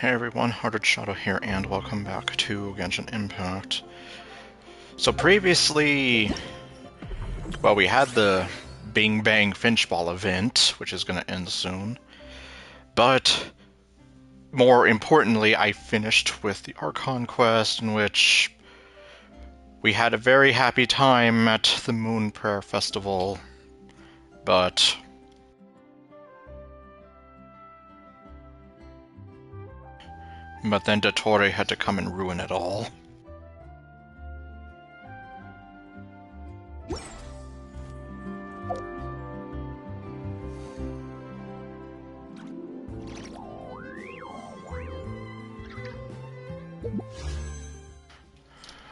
Hey everyone, Hearted Shadow here, and welcome back to Genshin Impact. So previously, well, we had the Bing Bang Finchball event, which is going to end soon, but more importantly, I finished with the Archon quest, in which we had a very happy time at the Moon Prayer Festival, but then Dottore had to come and ruin it all.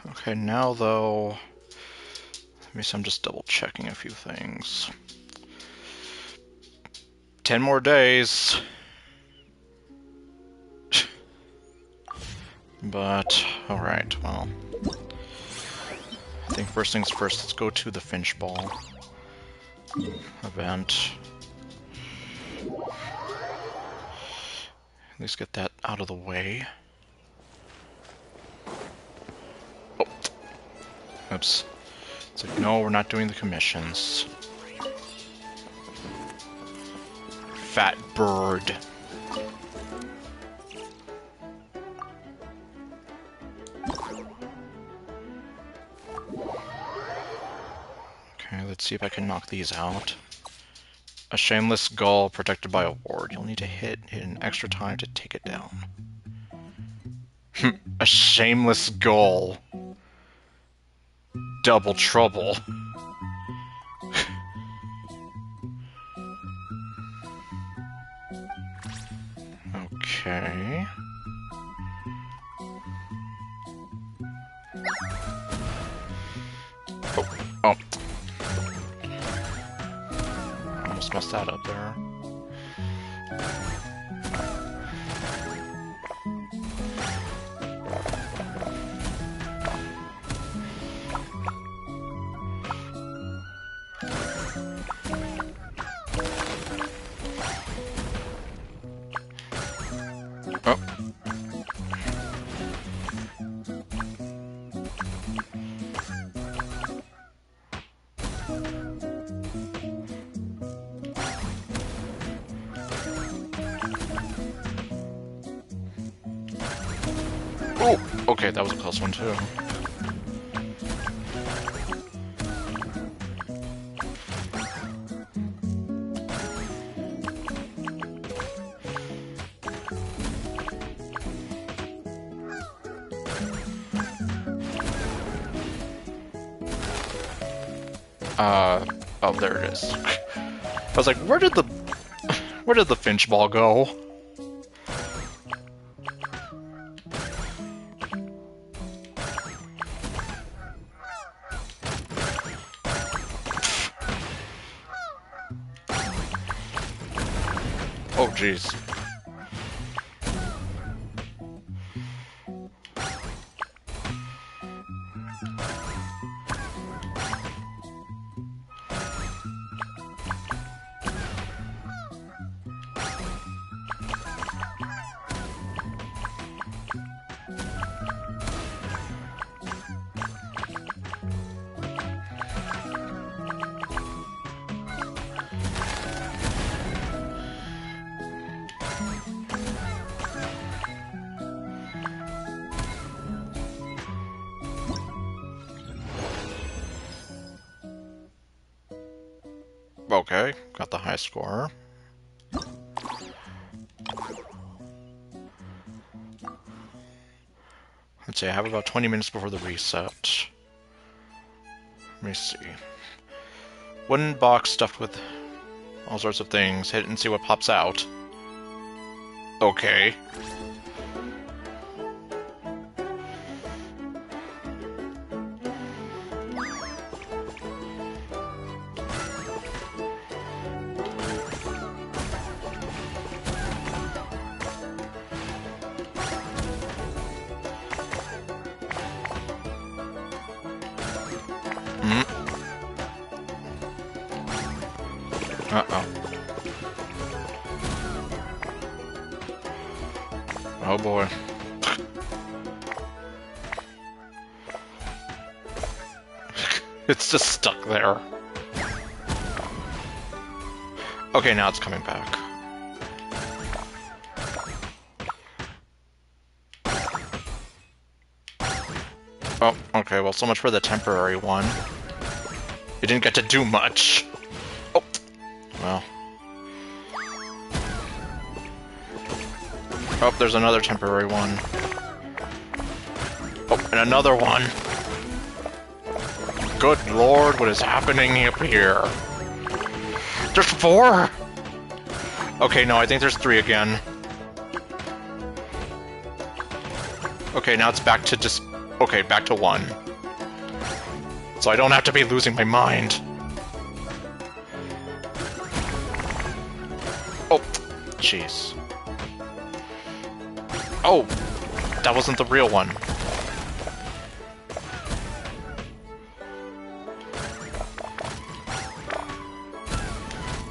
Okay, now though, I'm just double checking a few things. 10 more days. But, alright, well. I think first things first, let's go to the Finchball event. At least get that out of the way. Oh. Oops. It's like, no, we're not doing the commissions. Fat bird. Okay, let's see if I can knock these out. A shameless gull protected by a ward. You'll need to hit an extra time to take it down. A shameless gull. Double trouble. Okay. Oh. Almost messed that up there. Oh. Oh, okay, that was a close one too. Oh, there it is. I was like, where did the Finchball go? Oh, jeez. Okay, got the high score. Let's see, I have about 20 minutes before the reset. Let me see. Wooden box stuffed with all sorts of things. Hit it and see what pops out. Okay. Uh-oh. Oh boy. It's just stuck there. Okay, now it's coming back. Oh, okay, well, so much for the temporary one. You didn't get to do much. Oh, well. Oh, there's another temporary one. Oh, and another one. Good lord, what is happening up here? There's 4? Okay, no, I think there's 3 again. Okay, now it's back to just... Okay, back to 1. So I don't have to be losing my mind. Oh, jeez. Oh, that wasn't the real one.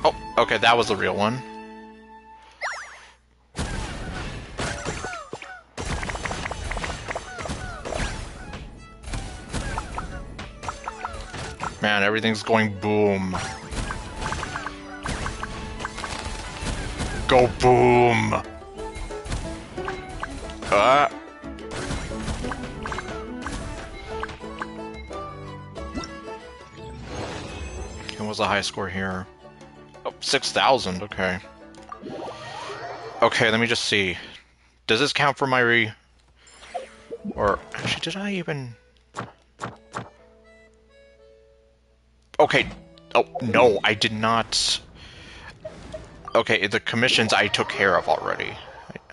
Oh, okay, that was the real one. Man, everything's going boom. Go boom! What was the high score here? Oh, 6,000, okay. Okay, let me just see. Does this count for my Or, actually, did I even... Okay. Oh, no, I did not... Okay, the commissions I took care of already.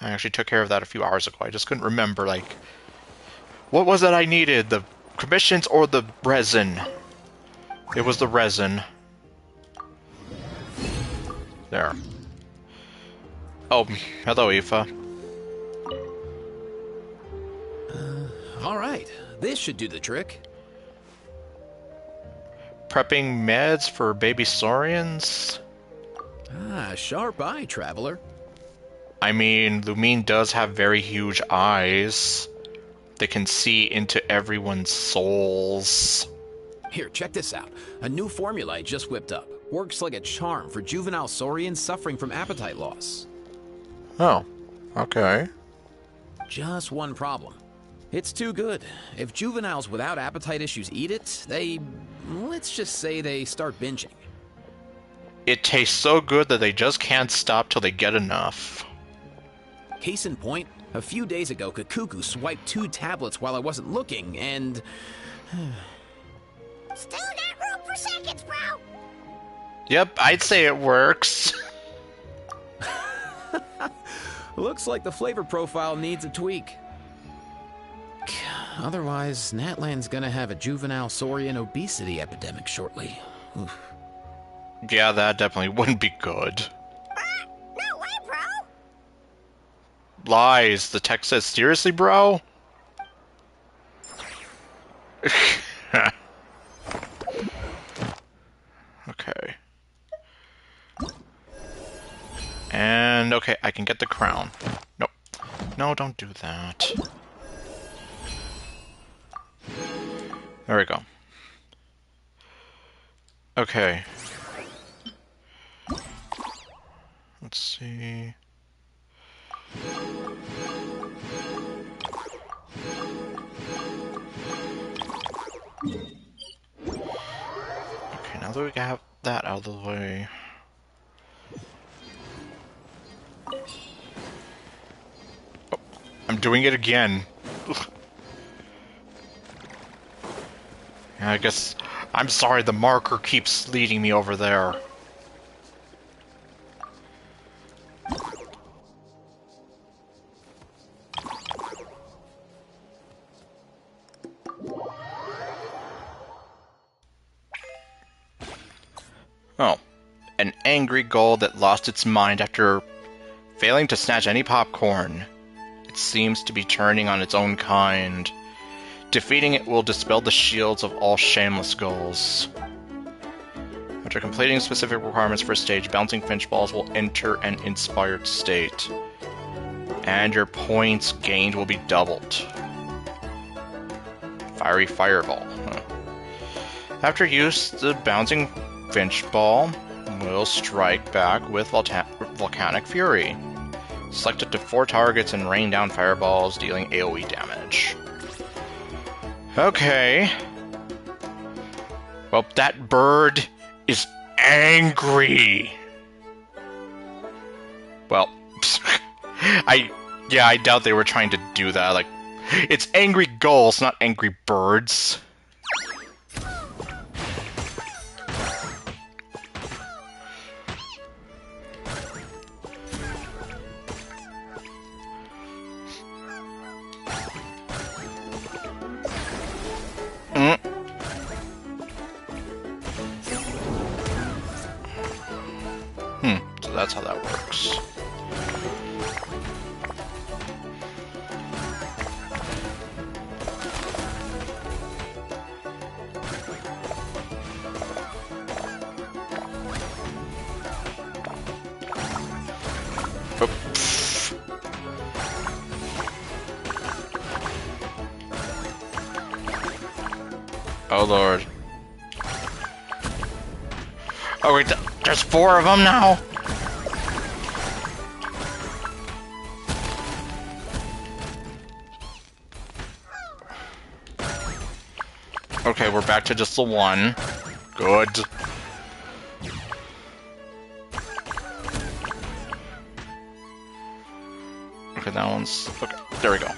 I actually took care of that a few hours ago. I just couldn't remember, like... What was it I needed? The commissions or the resin? It was the resin. There. Oh, hello, Aoife. Alright, this should do the trick. Prepping meds for baby saurians? Ah, sharp eye, traveler. I mean, Lumine does have very huge eyes. They can see into everyone's souls. Here, check this out. A new formula I just whipped up. Works like a charm for juvenile saurians suffering from appetite loss. Oh, okay. Just one problem. It's too good. If juveniles without appetite issues eat it, they... let's just say they start binging. It tastes so good that they just can't stop till they get enough. Case in point, a few days ago, Kakuku swiped 2 tablets while I wasn't looking, and... Still got room for seconds, bro! Yep, I'd say it works. Looks like the flavor profile needs a tweak. Otherwise, Natlan's gonna have a juvenile saurian obesity epidemic shortly. Oof. Yeah, that definitely wouldn't be good. No way, bro! Lies. The text says, seriously, bro? Okay. And, okay, I can get the crown. Nope. No, don't do that. There we go. Okay. Let's see... Okay, now that we have that out of the way... Oh, I'm doing it again. Ugh. Yeah, I guess... I'm sorry, the marker keeps leading me over there. Oh. An angry gull that lost its mind after failing to snatch any popcorn. It seems to be turning on its own kind. Defeating it will dispel the shields of all shameless gulls. After completing specific requirements for a stage, bouncing finch balls will enter an inspired state. And your points gained will be doubled. Fiery Fireball. Huh. After use, the bouncing Finch Ball will strike back with Volcanic Fury. Select it to 4 targets and rain down fireballs, dealing AoE damage. Okay. Well, that bird is angry. Well, I doubt they were trying to do that. Like, it's angry gulls, not angry birds. So that's how that works. Oh lord. Oh wait, there's 4 of them now? Okay, we're back to just the 1. Good. Okay, that one's... Okay, there we go.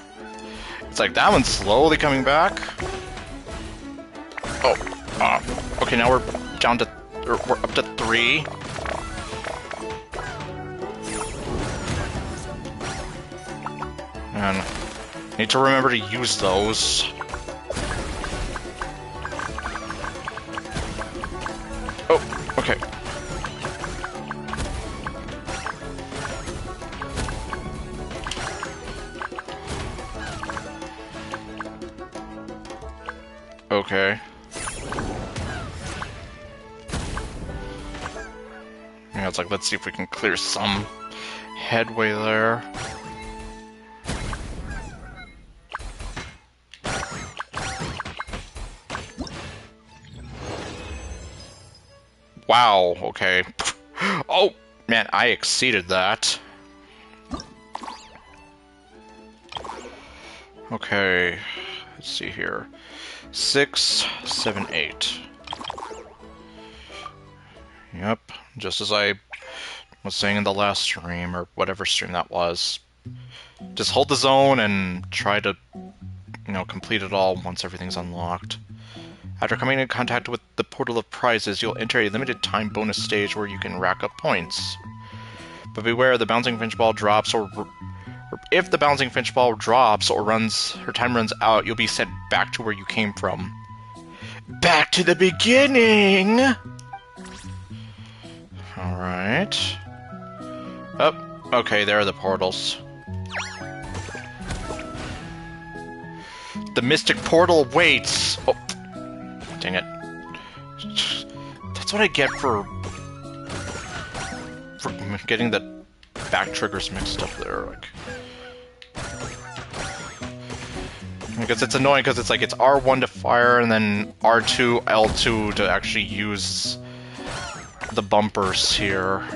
It's like that one's slowly coming back. Oh, okay, now we're down to... We're up to 3. And I need to remember to use those. Oh, okay. Okay. Yeah, it's like, let's see if we can clear some headway there. Wow, okay. Oh, man, I exceeded that. Okay, let's see here. 6, 7, 8. Yep, just as I was saying in the last stream, or whatever stream that was. Just hold the zone and try to, you know, complete it all once everything's unlocked. After coming in contact with the Portal of Prizes, you'll enter a limited time bonus stage where you can rack up points. But beware, the bouncing finch ball drops, or if the bouncing finch ball drops or time runs out, you'll be sent back to where you came from. Back to the beginning! Alright. Oh, okay, there are the portals. The mystic portal waits! Oh, dang it. That's what I get for getting the back triggers mixed up there. Like, because it's annoying because it's like it's R1 to fire and then R2, L2 to actually use the bumpers here.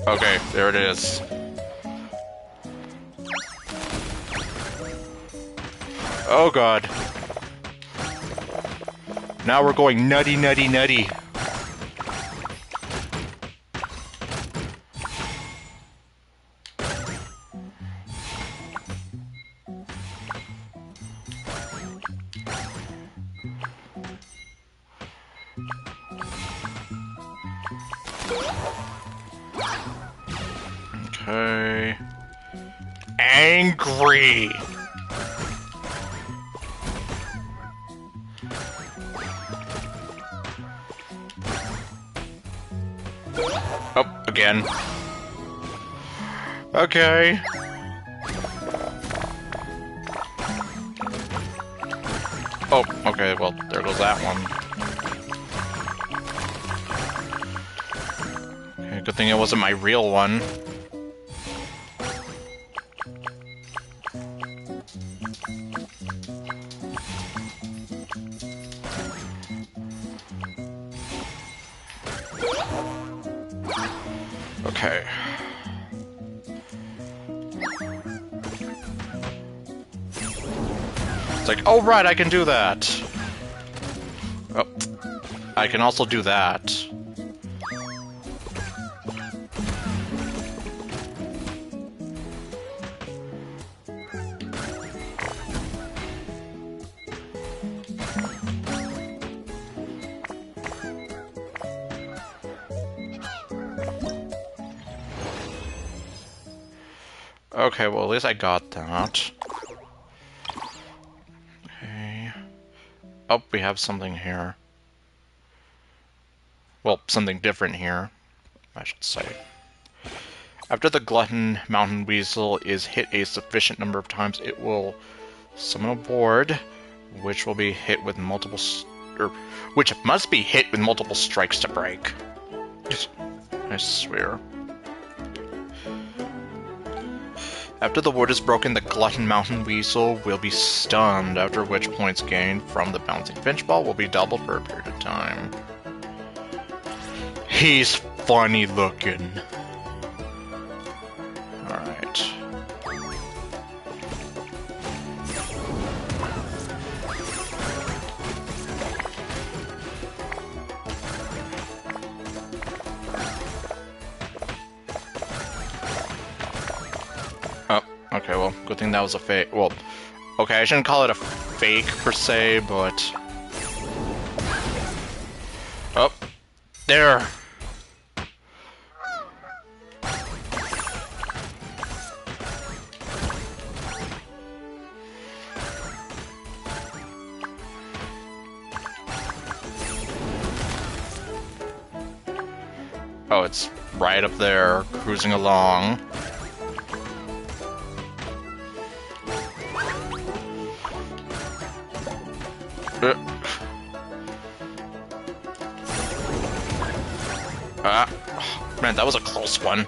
Okay, there it is. Oh god. Now we're going nutty, nutty, nutty. Okay. angry. Oh, again. Okay. Oh, okay, well, there goes that one. Okay, good thing it wasn't my real one. Okay. It's like, oh right, I can do that. Oh, I can also do that. Okay, well at least I got that. Okay. Oh, we have something here. Well, something different here, I should say. After the Glutton Mountain Weasel is hit a sufficient number of times, it will summon a board, which will be hit with multiple, which must be hit with multiple strikes to break. I swear. After the ward is broken, the Glutton Mountain Weasel will be stunned, after which points gained from the bouncing finch ball will be doubled for a period of time. He's funny looking. Alright. Oh, okay, well, good thing that was a fake. Well, okay, I shouldn't call it a fake per se, but... Oh, there! Oh, it's right up there, cruising along. Man, that was a close one.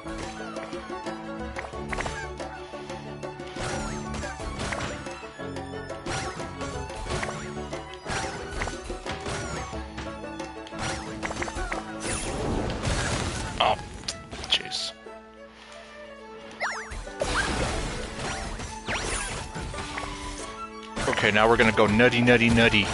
Oh, jeez. Okay, now we're gonna go nutty, nutty, nutty.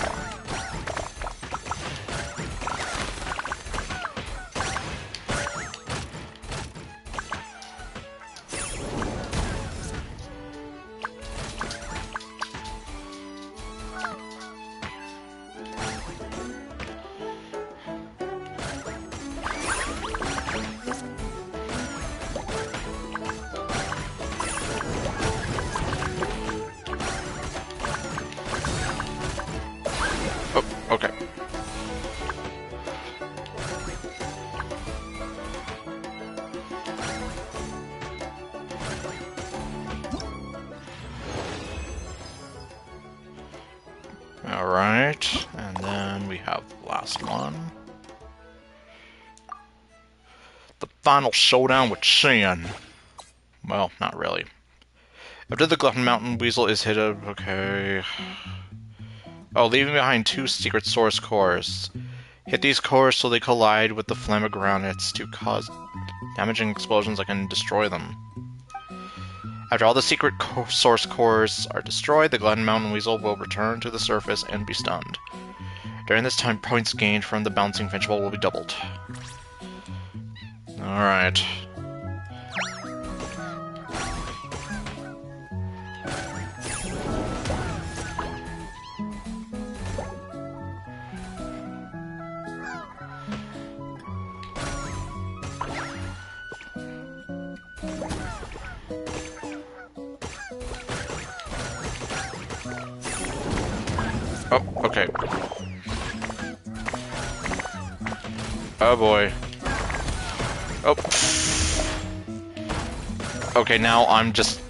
Oh, okay. Alright, and then we have the last one. The final showdown with Shan. Well, not really. After the Glutton Mountain Weasel is hit, okay... Oh, leaving behind 2 secret source cores. Hit these cores so they collide with the Flammograunets to cause damaging explosions that can destroy them. After all the secret source cores are destroyed, the Glutton Mountain Weasel will return to the surface and be stunned. During this time, points gained from the bouncing finch ball will be doubled. Alright. Oh, okay. Oh boy. Oh. Okay, now I'm just...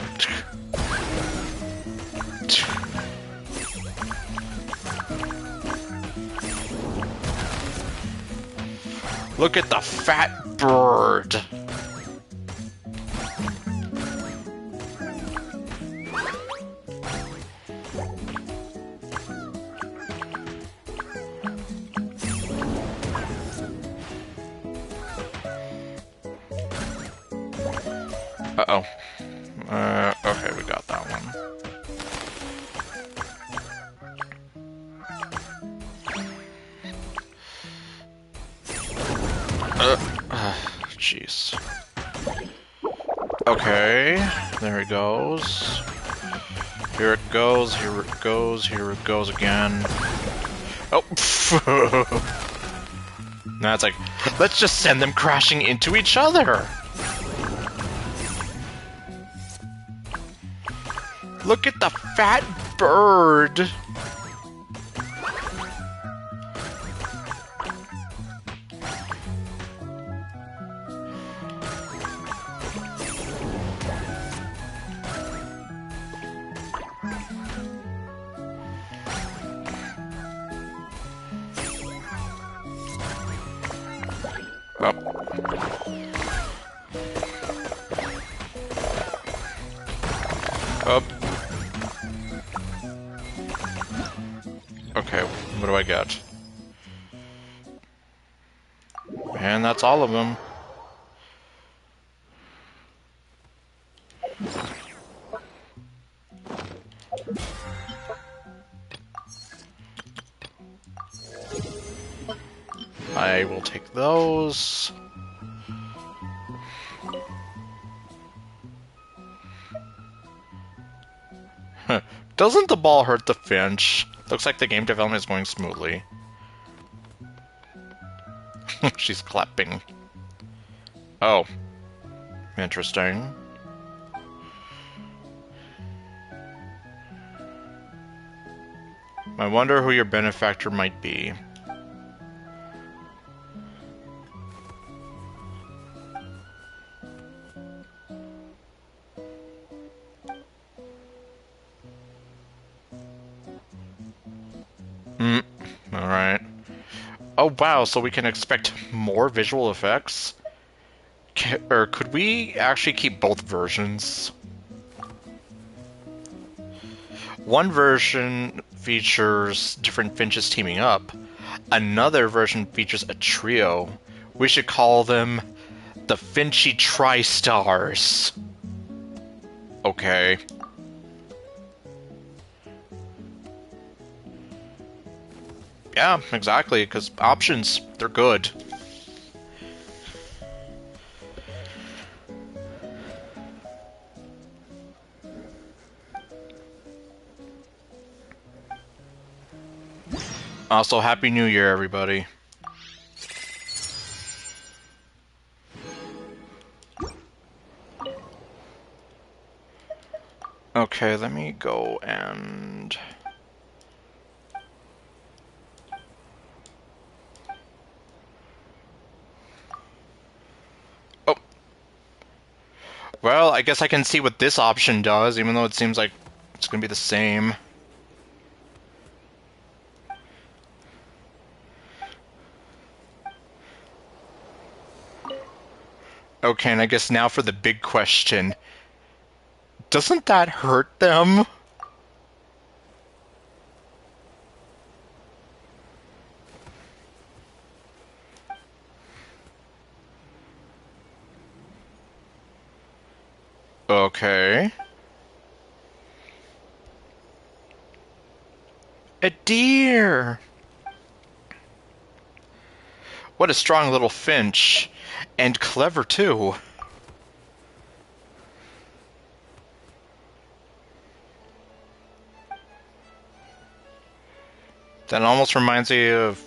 Look at the fat bird! Uh-oh. Okay, we got that one. Jeez. Okay, there it goes. Here it goes, here it goes, here it goes again. Oh! Now it's like, let's just send them crashing into each other! Look at the fat bird! Up. Okay, what do I get? And that's all of them. I will take those. Doesn't the ball hurt the Finch? Looks like the game development is going smoothly. She's clapping. Oh. Interesting. I wonder who your benefactor might be. Alright. Oh wow, so we can expect more visual effects? Or could we actually keep both versions? One version features different Finches teaming up. Another version features a trio. We should call them the Finchy Tri-Stars. Okay. Yeah, exactly, because options, they're good. Also, Happy New Year, everybody. Okay, let me go and... Oh. Well, I guess I can see what this option does, even though it seems like it's gonna be the same. Okay, and I guess now for the big question. Doesn't that hurt them? Okay. A deer! What a strong little finch. And clever, too. That almost reminds me of,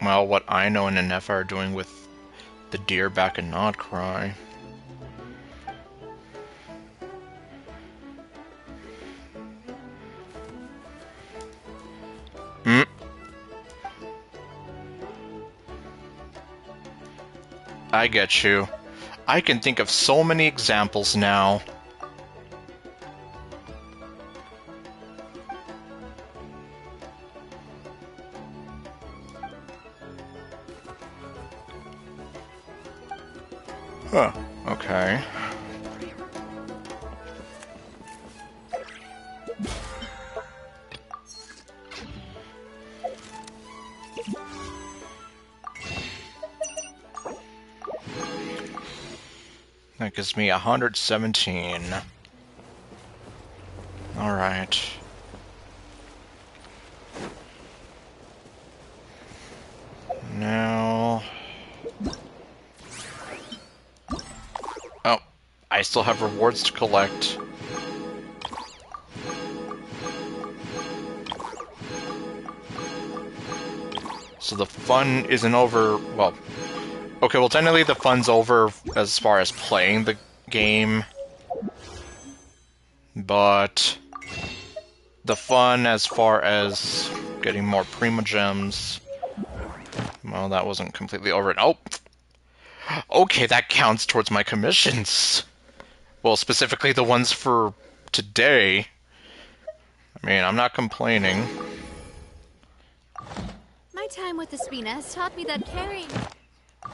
well, what I know and Nefa are doing with the deer back in Nod Cry. I get you. I can think of so many examples now. Huh. Okay. That gives me 117. Alright. Now... Oh, I still have rewards to collect. So the fun isn't over... Well... Okay, well technically the fun's over as far as playing the game. But... the fun as far as getting more Prima Gems... Well, that wasn't completely over. Oh! Okay, that counts towards my commissions. Well, specifically the ones for today. I mean, I'm not complaining. My time with the Spina has taught me that carrying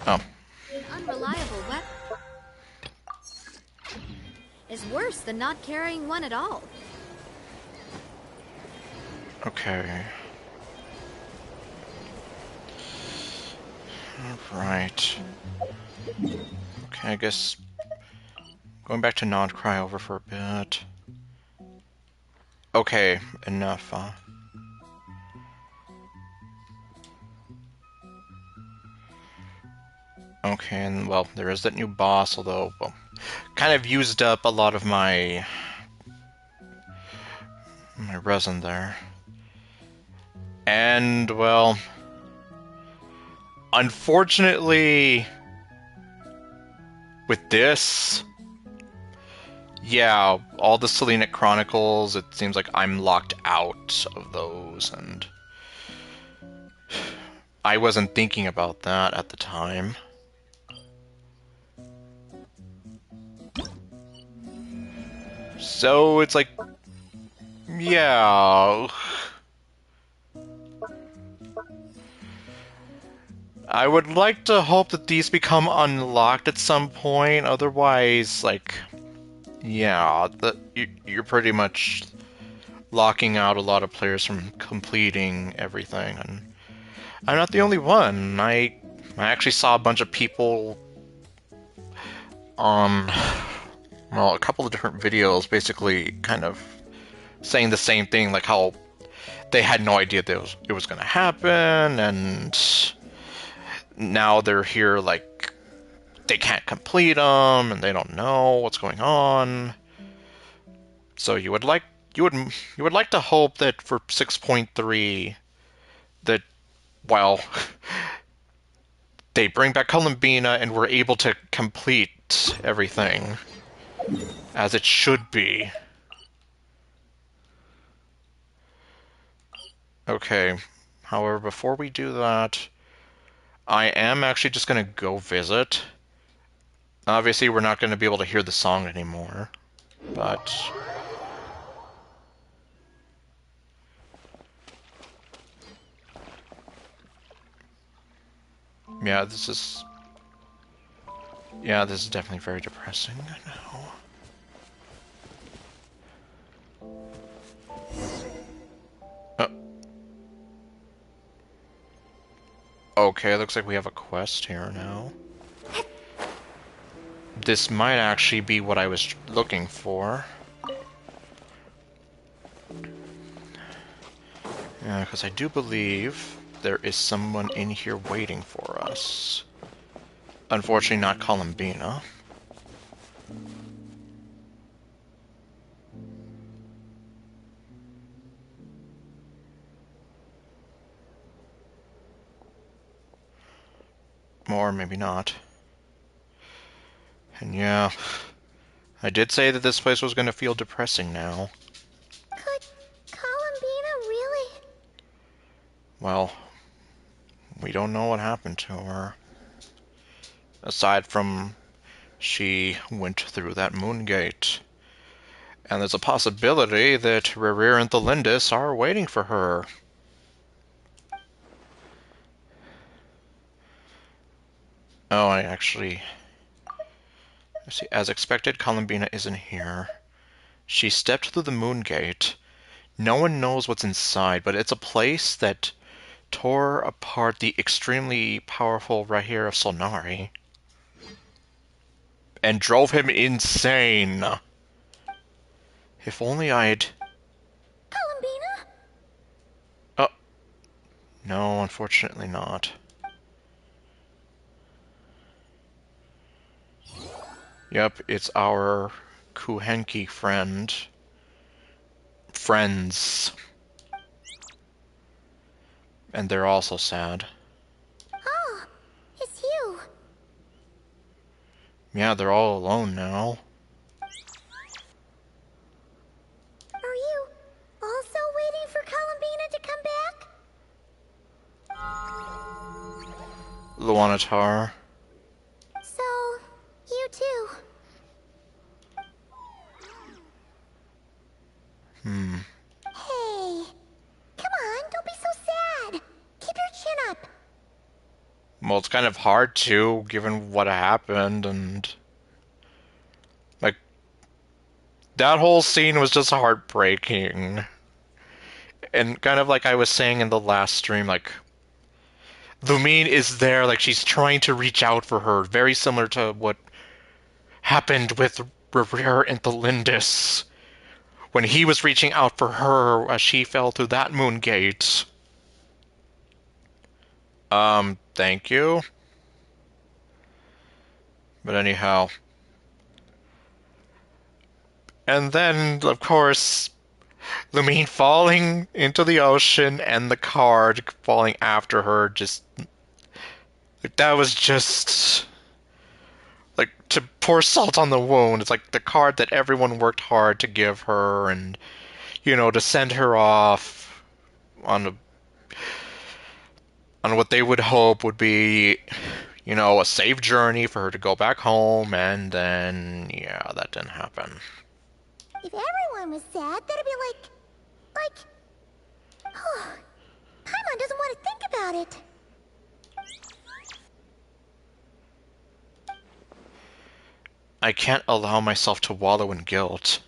Oh. an unreliable weapon is worse than not carrying one at all. Okay. Alright. Okay, I guess... going back to non-cry over for a bit. Okay, enough, huh? Okay, and well, there is that new boss, although, well, kind of used up a lot of my resin there. And, well, unfortunately, with this, yeah, all the Selenic Chronicles, it seems like I'm locked out of those, and I wasn't thinking about that at the time. So it's like, yeah. I would like to hope that these become unlocked at some point, otherwise, like, yeah, you're pretty much locking out a lot of players from completing everything, and I'm not the only one. I actually saw a bunch of people on, well, a couple of different videos basically kind of saying the same thing, like how they had no idea that it was going to happen, and now they're here like they can't complete them, and they don't know what's going on. So you would like to hope that for 6.3 that, well, they bring back Columbina and we're able to complete everything as it should be. Okay, however, before we do that, I am actually just going to go visit. Obviously, we're not going to be able to hear the song anymore, but... yeah, this is definitely very depressing now. Oh. Okay, looks like we have a quest here now. This might actually be what I was looking for. Yeah, because I do believe there is someone in here waiting for us. Unfortunately, not Columbina. Or maybe not. And yeah, I did say that this place was going to feel depressing now. Could Columbina really? Well, we don't know what happened to her. Aside from she went through that moon gate. And there's a possibility that Rerir and the Lindis are waiting for her. Oh, I actually... See, as expected, Columbina isn't here. She stepped through the moon gate. No one knows what's inside, but it's a place that tore apart the extremely powerful Rahir of Solnari and drove him insane. If only I'd... Columbina? Oh, no, unfortunately not. Yep, it's our Kuhenki friend. Friends. And they're also sad. Oh, it's you. Yeah, they're all alone now. Are you also waiting for Columbina to come back? Luanatar. So, you too. Hey, come on, don't be so sad. Keep your chin up. Well, it's kind of hard to, given what happened, and... Like, that whole scene was just heartbreaking. And kind of like I was saying in the last stream, like... Lumine is there, like, she's trying to reach out for her. Very similar to what happened with Rerir and the Lindis. When he was reaching out for her as she fell through that moon gate. Thank you. But anyhow. And then, of course, Lumine falling into the ocean and the card falling after her, just... Like, that was just... Like, to pour salt on the wound. It's like the card that everyone worked hard to give her and, you know, to send her off on what they would hope would be, you know, a safe journey for her to go back home, and then, yeah, that didn't happen. If everyone was sad, that'd be like... Oh, Paimon doesn't want to think about it. I can't allow myself to wallow in guilt.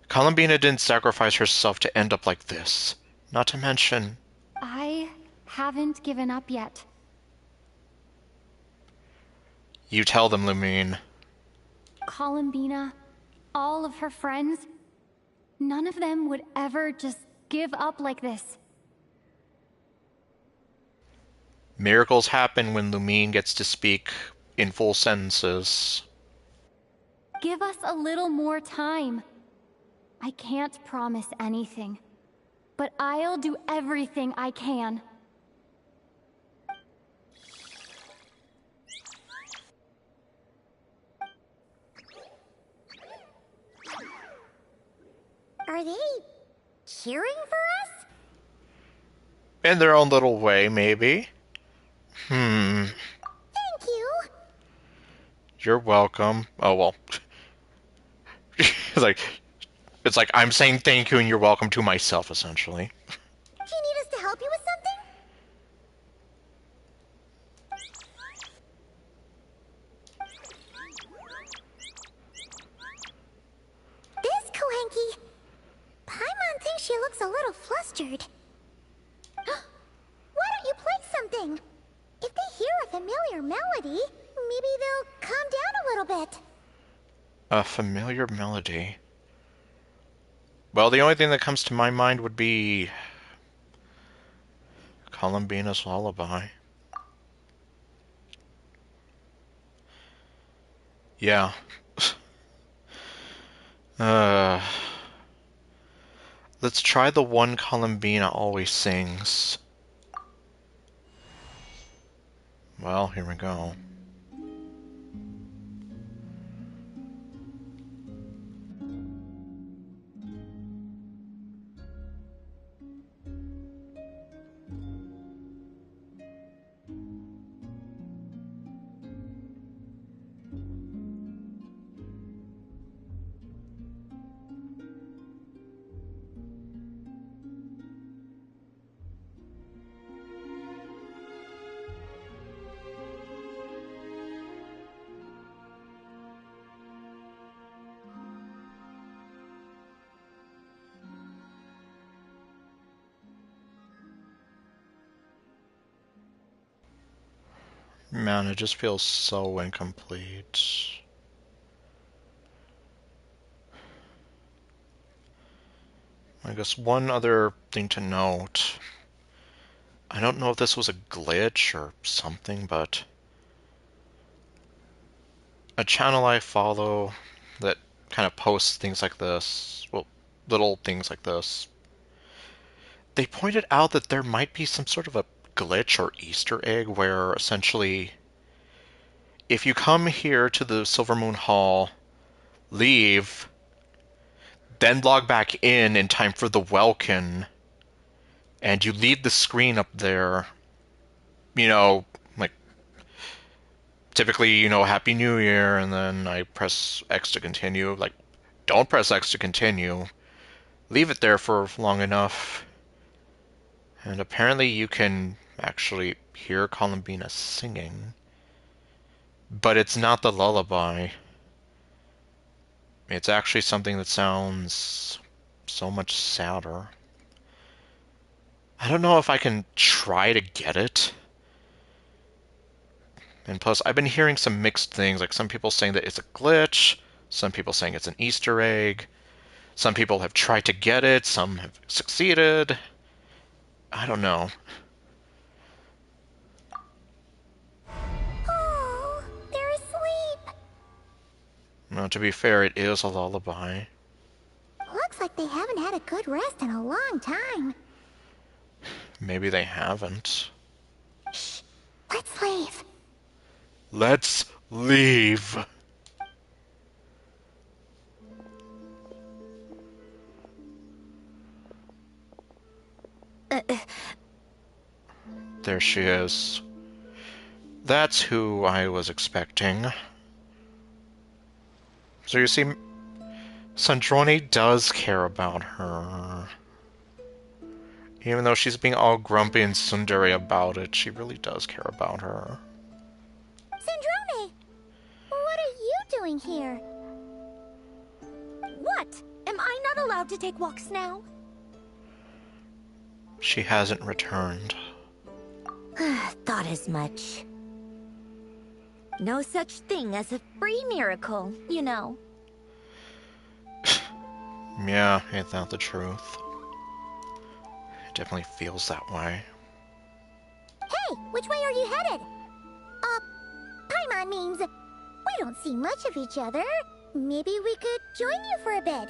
Columbina didn't sacrifice herself to end up like this. Not to mention... I haven't given up yet. You tell them, Lumine. Columbina, all of her friends, none of them would ever just give up like this. Miracles happen when Lumine gets to speak in full sentences. Give us a little more time. I can't promise anything, but I'll do everything I can. Are they cheering for us? In their own little way, maybe. Thank you. You're welcome. Oh, well. It's like I'm saying thank you and you're welcome to myself, essentially. Do you need us to help you with something? This Kohenki. Paimon thinks she looks a little flustered. Why don't you play something? If they hear a familiar melody, maybe they'll calm down a little bit. A familiar melody. Well, the only thing that comes to my mind would be... Columbina's Lullaby. Yeah. Let's try the one Columbina always sings. Well, here we go. Man, it just feels so incomplete. I guess one other thing to note. I don't know if this was a glitch or something, but a channel I follow that kind of posts things like this, well, little things like this, they pointed out that there might be some sort of a glitch or Easter egg where essentially if you come here to the Silver Moon Hall, leave, then log back in time for the Welkin, and you leave the screen up there, you know, like, typically, Happy New Year, and then I press X to continue. Like, don't press X to continue. Leave it there for long enough. And apparently you can actually hear Columbina singing. But it's not the lullaby. It's actually something that sounds so much sadder. I don't know if I can try to get it. And plus, I've been hearing some mixed things, like some people saying that it's a glitch, some people saying it's an Easter egg, some people have tried to get it, some have succeeded. I don't know. Oh, they're asleep. Now, to be fair, it is a lullaby. Looks like they haven't had a good rest in a long time. Maybe they haven't. Shh, let's leave. Let's leave. There she is. That's who I was expecting. So you see, Sandrone does care about her. Even though she's being all grumpy and tsundere about it, she really does care about her. Sandrone! What are you doing here? What? Am I not allowed to take walks now? She hasn't returned. Thought as much. No such thing as a free miracle, you know. Yeah, ain't that the truth? It definitely feels that way. Hey, which way are you headed? Paimon means we don't see much of each other. Maybe we could join you for a bit.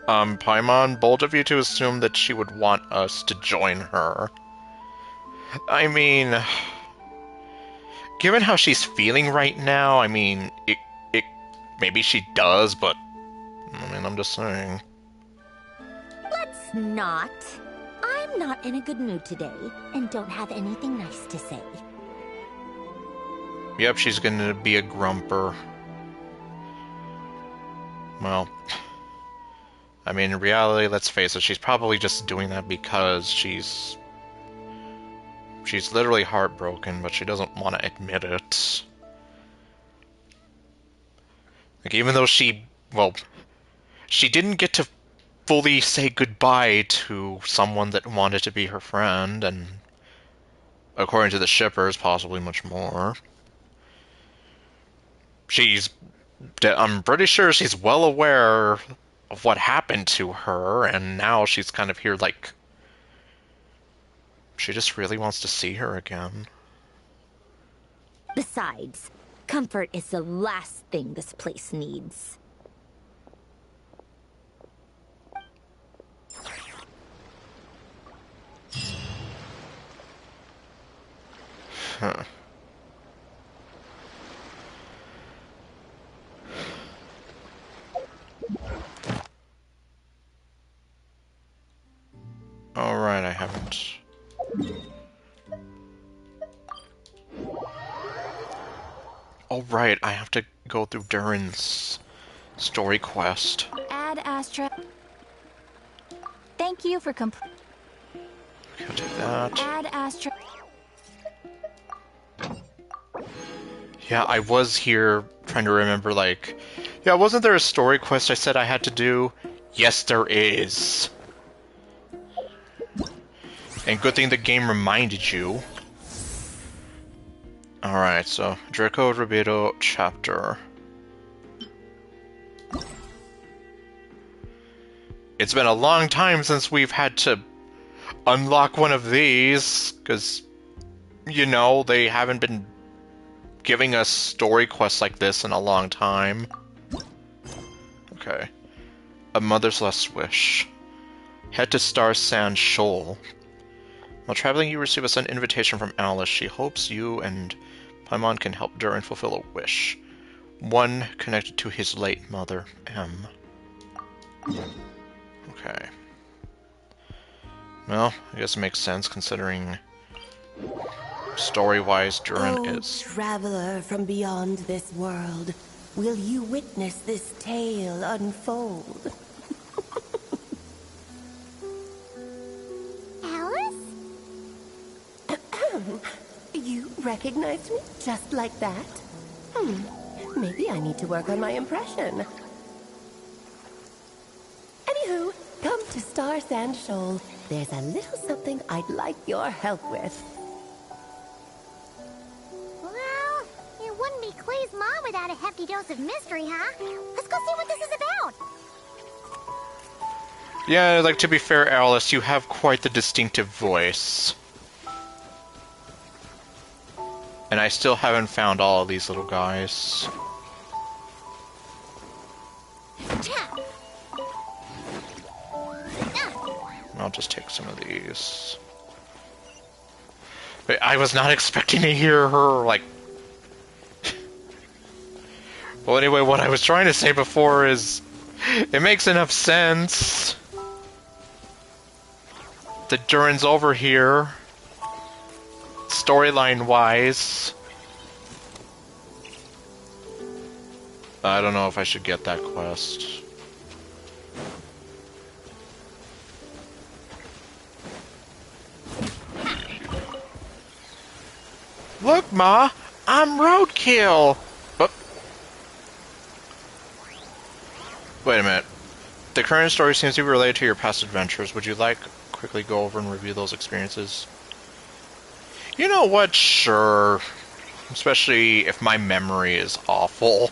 Paimon, bold of you to assume that she would want us to join her. I mean, given how she's feeling right now, I mean, maybe she does, but, I mean, I'm just saying. Let's not. I'm not in a good mood today, and don't have anything nice to say. Yep, she's gonna be a grumper. Well, I mean, in reality, let's face it, she's probably just doing that because she's literally heartbroken, but she doesn't want to admit it. Like, even though she didn't get to fully say goodbye to someone that wanted to be her friend, and according to the shippers, possibly much more. I'm pretty sure she's well aware of what happened to her, and now she's kind of here like, she just really wants to see her again. Besides, comfort is the last thing this place needs. Huh. Alright, I haven't. Alright, I have to go through Durin's story quest. Add Astra. Thank you for Okay, I'll do that. Add Astra. Yeah, I was here trying to remember, like... Yeah, wasn't there a story quest I said I had to do? Yes, there is. And good thing the game reminded you. Alright, so Draco Rubido chapter. It's been a long time since we've had to unlock one of these, because, you know, they haven't been giving us story quests like this in a long time. Okay. A Mother's Last Wish. Head to Star Sand Shoal. While traveling, you receive a sudden invitation from Alice. She hopes you and Paimon can help Durin fulfill a wish. One connected to his late mother, M. Okay. Well, I guess it makes sense considering story-wise Durin is... traveler from beyond this world, will you witness this tale unfold? Alice? You recognized me just like that? Maybe I need to work on my impression. Anywho, come to Star Sand Shoal. There's a little something I'd like your help with. Well, it wouldn't be Clay's mom without a hefty dose of mystery, huh? Let's go see what this is about. Yeah, like, to be fair, Alice, you have quite the distinctive voice. And I still haven't found all of these little guys. I'll just take some of these. But I was not expecting to hear her, like... Well, anyway, what I was trying to say before is... It makes enough sense that Durin's over here, storyline-wise. I don't know if I should get that quest. Look, Ma! I'm roadkill! But... Wait a minute. The current story seems to be related to your past adventures. Would you like quickly go over and review those experiences? You know what? Sure. Especially if my memory is awful.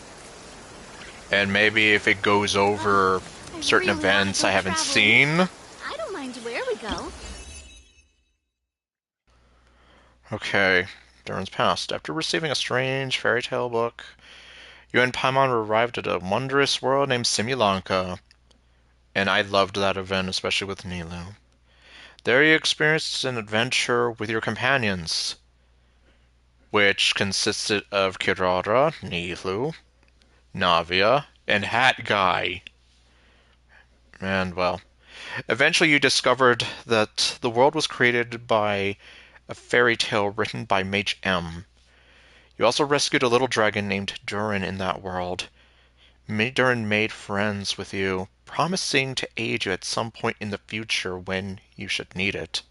And maybe if it goes over certain events I haven't seen. I don't mind where we go. Okay. Durin's past. After receiving a strange fairy tale book, you and Paimon arrived at a wondrous world named Simulanka. And I loved that event, especially with Nilou. There you experienced an adventure with your companions, which consisted of Kirara, Nilou, Navia, and Hat Guy. And, well, eventually you discovered that the world was created by a fairy tale written by Mage M. You also rescued a little dragon named Durin in that world. Durin made friends with you, promising to aid you at some point in the future when you should need it.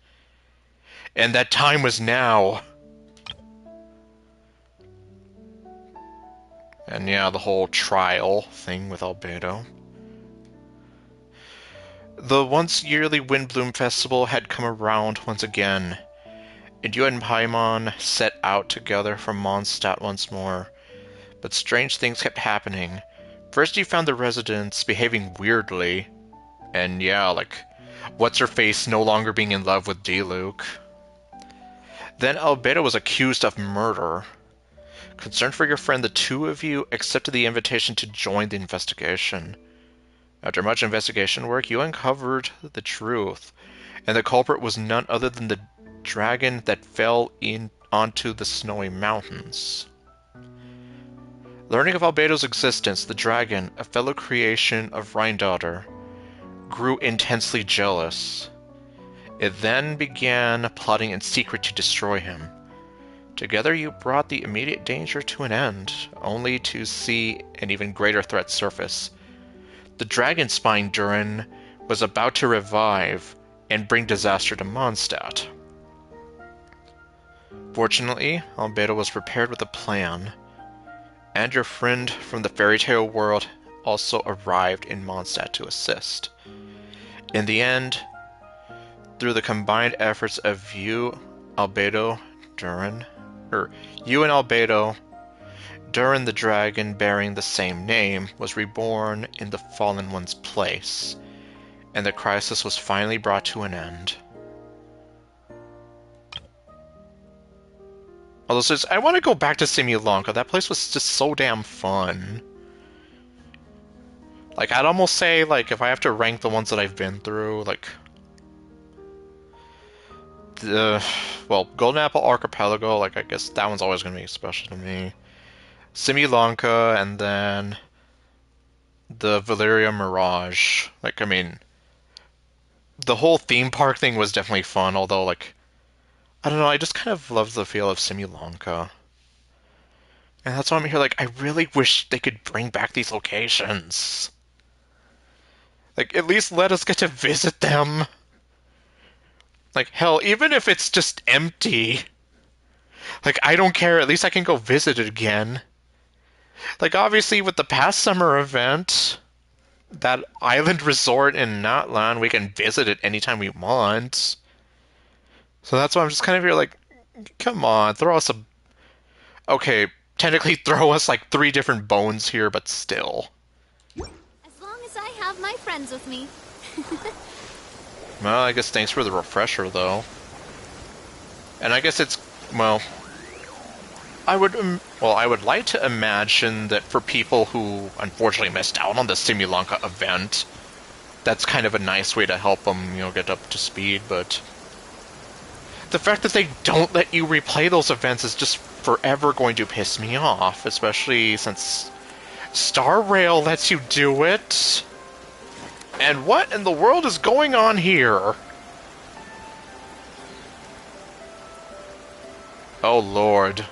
And that time was now! And yeah, the whole trial thing with Albedo. The once yearly Windbloom Festival had come around once again, and you and Paimon set out together from Mondstadt once more. But strange things kept happening. First you found the residents behaving weirdly, and yeah, like, what's-her-face no longer being in love with Diluc. Then Albedo was accused of murder. Concerned for your friend, the two of you accepted the invitation to join the investigation. After much investigation work, you uncovered the truth, and the culprit was none other than the dragon that fell onto the snowy mountains. Learning of Albedo's existence, the dragon, a fellow creation of Rhindaughter, grew intensely jealous. It then began plotting in secret to destroy him. Together you brought the immediate danger to an end, only to see an even greater threat surface. The dragon spying Durin was about to revive and bring disaster to Mondstadt. Fortunately, Albedo was prepared with a plan, and your friend from the fairy tale world also arrived in Mondstadt to assist. In the end, through the combined efforts of you, Albedo, Durin, or you and Albedo, Durin the dragon bearing the same name, was reborn in the Fallen One's place, and the crisis was finally brought to an end. Although, I want to go back to Simulanka. That place was just so damn fun. Like, I'd almost say, like, if I have to rank the ones that I've been through, like... well, Golden Apple Archipelago, like, I guess that one's always going to be special to me. Simulanka, and then... the Valeria Mirage. Like, I mean... the whole theme park thing was definitely fun, although, like... I don't know, I just kind of love the feel of Simulanka. And that's why I'm here, like, I really wish they could bring back these locations. Like, at least let us get to visit them. Like, hell, even if it's just empty. Like, I don't care, at least I can go visit it again. Like, obviously, with the past summer event, that island resort in Natlan, we can visit it anytime we want. So that's why I'm just kind of here, like, come on, throw us a... okay, technically throw us, like, 3 different bones here, but still. As long as I have my friends with me. Well, I guess thanks for the refresher, though. And I guess it's... well... I would like to imagine that for people who unfortunately missed out on the Simulanka event, that's kind of a nice way to help them, you know, get up to speed, but... the fact that they don't let you replay those events is just forever going to piss me off, especially since Star Rail lets you do it. And what in the world is going on here? Oh, Lord.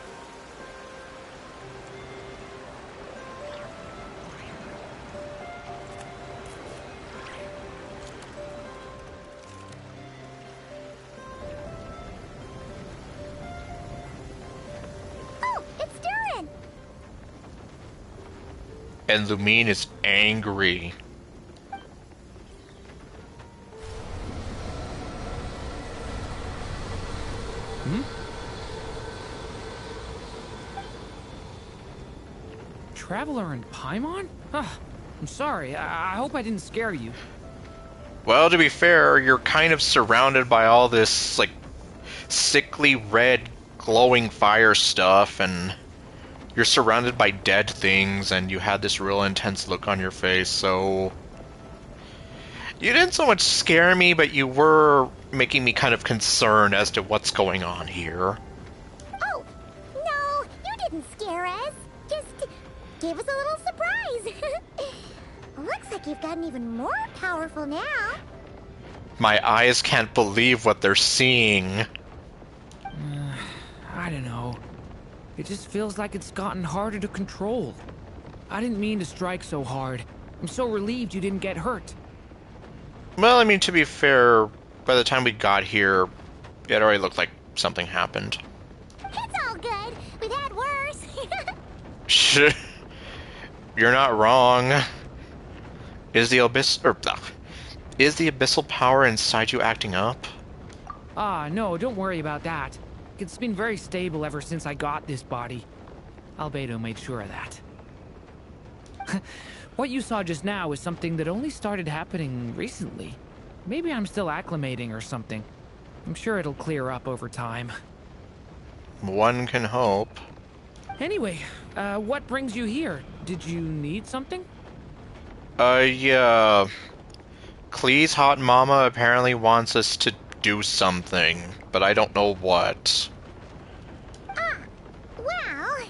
Oh, it's Durin! And Lumine is angry. Traveler in Paimon? I'm sorry. I hope I didn't scare you. Well, to be fair, you're kind of surrounded by all this, like, sickly red glowing fire stuff, and you're surrounded by dead things, and you had this real intense look on your face, so... you didn't so much scare me, but you were making me kind of concerned as to what's going on here. Oh, no, you didn't scare us. Just gave us a little surprise. Looks like you've gotten even more powerful now. My eyes can't believe what they're seeing. I don't know. It just feels like it's gotten harder to control. I didn't mean to strike so hard. I'm so relieved you didn't get hurt. Well, I mean, to be fair, by the time we got here, it already looked like something happened. It's all good. We've had worse. Shh. You're not wrong. Is the abyssal power inside you acting up? No, don't worry about that. It's been very stable ever since I got this body. Albedo made sure of that. What you saw just now is something that only started happening recently. Maybe I'm still acclimating or something. I'm sure it'll clear up over time. One can hope. Anyway, what brings you here? Did you need something? Yeah. Klee's hot mama apparently wants us to do something, but I don't know what. Well...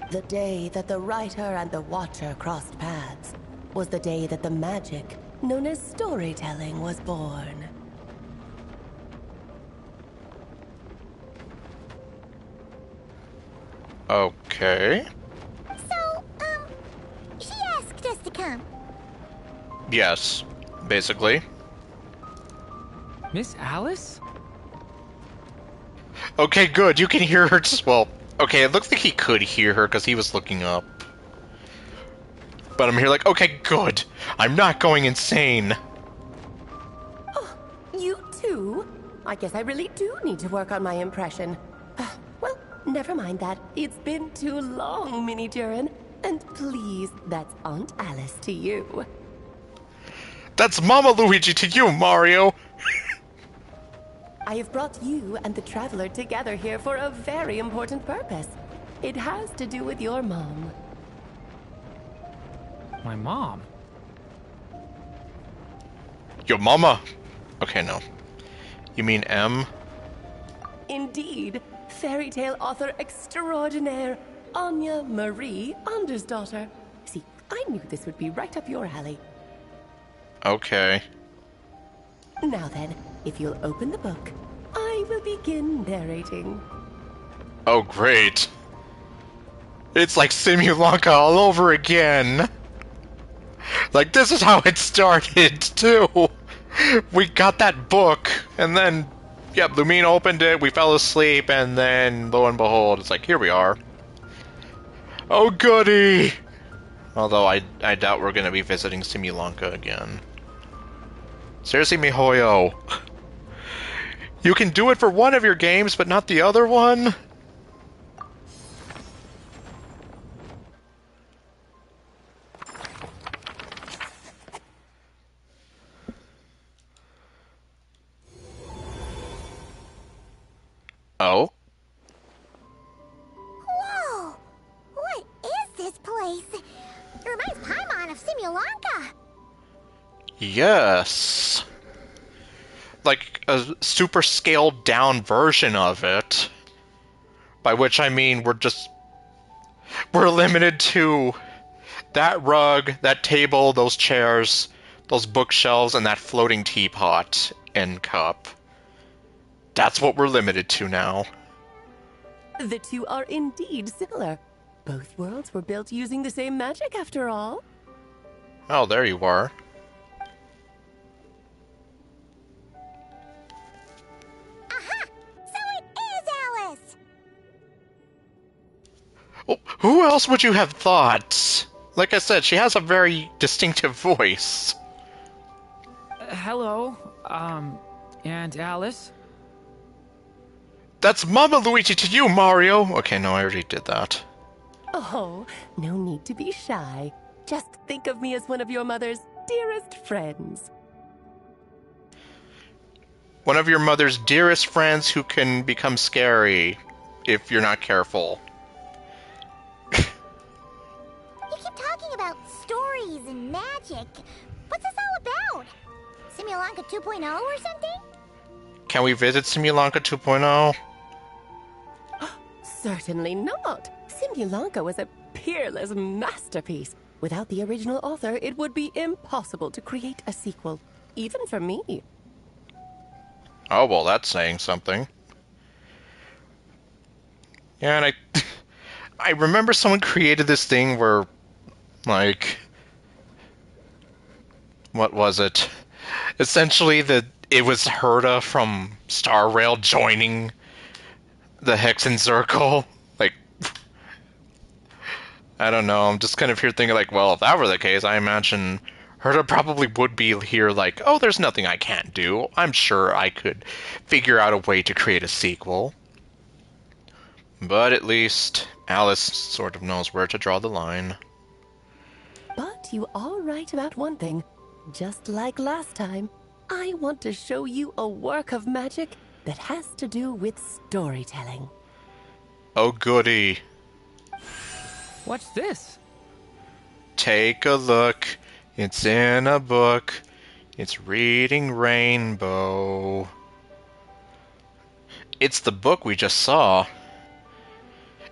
The day that the writer and the watcher crossed paths was the day that the magic known as storytelling was born. Okay. So, she asked us to come. Yes, basically. Miss Alice? Okay, good. You can hear her just... well, okay, it looks like he could hear her because he was looking up. But I'm here like, okay, good. I'm not going insane. Oh, you too? I guess I really do need to work on my impression. never mind that. It's been too long, Mini Durin. And please, that's Aunt Alice to you. That's Mama Luigi to you, Mario! I have brought you and the Traveler together here for a very important purpose. It has to do with your mom. My mom? Your mama! Okay, no. You mean M? Indeed, fairy tale author extraordinaire, Anya Marie Andersdottir. See, I knew this would be right up your alley. Okay. Now then, if you'll open the book, I will begin narrating. Oh, great. It's like Simulanka all over again. Like, this is how it started, too. We got that book, and then, yeah, Lumine opened it, we fell asleep, and then, lo and behold, it's like, here we are. Oh, goody! Although, I doubt we're gonna be visiting Simulanka again. Seriously, MiHoYo. You can do it for one of your games, but not the other one? Oh? Whoa! What is this place? It reminds Paimon of Simulanka. Yes. Like a super scaled down version of it. By which I mean we're limited to that rug, that table, those chairs, those bookshelves, and that floating teapot and cup. That's what we're limited to now. The two are indeed similar. Both worlds were built using the same magic, after all. Oh, there you are. Aha! So it is Alice! Oh, who else would you have thought? Like I said, she has a very distinctive voice. Hello, Aunt Alice? That's Mama Luigi to you, Mario! Okay, no, I already did that. Oh, no need to be shy. Just think of me as one of your mother's dearest friends. One of your mother's dearest friends who can become scary if you're not careful. You keep talking about stories and magic. What's this all about? Simulanka 2.0 or something? Can we visit Simulanka 2.0? Certainly not. Simulanka was a peerless masterpiece. Without the original author, it would be impossible to create a sequel, even for me. Oh, well, that's saying something. Yeah, and I remember someone created this thing where, like, what was it? Essentially, it was Herta from Star Rail joining the Hexen Circle. Like, I don't know, I'm just kind of here thinking, like, well, if that were the case, I imagine Herta probably would be here like, oh, there's nothing I can't do. I'm sure I could figure out a way to create a sequel. But at least Alice sort of knows where to draw the line. But you are right about one thing. Just like last time, I want to show you a work of magic that has to do with storytelling. Oh, goody. What's this? Take a look. It's in a book. It's Reading Rainbow. It's the book we just saw.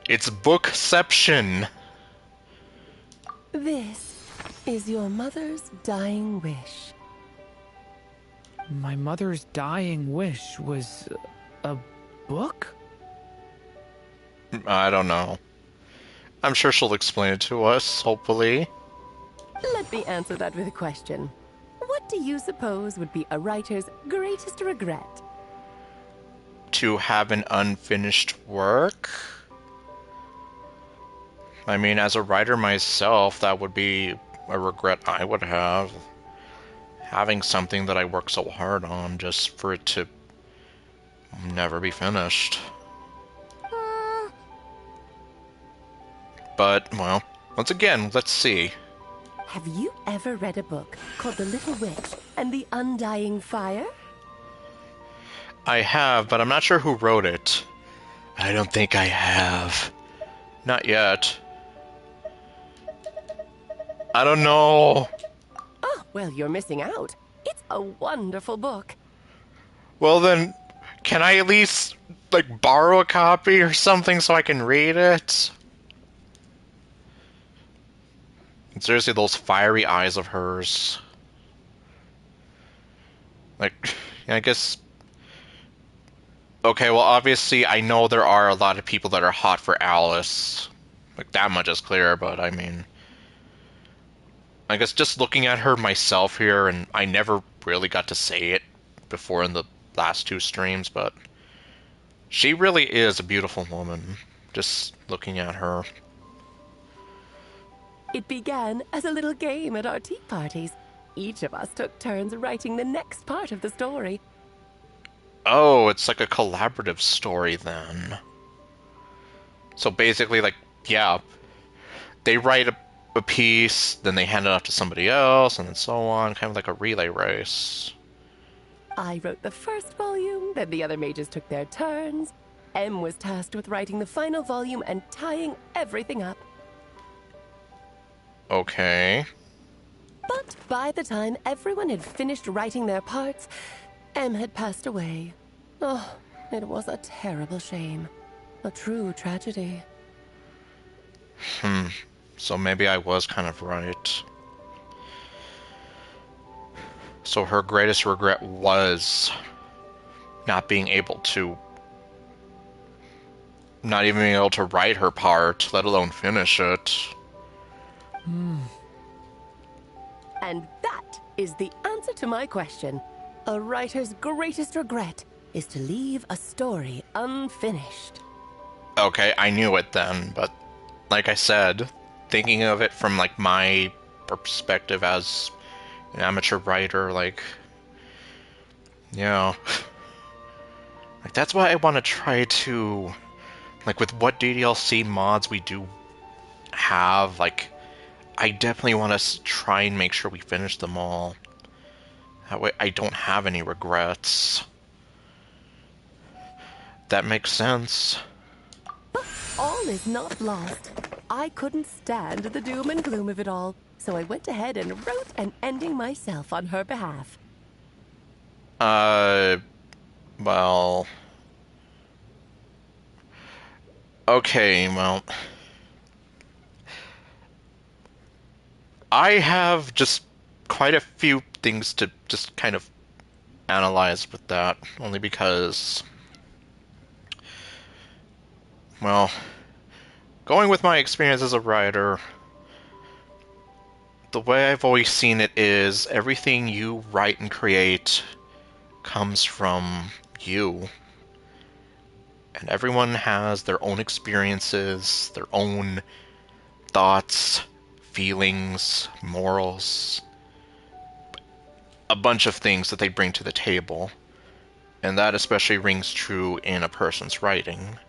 It's Bookception. This is your mother's dying wish. My mother's dying wish was a book? I don't know. I'm sure she'll explain it to us, hopefully. Let me answer that with a question. What do you suppose would be a writer's greatest regret? To have an unfinished work? I mean, as a writer myself, that would be a regret I would have. Having something that I work so hard on just for it to never be finished. But, well, once again, let's see. Have you ever read a book called The Little Witch and the Undying Fire? I have, but I'm not sure who wrote it. I don't think I have. Not yet. I don't know. Oh, well, you're missing out. It's a wonderful book. Well then, can I at least, like, borrow a copy or something so I can read it? And seriously, those fiery eyes of hers. Like, I guess... Okay, well, obviously, I know there are a lot of people that are hot for Alice. Like, that much is clear, but I mean... I guess just looking at her myself here, and I never really got to say it before in the last two streams, but... She really is a beautiful woman, just looking at her. It began as a little game at our tea parties. Each of us took turns writing the next part of the story. Oh, it's like a collaborative story then. So basically, like, yeah, they write a piece, then they hand it off to somebody else, and then so on, kind of like a relay race. I wrote the first volume, then the other mages took their turns. Em was tasked with writing the final volume and tying everything up. Okay. But by the time everyone had finished writing their parts, Em had passed away. Oh, it was a terrible shame. A true tragedy. So maybe I was kind of right. So her greatest regret was not being able to... Not even being able to write her part, let alone finish it. And that is the answer to my question. A writer's greatest regret is to leave a story unfinished. Okay, I knew it then, but like I said, thinking of it from like my perspective as an amateur writer, like, yeah, like that's why I want to try to, like, with what DDLC mods we do have, like, I definitely want to try and make sure we finish them all. That way I don't have any regrets. That makes sense. All is not lost. I couldn't stand the doom and gloom of it all, so I went ahead and wrote an ending myself on her behalf. Well... Okay, well... I have just quite a few things to just kind of analyze with that, only because... Well, going with my experience as a writer, the way I've always seen it is everything you write and create comes from you. And everyone has their own experiences, their own thoughts, feelings, morals, a bunch of things that they bring to the table. And that especially rings true in a person's writing.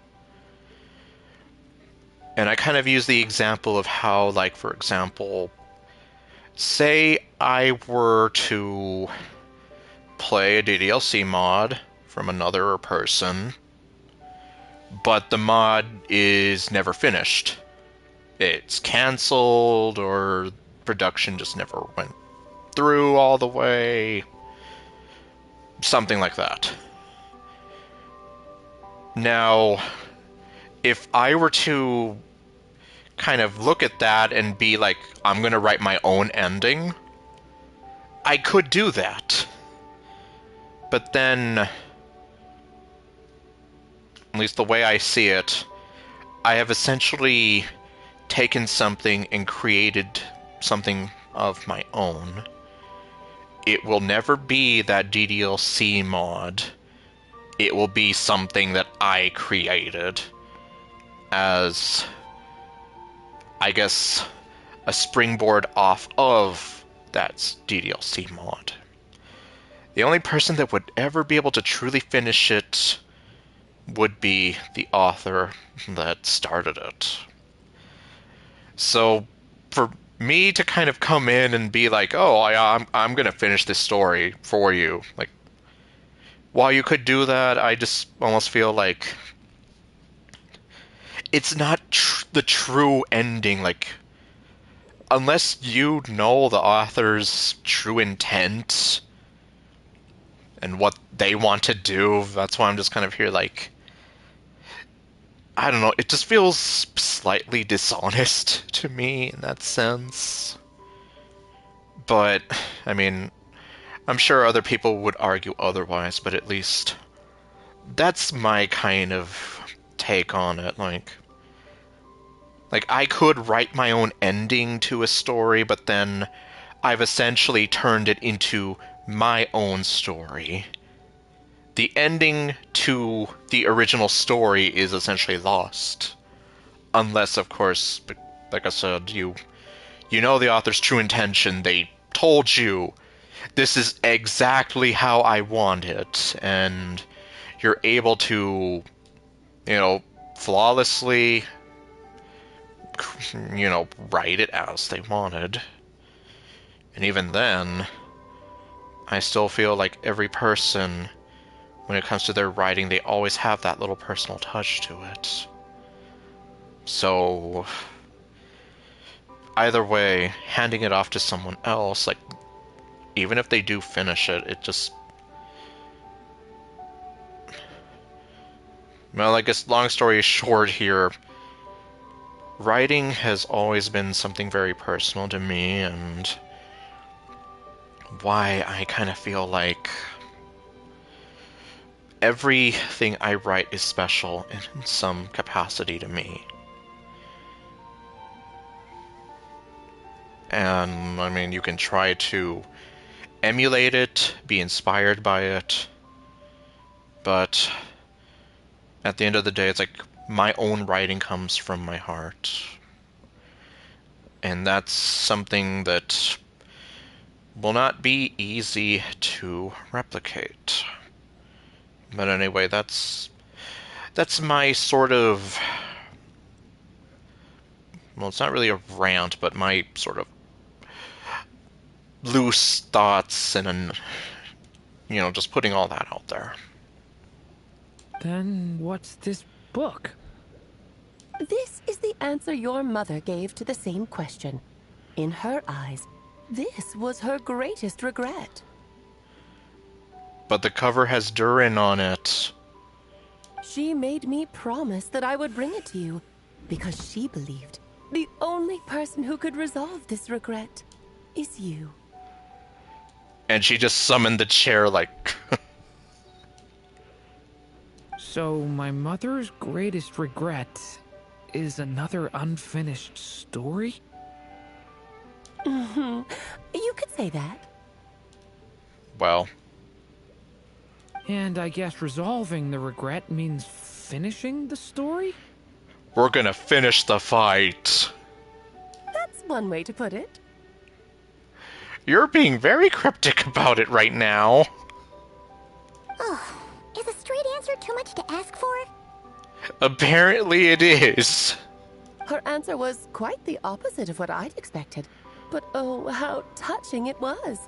And I kind of use the example of how, like, for example, say I were to play a DDLC mod from another person, but the mod is never finished. It's cancelled, or production just never went through all the way. Something like that. Now, if I were to kind of look at that and be like, I'm gonna write my own ending, I could do that. But then, at least the way I see it, I have essentially taken something and created something of my own. It will never be that DDLC mod. It will be something that I created as, I guess, a springboard off of that DDLC mod. The only person that would ever be able to truly finish it would be the author that started it. So for me to kind of come in and be like, "Oh, I'm gonna finish this story for you," like, while you could do that, I just almost feel like it's not the true ending. Like, unless you know the author's true intent and what they want to do, that's why I'm just kind of here like, I don't know, it just feels slightly dishonest to me in that sense. But, I mean, I'm sure other people would argue otherwise, but at least that's my kind of take on it. Like I could write my own ending to a story, but then I've essentially turned it into my own story. The ending to the original story is essentially lost. Unless, of course, like I said, you know the author's true intention. They told you this is exactly how I want it, and you're able to, flawlessly, write it as they wanted. And even then, I still feel like every person, when it comes to their writing, they always have that little personal touch to it. So, either way, handing it off to someone else, like, even if they do finish it, it just... Well, I guess long story short here, writing has always been something very personal to me, and why I kind of feel like everything I write is special in some capacity to me. And, I mean, you can try to emulate it, be inspired by it, but at the end of the day, it's like my own writing comes from my heart. And that's something that will not be easy to replicate. But anyway, that's my sort of... Well, it's not really a rant, but my sort of loose thoughts and, just putting all that out there. Then what's this book? This is the answer your mother gave to the same question. In her eyes, this was her greatest regret. But the cover has Durin on it. She made me promise that I would bring it to you, because she believed the only person who could resolve this regret is you. And she just summoned the chair like... So my mother's greatest regret is another unfinished story? Mm-hmm. You could say that. Well... And I guess resolving the regret means finishing the story? We're gonna finish the fight. That's one way to put it. You're being very cryptic about it right now. Oh, is a straight answer too much to ask for? Apparently it is. Her answer was quite the opposite of what I'd expected. But oh, how touching it was.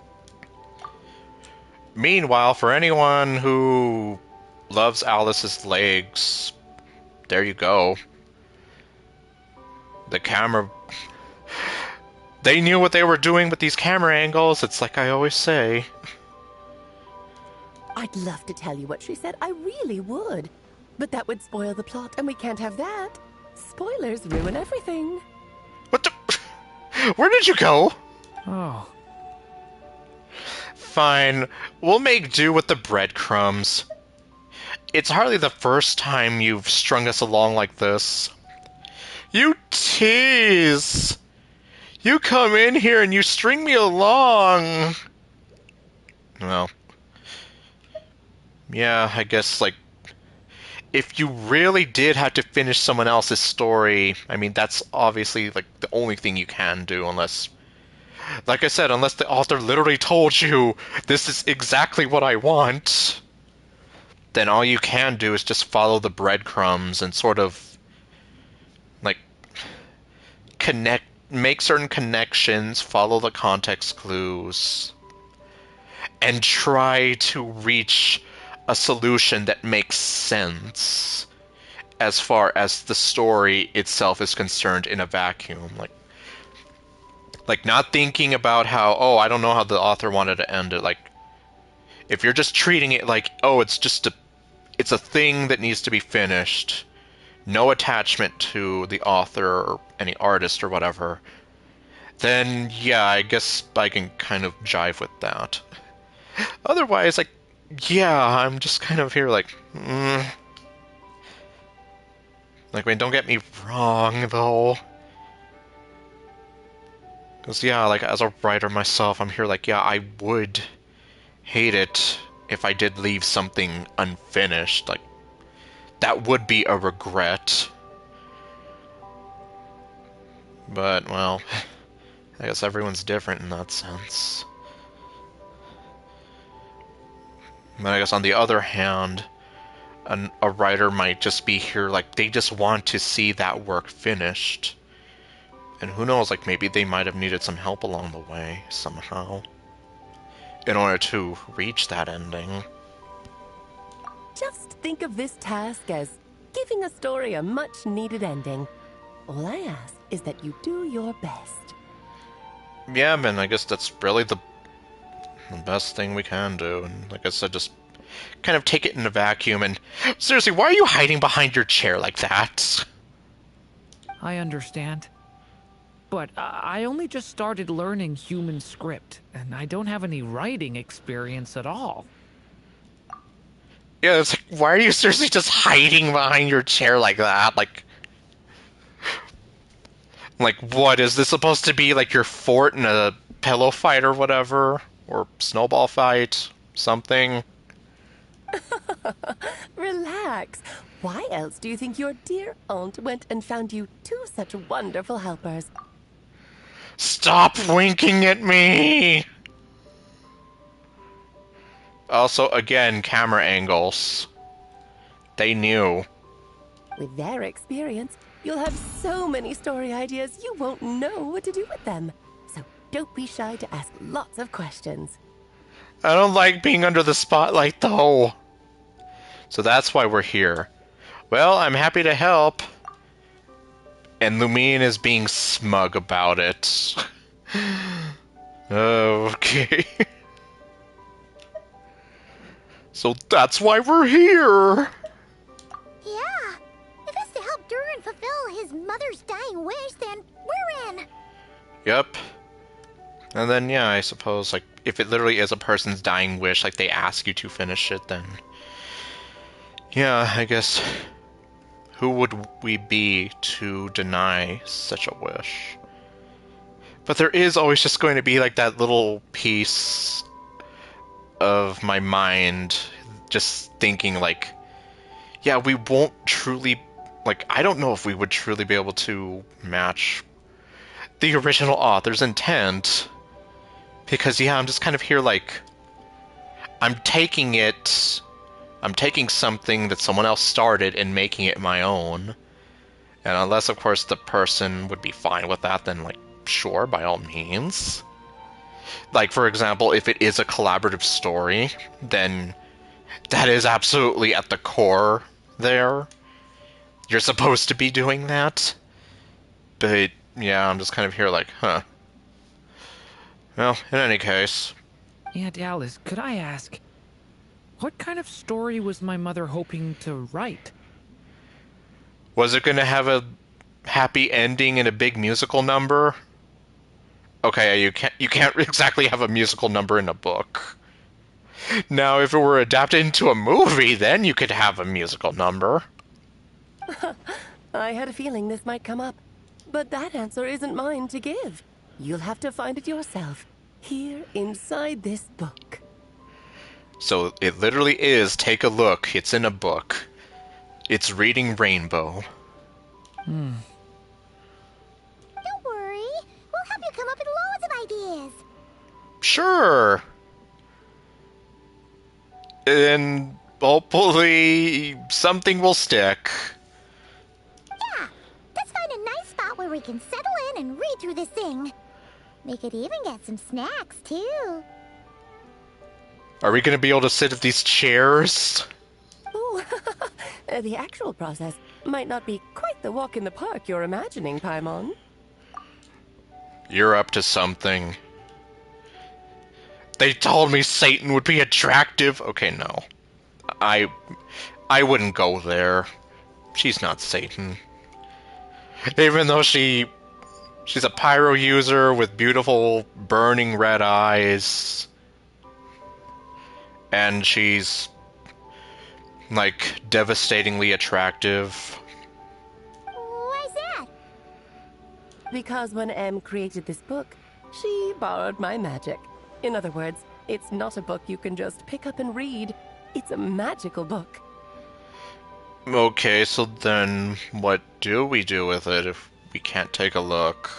Meanwhile, for anyone who loves Alice's legs, there you go. The camera... They knew what they were doing with these camera angles, it's like I always say. I'd love to tell you what she said, I really would. But that would spoil the plot, and we can't have that. Spoilers ruin everything. What the... Where did you go? Oh. Fine, we'll make do with the breadcrumbs. It's hardly the first time you've strung us along like this. You tease! You come in here and you string me along! Well... Yeah, I guess, like... If you really did have to finish someone else's story, I mean, that's obviously, like, the only thing you can do, unless... Like I said, unless the author literally told you, this is exactly what I want, then all you can do is just follow the breadcrumbs and sort of, like, make certain connections, follow the context clues, and try to reach a solution that makes sense as far as the story itself is concerned in a vacuum. Like not thinking about how, oh, I don't know how the author wanted to end it. Like, if you're just treating it like, oh, it's a thing that needs to be finished, no attachment to the author or any artist or whatever, then yeah, I guess I can kind of jive with that. Otherwise, like, yeah, I'm just kind of here like, Like, I mean, don't get me wrong, though. Because, yeah, like, as a writer myself, I'm here like, yeah, I would hate it if I did leave something unfinished. Like, that would be a regret. But, well, I guess everyone's different in that sense. But I guess on the other hand, a writer might just be here like, they just want to see that work finished. And who knows, like, maybe they might have needed some help along the way, somehow, in order to reach that ending. Just think of this task as giving a story a much-needed ending. All I ask is that you do your best. Yeah, man, I guess that's really the best thing we can do. And like I said, just kind of take it in a vacuum. And seriously, why are you hiding behind your chair like that? I understand. But I only just started learning human script, and I don't have any writing experience at all. Yeah, it's like, why are you seriously just hiding behind your chair like that? Like, what, is this supposed to be like your fort in a pillow fight or whatever? Or snowball fight? Something? Relax. Why else do you think your dear aunt went and found you two such wonderful helpers? Stop winking at me! Also, again, camera angles. They knew. With their experience, you'll have so many story ideas you won't know what to do with them. So don't be shy to ask lots of questions. I don't like being under the spotlight, though. So that's why we're here. Well, I'm happy to help. And Lumine is being smug about it. Okay. So that's why we're here. Yeah. If it's to help Durin fulfill his mother's dying wish, then we're in. Yep. And then, yeah, I suppose, like, if it literally is a person's dying wish, like, they ask you to finish it, then... yeah, I guess... who would we be to deny such a wish? But there is always just going to be, like, that little piece of my mind just thinking, like, yeah, we won't truly... like, I don't know if we would truly be able to match the original author's intent. Because, yeah, I'm just kind of here, like... I'm taking something that someone else started and making it my own. And unless, of course, the person would be fine with that, then, like, sure, by all means. Like, for example, if it is a collaborative story, then that is absolutely at the core there. You're supposed to be doing that. But, yeah, I'm just kind of here like, huh. Well, in any case... Aunt Alice, could I ask, what kind of story was my mother hoping to write? Was it going to have a happy ending and a big musical number? Okay, you can't exactly have a musical number in a book. Now, if it were adapted into a movie, then you could have a musical number. I had a feeling this might come up, but that answer isn't mine to give. You'll have to find it yourself, here inside this book. So it literally is, take a look, it's in a book. It's Reading Rainbow. Don't worry. We'll help you come up with loads of ideas. Sure. And hopefully something will stick. Yeah. Let's find a nice spot where we can settle in and read through this thing. We could even get some snacks, too. Are we gonna be able to sit at these chairs? Oh, the actual process might not be quite the walk in the park you're imagining, Paimon. You're up to something. They told me Satan would be attractive. Okay, no. I wouldn't go there. She's not Satan. Even though she's a pyro user with beautiful burning red eyes. And she's like devastatingly attractive. Why's that? Because when Em created this book, she borrowed my magic. In other words, it's not a book you can just pick up and read. It's a magical book. Okay, so then what do we do with it if we can't take a look?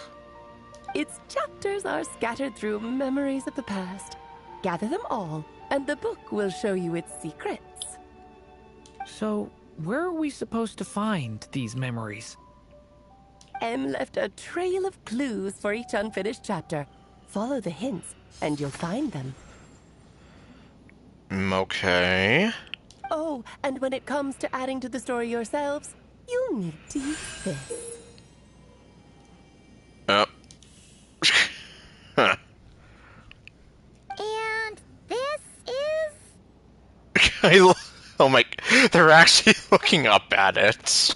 Its chapters are scattered through memories of the past. Gather them all, and the book will show you its secrets. So, where are we supposed to find these memories? Em left a trail of clues for each unfinished chapter. Follow the hints, and you'll find them. Okay. Oh, and when it comes to adding to the story yourselves, you'll need to use this. Huh. And this is... Oh my... They're actually looking up at it.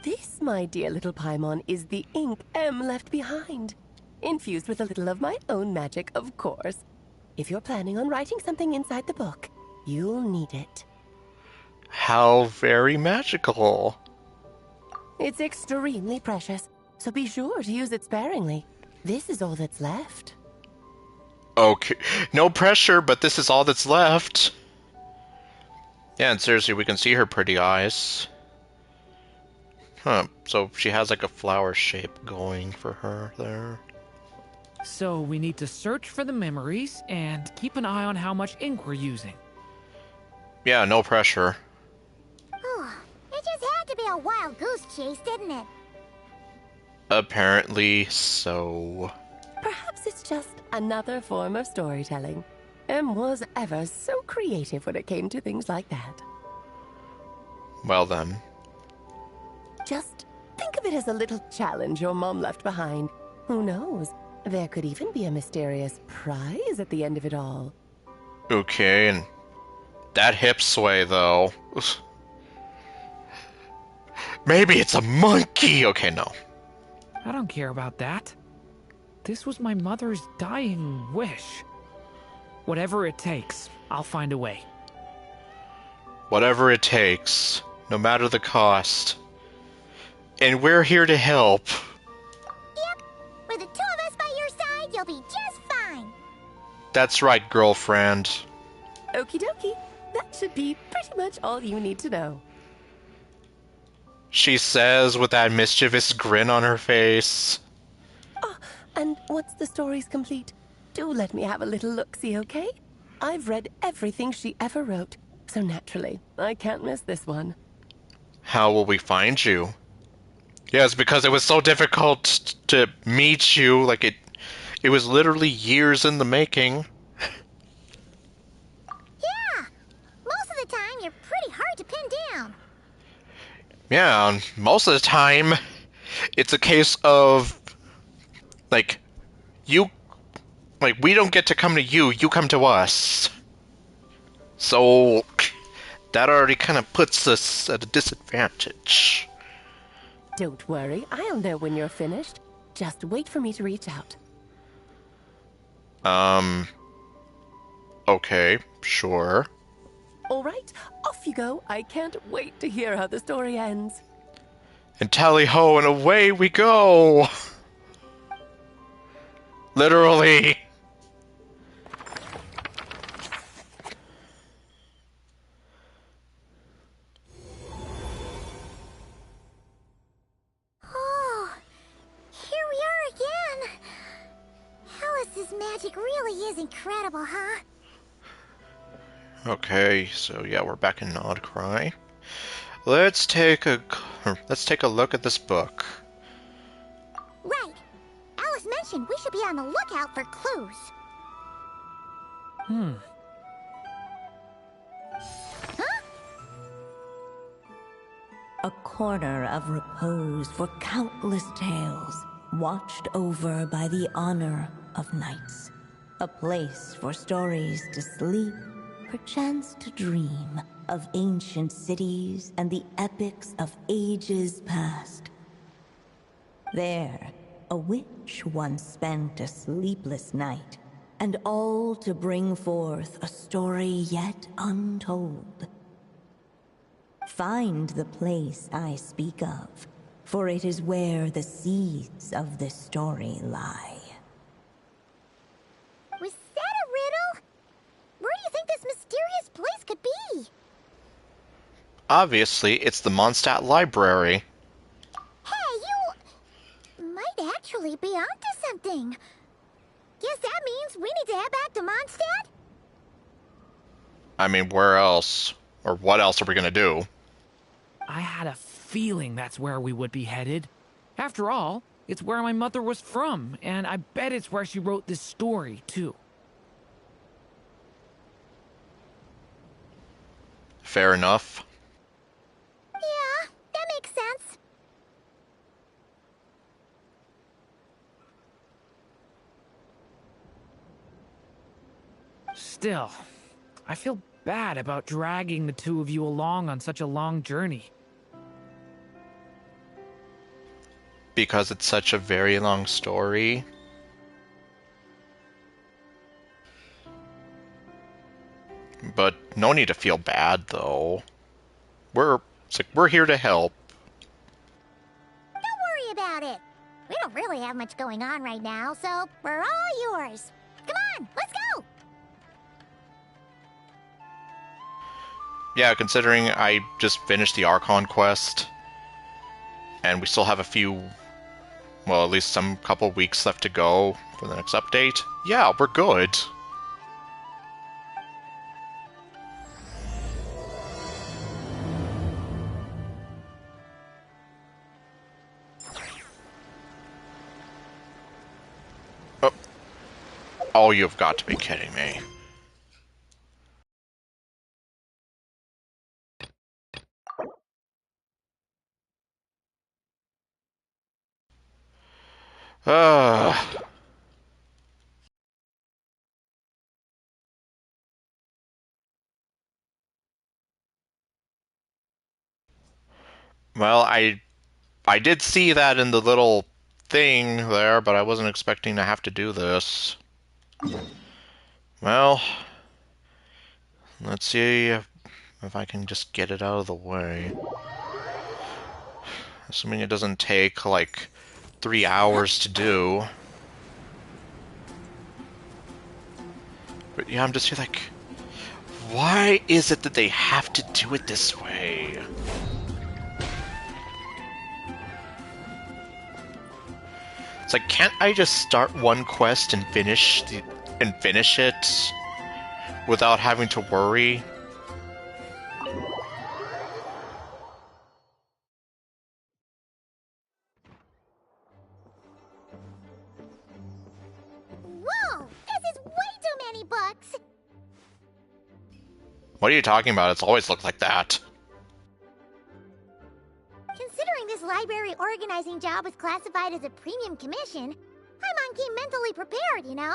This, my dear little Paimon, is the ink Em left behind. Infused with a little of my own magic, of course. If you're planning on writing something inside the book, you'll need it. How very magical. It's extremely precious, so be sure to use it sparingly. This is all that's left. Okay. No pressure, but this is all that's left. Yeah, and seriously, we can see her pretty eyes. Huh, so she has like a flower shape going for her there. So, we need to search for the memories and keep an eye on how much ink we're using. Yeah, no pressure. Oh, it just had to be a wild goose chase, didn't it? Apparently so. Perhaps it's just another form of storytelling. Em was ever so creative when it came to things like that. Well then. Just think of it as a little challenge your mom left behind. Who knows? There could even be a mysterious prize at the end of it all. Okay, and that hip sway though. Maybe it's a monkey! Okay, no. I don't care about that. This was my mother's dying wish. Whatever it takes, I'll find a way. Whatever it takes, no matter the cost. And we're here to help. Yep. With the two of us by your side, you'll be just fine. That's right, girlfriend. Okie dokie. That should be pretty much all you need to know. She says with that mischievous grin on her face. Oh, and once the story's complete, do let me have a little look-see, okay? I've read everything she ever wrote, so naturally, I can't miss this one. How will we find you? Yes, because it was so difficult to meet you. Like, it was literally years in the making. Yeah. Most of the time, you're pretty hard to pin down. Yeah, and most of the time, it's a case of, like, we don't get to come to you, you come to us. So, that already kind of puts us at a disadvantage. Don't worry, I'll know when you're finished. Just wait for me to reach out. Okay, sure. All right, off you go. I can't wait to hear how the story ends. And tally-ho, and away we go! Literally. Oh, here we are again. Alice's magic really is incredible, huh? Okay, so yeah, we're back in mission, we should be on the lookout for clues. Huh? A corner of repose for countless tales, watched over by the honor of knights. A place for stories to sleep, perchance to dream of ancient cities and the epics of ages past. There, a witch once spent a sleepless night, and all to bring forth a story yet untold. Find the place I speak of, for it is where the seeds of this story lie. Was that a riddle? Where do you think this mysterious place could be? Obviously, it's the Mondstadt Library. Hey, you might actually be onto something. Guess that means we need to head back to Mondstadt? I mean, where else? Or what else are we gonna do? I had a feeling that's where we would be headed. After all, it's where my mother was from, and I bet it's where she wrote this story, too. Fair enough. Yeah, that makes sense. Still, I feel bad about dragging the two of you along on such a long journey. Because it's such a very long story. But no need to feel bad, though. We're here to help. Don't worry about it. We don't really have much going on right now, so we're all yours. Come on, let's go! Yeah, considering I just finished the Archon quest, and we still have a few, well, at least some couple weeks left to go for the next update. Yeah, we're good. Oh, you've got to be kidding me. Ugh. Well, I did see that in the little thing there, but I wasn't expecting to have to do this. Well, let's see if I can just get it out of the way. Assuming it doesn't take, like, 3 hours to do. But yeah, I'm just like, why is it that they have to do it this way? It's like, can't I just start one quest and finish it without having to worry? Whoa, this is way too many books! What are you talking about? It's always looked like that. Considering this library organizing job is classified as a premium commission, Paimon came mentally prepared, you know?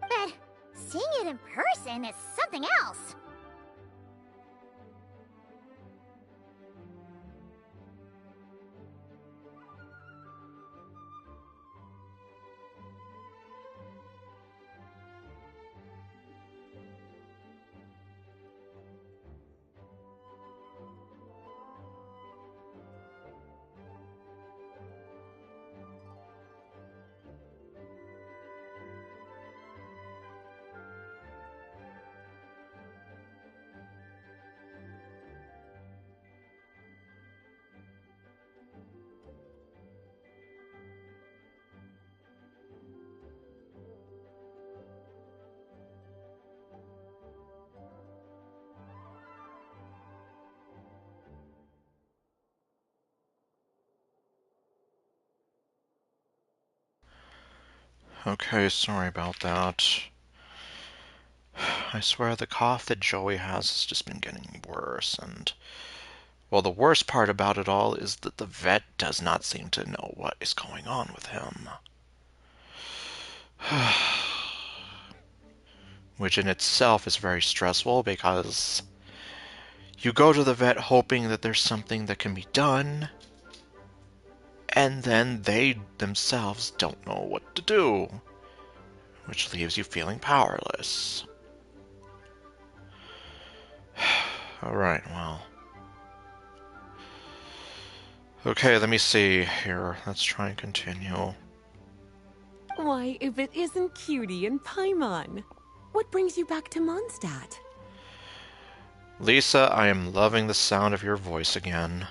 But seeing it in person is something else. Okay, sorry about that. I swear the cough that Joey has just been getting worse, and... Well, the worst part about it all is that the vet does not seem to know what is going on with him. Which in itself is very stressful because you go to the vet hoping that there's something that can be done, and then they themselves don't know what to do, which leaves you feeling powerless. Alright, well. Okay, let me see here. Let's try and continue. Why, if it isn't Cutie and Paimon. What brings you back to Mondstadt? Lisa, I am loving the sound of your voice again.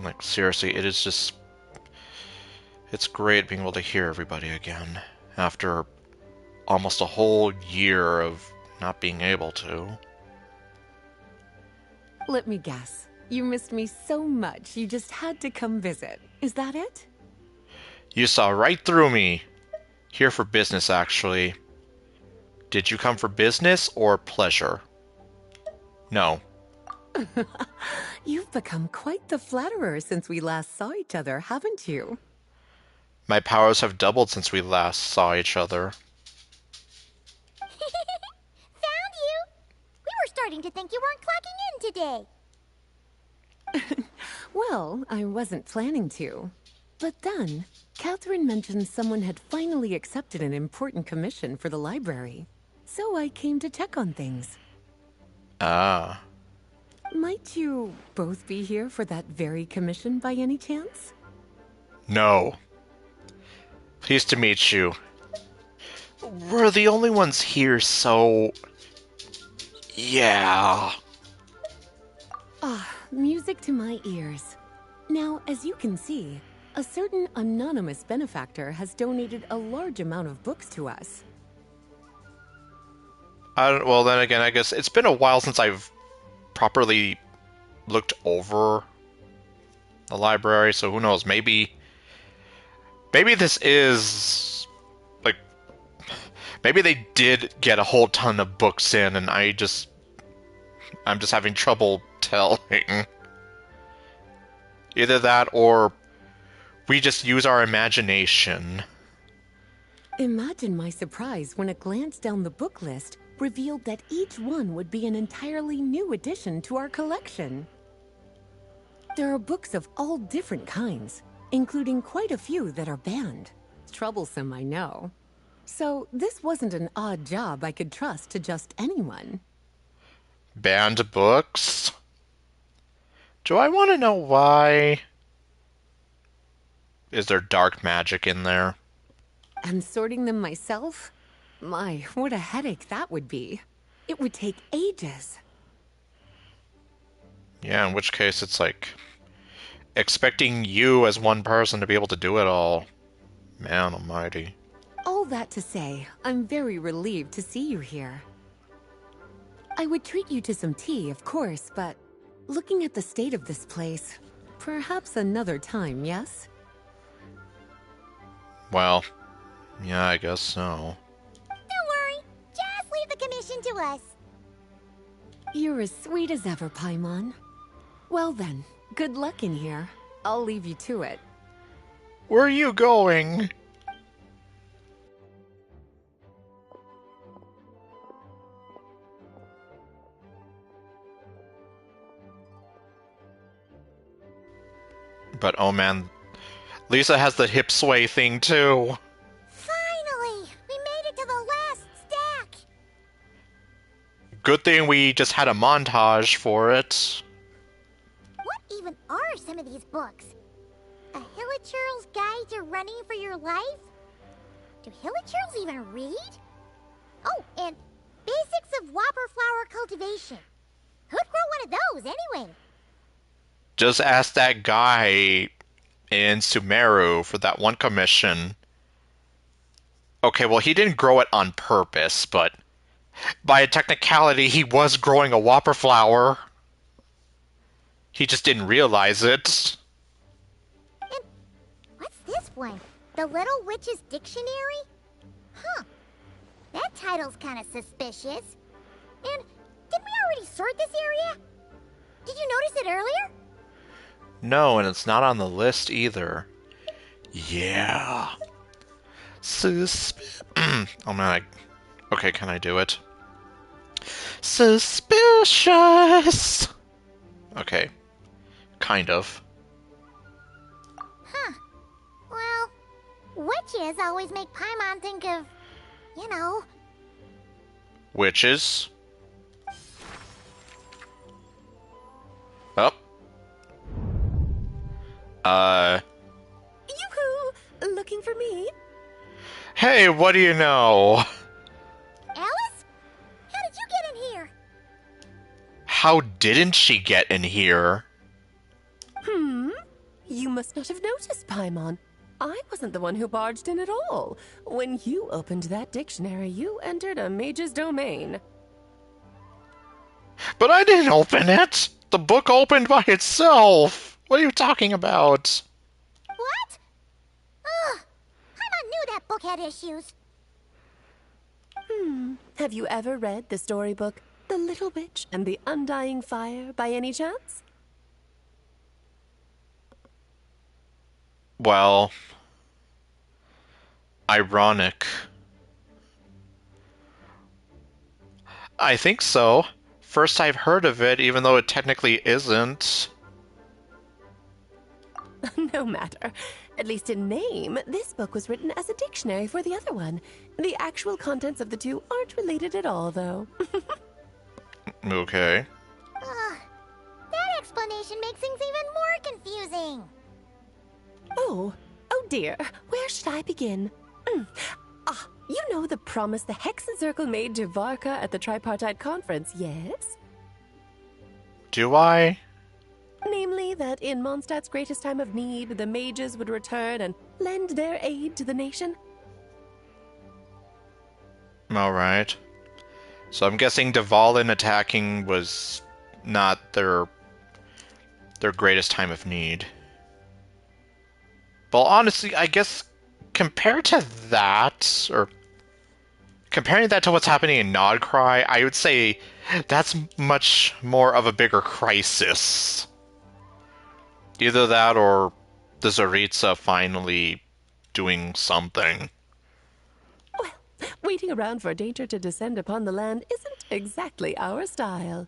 Like, seriously, it is just... It's great being able to hear everybody again, after almost a whole year of not being able to. Let me guess. You missed me so much you just had to come visit. Is that it? You saw right through me. Here for business, actually. Did you come for business or pleasure? No. You've become quite the flatterer since we last saw each other, haven't you? My powers have doubled since we last saw each other. Found you! We were starting to think you weren't clocking in today. Well, I wasn't planning to. But then, Catherine mentioned someone had finally accepted an important commission for the library. So I came to check on things. Ah. Might you both be here for that very commission by any chance? No. Pleased to meet you. We're the only ones here, so... Yeah. Ah, music to my ears. Now, as you can see, a certain anonymous benefactor has donated a large amount of books to us. Well, then again, I guess it's been a while since I've properly looked over the library, so who knows, maybe this is, like, maybe they did get a whole ton of books in, and I'm just having trouble telling. Either that, or we just use our imagination. Imagine my surprise when a glance down the book list revealed that each one would be an entirely new addition to our collection. There are books of all different kinds, including quite a few that are banned. Troublesome, I know. So this wasn't an odd job I could trust to just anyone. Banned books? Do I want to know why? Is there dark magic in there? And sorting them myself? My, what a headache that would be. It would take ages. Yeah, in which case it's like expecting you as one person to be able to do it all. Man almighty. All that to say, I'm very relieved to see you here. I would treat you to some tea, of course, but looking at the state of this place, perhaps another time, yes? Well, yeah, I guess so. Don't worry, just leave the commission to us. You're as sweet as ever, Paimon. Well then, good luck in here. I'll leave you to it. Where are you going? But oh man, Lisa has the hip sway thing too. Finally! We made it to the last stack! Good thing we just had a montage for it. What even are some of these books? A Hilichurl's Guide to Running for Your Life? Do Hilichurls even read? Oh, and Basics of Whopper Flower Cultivation. Who'd grow one of those, anyway? Just ask that guy in Sumeru for that one commission. Okay, well, he didn't grow it on purpose, but by a technicality, he was growing a whopper flower. He just didn't realize it. And what's this one. The Little Witch's Dictionary? Huh. That title's kind of suspicious. And didn't we already sort this area? Did you notice it earlier? No, and it's not on the list either. Yeah. Oh man, okay, can I do it? Suspicious! Okay. Kind of. Huh. Well, witches always make Paimon think of, you know... Witches. Oh. Yoo-hoo! Looking for me? Hey, what do you know? Alice? How did you get in here? How didn't she get in here? You must not have noticed, Paimon. I wasn't the one who barged in at all. When you opened that dictionary, you entered a mage's domain. But I didn't open it! The book opened by itself! What are you talking about? What? Ugh. Paimon knew that book had issues. Have you ever read the storybook The Little Witch and the Undying Fire by any chance? Well... ironic. I think so. First I've heard of it, even though it technically isn't. No matter. At least in name, this book was written as a dictionary for the other one. The actual contents of the two aren't related at all, though. Okay. Ugh. That explanation makes things even more confusing. Oh dear. Where should I begin? You know the promise the Hexen Circle made to Varka at the Tripartite Conference, yes? Do I? Namely, that in Mondstadt's greatest time of need, the mages would return and lend their aid to the nation. Alright. So I'm guessing Dvalin attacking was not their greatest time of need. Well, honestly, I guess compared to that, or comparing that to what's happening in Nodcry, I would say that's much more of a bigger crisis. Either that or the Zaritza finally doing something. Well, waiting around for danger to descend upon the land isn't exactly our style.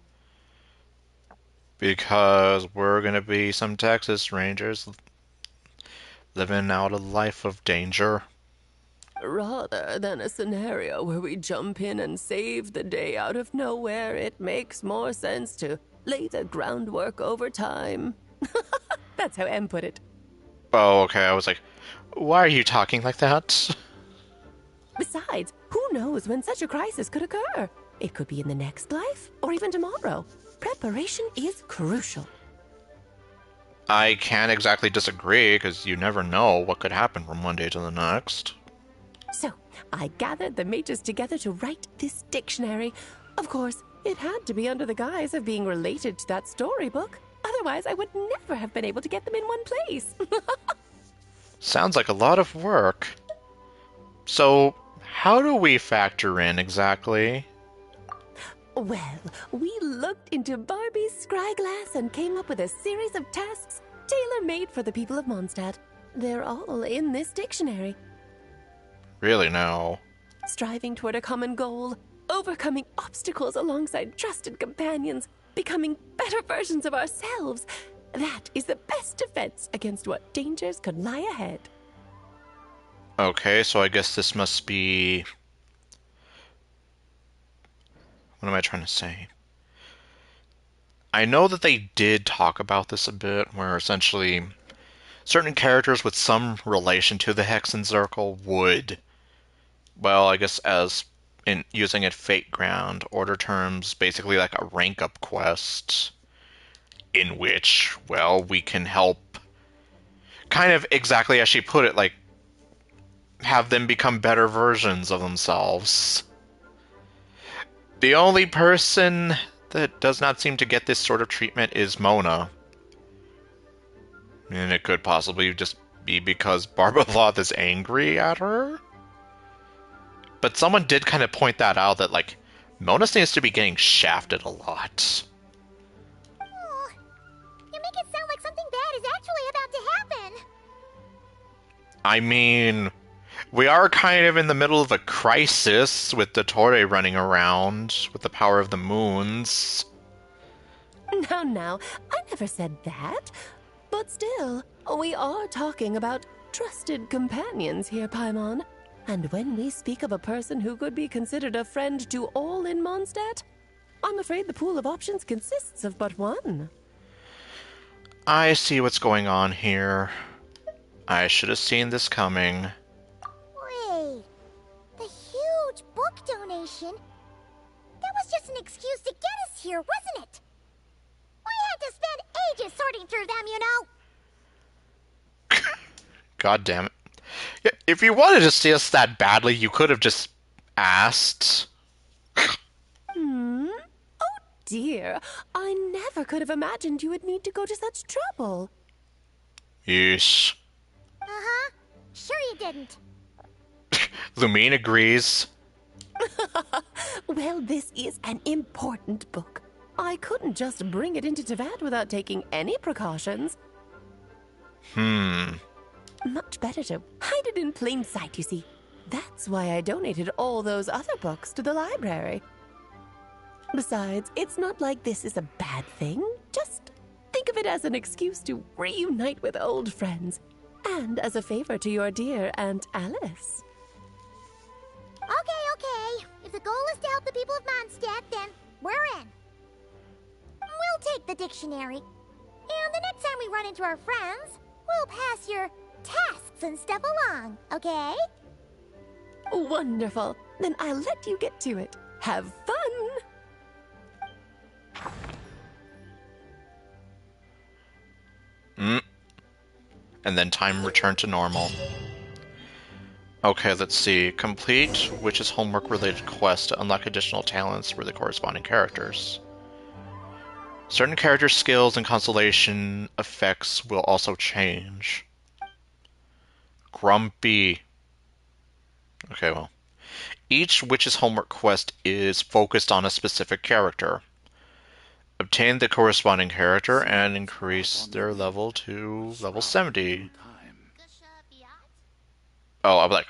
Because we're gonna be some Texas Rangers living out a life of danger. Rather than a scenario where we jump in and save the day out of nowhere, it makes more sense to lay the groundwork over time. That's how M put it. Oh, okay, I was like, why are you talking like that? Besides, who knows when such a crisis could occur? It could be in the next life, or even tomorrow. Preparation is crucial. I can't exactly disagree, because you never know what could happen from one day to the next. So, I gathered the mages together to write this dictionary. Of course, it had to be under the guise of being related to that storybook. Otherwise, I would never have been able to get them in one place. Sounds like a lot of work. So, how do we factor in exactly? Well, we looked into Barbie's scryglass and came up with a series of tasks tailor-made for the people of Mondstadt. They're all in this dictionary. Really now? Striving toward a common goal, overcoming obstacles alongside trusted companions, becoming better versions of ourselves. That is the best defense against what dangers could lie ahead. Okay, so I guess this must be... What am I trying to say? I know that they did talk about this a bit, where essentially certain characters with some relation to the Hexen Circle would, well, I guess as in using it Fate Ground, order terms, basically like a rank-up quest, in which, well, we can help, kind of exactly as she put it, like, have them become better versions of themselves. The only person that does not seem to get this sort of treatment is Mona. And it could possibly just be because Barbaloth is angry at her. But someone did kind of point that out, that, like, Mona seems to be getting shafted a lot. Oh, you make it sound like something bad is actually about to happen. I mean, we are kind of in the middle of a crisis with Dottore running around with the power of the moons. Now, I never said that. But still, we are talking about trusted companions here, Paimon. And when we speak of a person who could be considered a friend to all in Mondstadt, I'm afraid the pool of options consists of but one. I see what's going on here. I should have seen this coming. Wait, the huge book donation? That was just an excuse to get us here, wasn't it? We had to spend ages sorting through them, you know? God damn it. Yeah, if you wanted to see us that badly, you could have just asked. Oh dear, I never could have imagined you would need to go to such trouble. Yeesh. Uh-huh. Sure you didn't. Lumine agrees. Well, this is an important book. I couldn't just bring it into Teyvat without taking any precautions. Much better to hide it in plain sight, you see. That's why I donated all those other books to the library. Besides, it's not like this is a bad thing. Just think of it as an excuse to reunite with old friends. And as a favor to your dear Aunt Alice. Okay. If the goal is to help the people of Mondstadt, then we're in. We'll take the dictionary. And the next time we run into our friends, we'll pass your tasks and stuff along, okay? Wonderful. Then I'll let you get to it. Have fun! And then time returned to normal. Okay, let's see. Complete Witch's homework-related quest to unlock additional talents for the corresponding characters. Certain character skills and constellation effects will also change. Grumpy. Okay, well. Each Witch's homework quest is focused on a specific character. Obtain the corresponding character and increase their level to level 70. Oh, I'm like...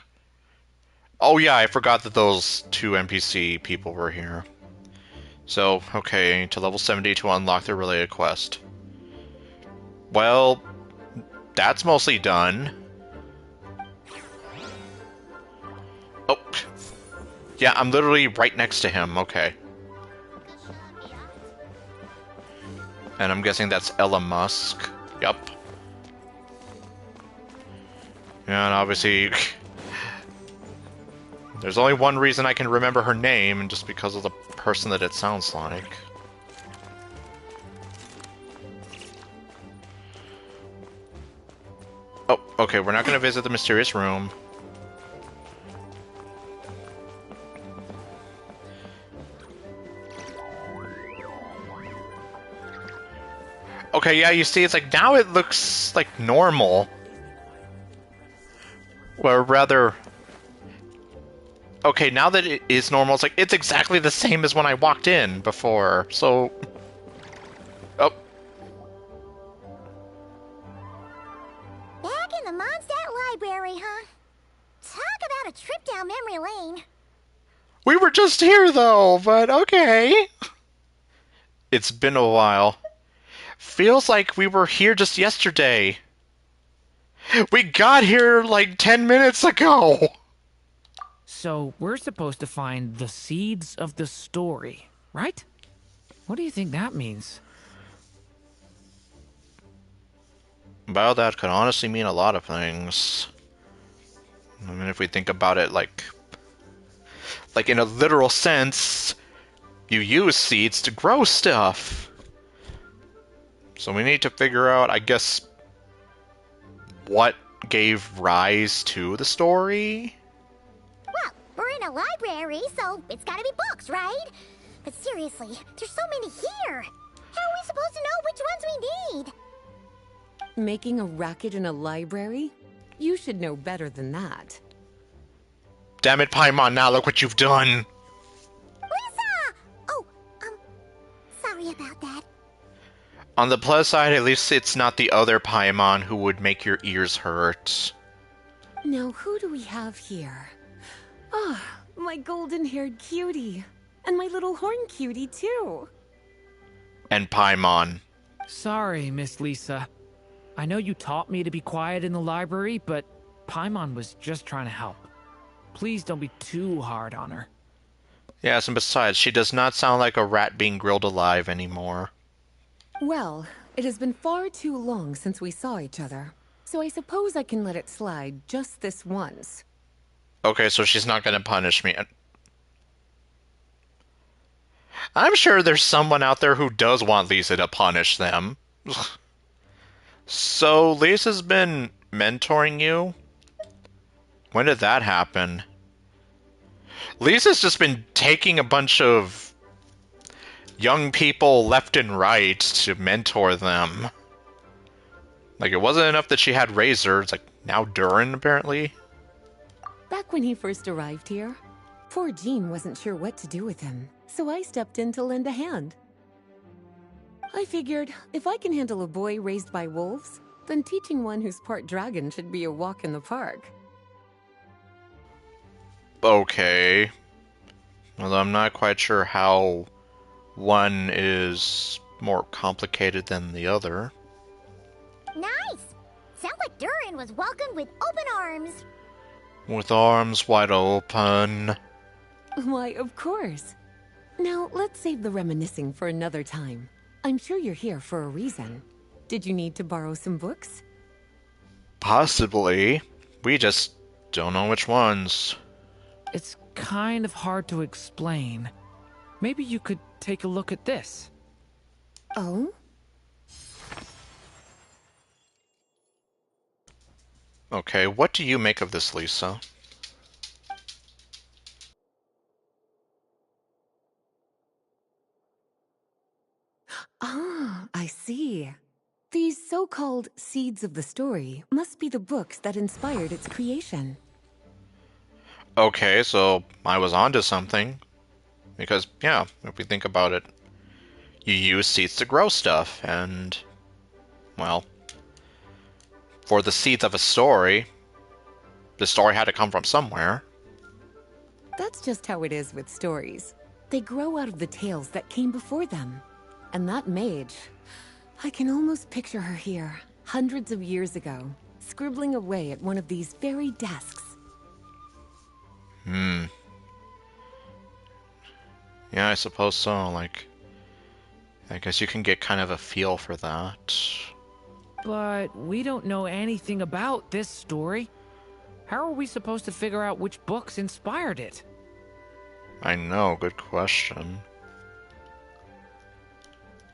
Oh yeah, I forgot that those two NPC people were here. So, okay, to level 70 to unlock the related quest. Well, that's mostly done. Oh. Yeah, I'm literally right next to him, okay. And I'm guessing that's Ella Musk. Yup. And obviously... There's only one reason I can remember her name, and just because of the person that it sounds like. Oh, okay, we're not going to visit the mysterious room. Okay, yeah, you see, it's like, now it looks like normal. Or rather... Okay, now that it is normal, it's like, it's exactly the same as when I walked in before, so... Oh. Back in the Mondstadt Library, huh? Talk about a trip down memory lane. We were just here, though, but okay. It's been a while. Feels like we were here just yesterday. We got here like 10 minutes ago! So, we're supposed to find the seeds of the story, right? What do you think that means? Well, that could honestly mean a lot of things. I mean, if we think about it like in a literal sense, you use seeds to grow stuff. So we need to figure out, I guess, what gave rise to the story? Well, we're in a library, so it's gotta be books, right? But seriously, there's so many here. How are we supposed to know which ones we need? Making a racket in a library? You should know better than that. Damn it, Paimon, now look what you've done! Lisa! Oh, sorry about that. On the plus side, at least it's not the other Paimon who would make your ears hurt. Now, who do we have here? Ah, my golden-haired cutie. And my little horn cutie, too. And Paimon. Sorry, Miss Lisa. I know you taught me to be quiet in the library, but Paimon was just trying to help. Please don't be too hard on her. Yes, and besides, she does not sound like a rat being grilled alive anymore. Well, it has been far too long since we saw each other, so I suppose I can let it slide just this once. Okay, so she's not gonna punish me. I'm sure there's someone out there who does want Lisa to punish them. So, Lisa's been mentoring you? When did that happen? Lisa's just been taking a bunch of young people left and right to mentor them. Like, it wasn't enough that she had Razor, it's like, now Durin, apparently? Back when he first arrived here, poor Jean wasn't sure what to do with him, so I stepped in to lend a hand. I figured, if I can handle a boy raised by wolves, then teaching one who's part dragon should be a walk in the park. Okay. Although I'm not quite sure how one is more complicated than the other. Nice! Sounds like Durin was welcomed with open arms. With arms wide open. Why, of course. Now, let's save the reminiscing for another time. I'm sure you're here for a reason. Did you need to borrow some books? Possibly. We just don't know which ones. It's kind of hard to explain. Maybe you could take a look at this. Oh? Okay, what do you make of this, Lisa? Ah, I see. These so-called seeds of the story must be the books that inspired its creation. Okay, so I was onto something. Because, yeah, if we think about it, you use seeds to grow stuff, and, well, for the seeds of a story, the story had to come from somewhere. That's just how it is with stories. They grow out of the tales that came before them. And that mage, I can almost picture her here, hundreds of years ago, scribbling away at one of these very desks. Yeah, I suppose so. Like, I guess you can get kind of a feel for that. But we don't know anything about this story. How are we supposed to figure out which books inspired it? I know, good question.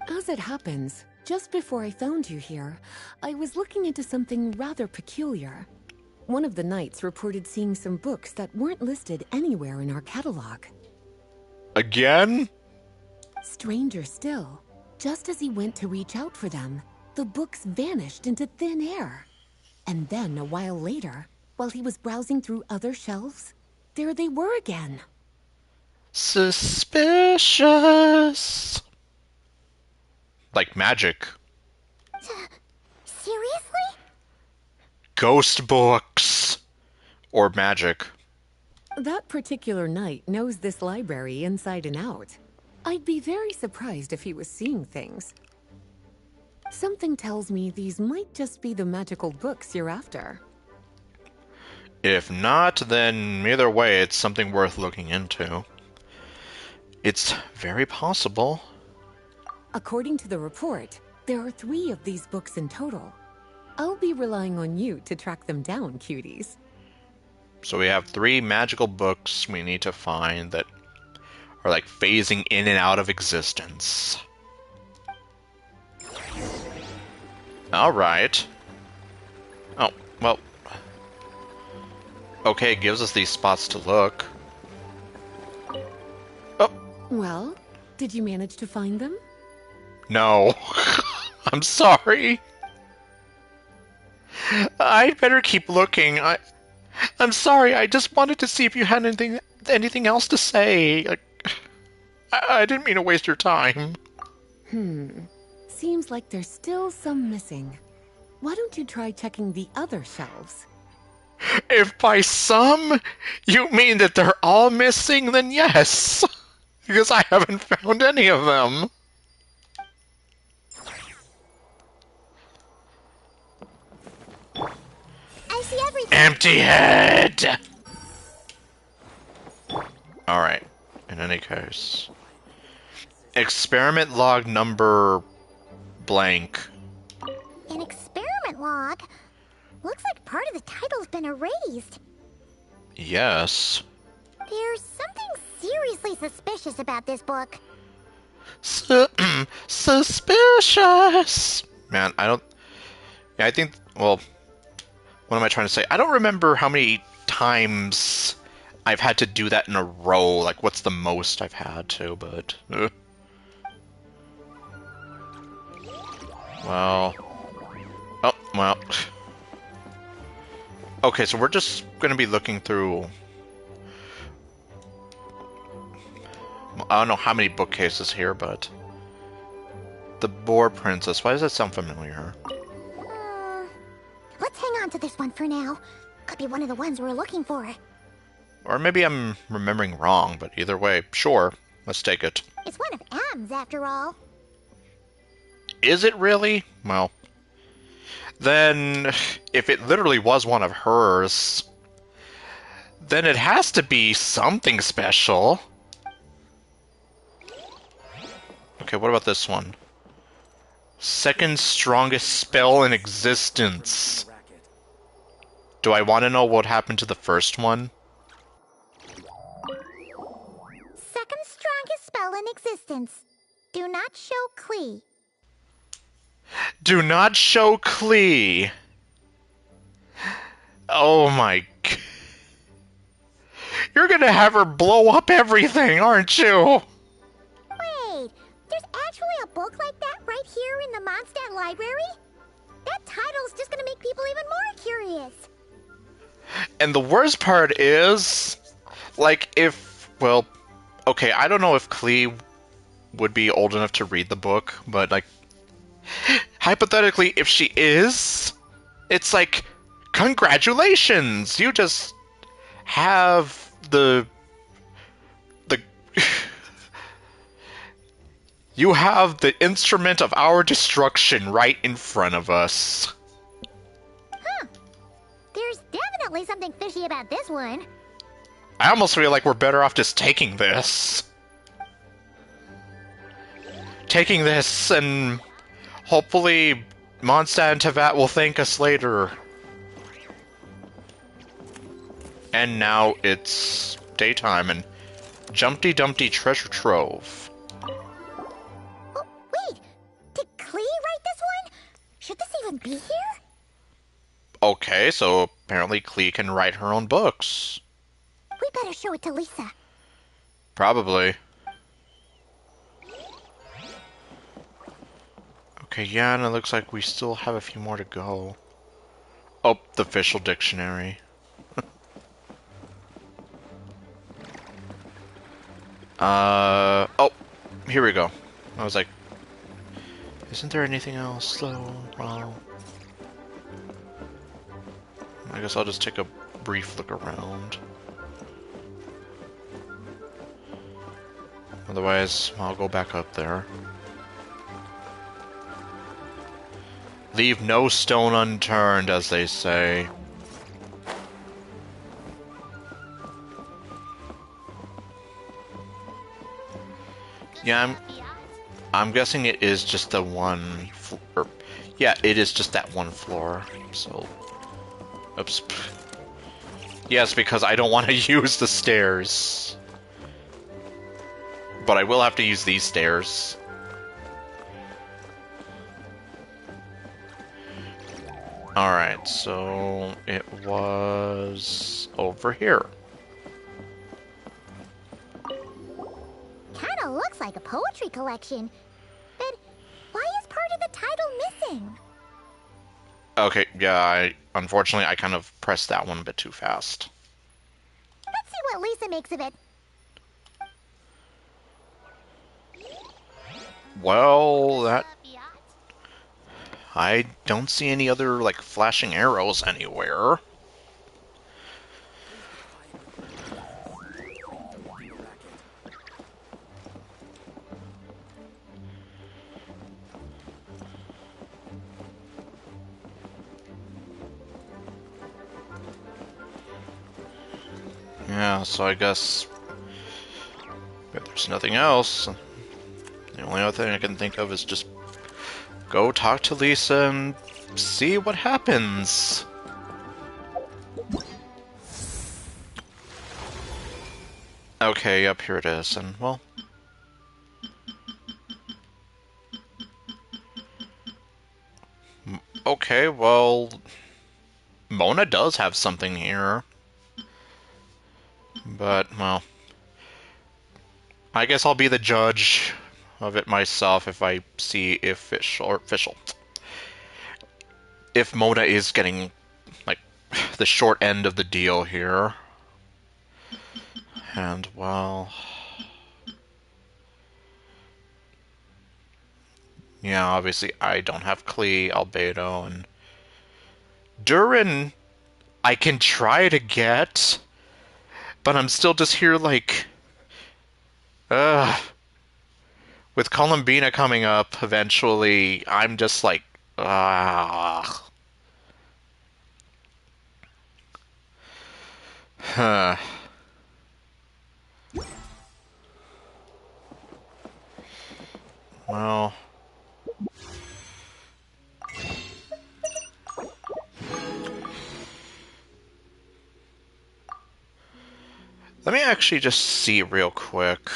As it happens, just before I found you here, I was looking into something rather peculiar. One of the knights reported seeing some books that weren't listed anywhere in our catalog. Again? Stranger still, just as he went to reach out for them, the books vanished into thin air. And then, a while later, while he was browsing through other shelves, there they were again. Suspicious. Like magic. Seriously? Ghost books. Or magic. That particular knight knows this library inside and out. I'd be very surprised if he was seeing things. Something tells me these might just be the magical books you're after. If not, then either way, it's something worth looking into. It's very possible. According to the report, there are 3 of these books in total. I'll be relying on you to track them down, cuties. So we have 3 magical books we need to find that are like phasing in and out of existence. Alright. Oh, well. Okay, it gives us these spots to look. Oh, Well, did you manage to find them? no. I'm sorry. I'd better keep looking. I'm sorry, I just wanted to see if you had anything else to say. I didn't mean to waste your time. Seems like there's still some missing. Why don't you try checking the other shelves? If by some you mean that they're all missing, then yes. Because I haven't found any of them. I see everything. Empty head! Alright, in any case. Experiment log number blank. An experiment log? Looks like part of the title's been erased. Yes. There's something seriously suspicious about this book. Suspicious! Man, I think, well, what am I trying to say? I don't remember how many times I've had to do that in a row. Like, what's the most I've had to, but... Well... Oh, well... Okay, so we're just gonna be looking through... I don't know how many bookcases here, but... The Boar Princess, why does that sound familiar? Let's hang on to this one for now. Could be one of the ones we're looking for. Or maybe I'm remembering wrong, but either way, sure, let's take it. It's one of M's, after all. Is it really? Well, then, if it literally was one of hers, then it has to be something special. Okay, what about this one? Second strongest spell in existence. Do I want to know what happened to the first one? Second strongest spell in existence. Do not show Klee. Do not show Klee. Oh my... You're gonna have her blow up everything, aren't you? Wait, there's actually a book like that right here in the Mondstadt library? That title's just gonna make people even more curious. And the worst part is, like, if, well, okay, I don't know if Klee would be old enough to read the book, but, like, hypothetically, if she is, it's like, congratulations! You just have the you have the instrument of our destruction right in front of us. Huh. There's definitely something fishy about this one. I almost feel like we're better off just taking this. Taking this, and hopefully Mondstadt and Teyvat will thank us later. And now it's daytime, and Jumpty Dumpty Treasure Trove. Oh, wait! Did Klee write this one? Should this even be here? Okay, so apparently Klee can write her own books. We better show it to Lisa. Probably. Okay, yeah, and it looks like we still have a few more to go. Oh, the official dictionary. Oh, here we go. I was like, isn't there anything else, though? Well, I guess I'll just take a brief look around. Otherwise, I'll go back up there. Leave no stone unturned, as they say. Yeah, I'm guessing it is just the one floor. Yeah, it is just that one floor. So, oops. Yes, because I don't want to use the stairs. But I will have to use these stairs. Alright, so it was over here. Kinda looks like a poetry collection. But why is part of the title missing? Okay, yeah, unfortunately I kind of pressed that one a bit too fast. Let's see what Lisa makes of it. Well, that... I don't see any other, like, flashing arrows anywhere. Yeah, so I guess if there's nothing else, the only other thing I can think of is just go talk to Lisa and see what happens. Okay, yep, here it is, and well... Okay, well... Mona does have something here. But, well... I guess I'll be the judge of it myself if I see if official. If Mona is getting, like, the short end of the deal here. And, well... Yeah, obviously I don't have Klee, Albedo, and... Durin, I can try to get, but I'm still just here like... Ugh. With Columbina coming up eventually, I'm just like... Ah. Huh. Well... Let me actually just see real quick.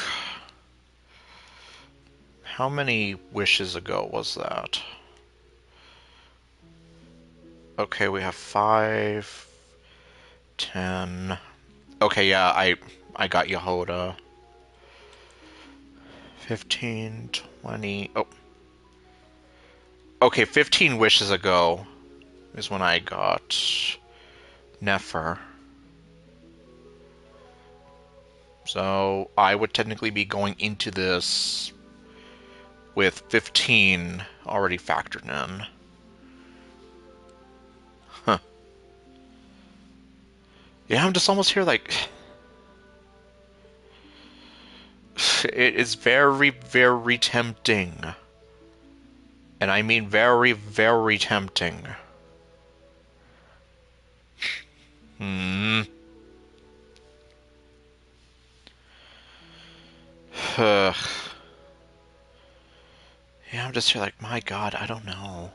How many wishes ago was that? Okay, we have 5, 10... Okay, yeah, I got Yehoda. 15, 20... Oh. Okay, 15 wishes ago is when I got Nefer. So I would technically be going into this with 15 already factored in. Huh. Yeah, I'm just almost here like... It is very, very tempting. And I mean very, very tempting. Hmm. Yeah, I'm just here like, my god, I don't know.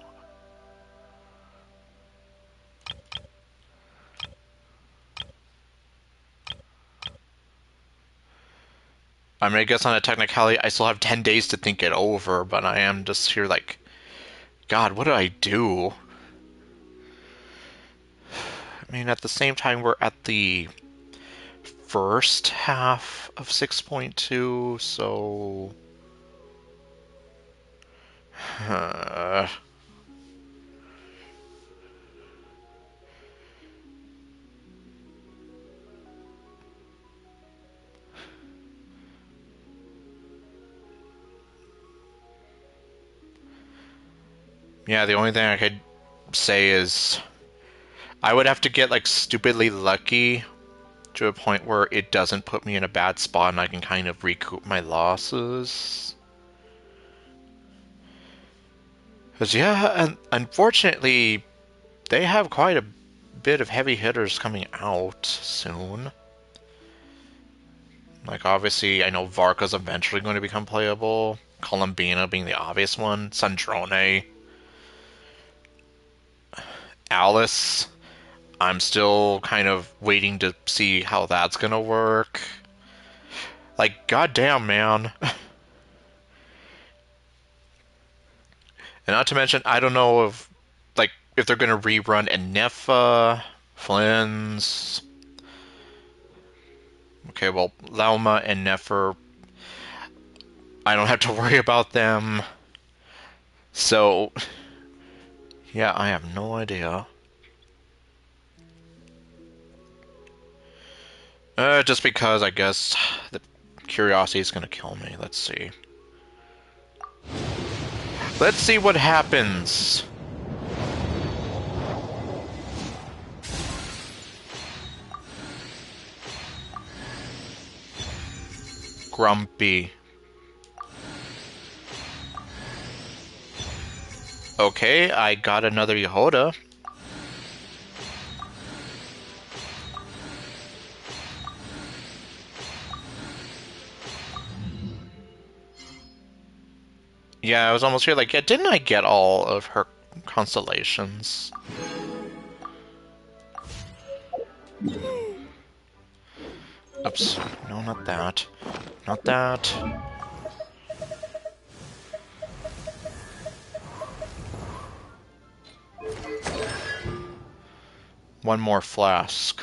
I mean, I guess on a technicality, I still have 10 days to think it over, but I am just here like, God, what did I do? I mean, at the same time, we're at the first half of 6.2, so... Yeah, the only thing I could say is I would have to get, like, stupidly lucky to a point where it doesn't put me in a bad spot and I can kind of recoup my losses. Because, yeah, and unfortunately, they have quite a bit of heavy hitters coming out soon. Like, obviously, I know Varka's eventually going to become playable. Columbina being the obvious one. Sandrone. Alice. I'm still kind of waiting to see how that's gonna work. Like, goddamn, man. And not to mention, I don't know if, like, if they're gonna rerun Enefa, Flynn's. Okay, well, Lauma and Nefer, I don't have to worry about them. So, Yeah, I have no idea. Just because I guess the curiosity is gonna kill me. Let's see. Let's see what happens. Grumpy. Okay, I got another Yehoda. Yeah, I was almost here like, yeah, didn't I get all of her constellations? Oops. No, not that. Not that. One more flask.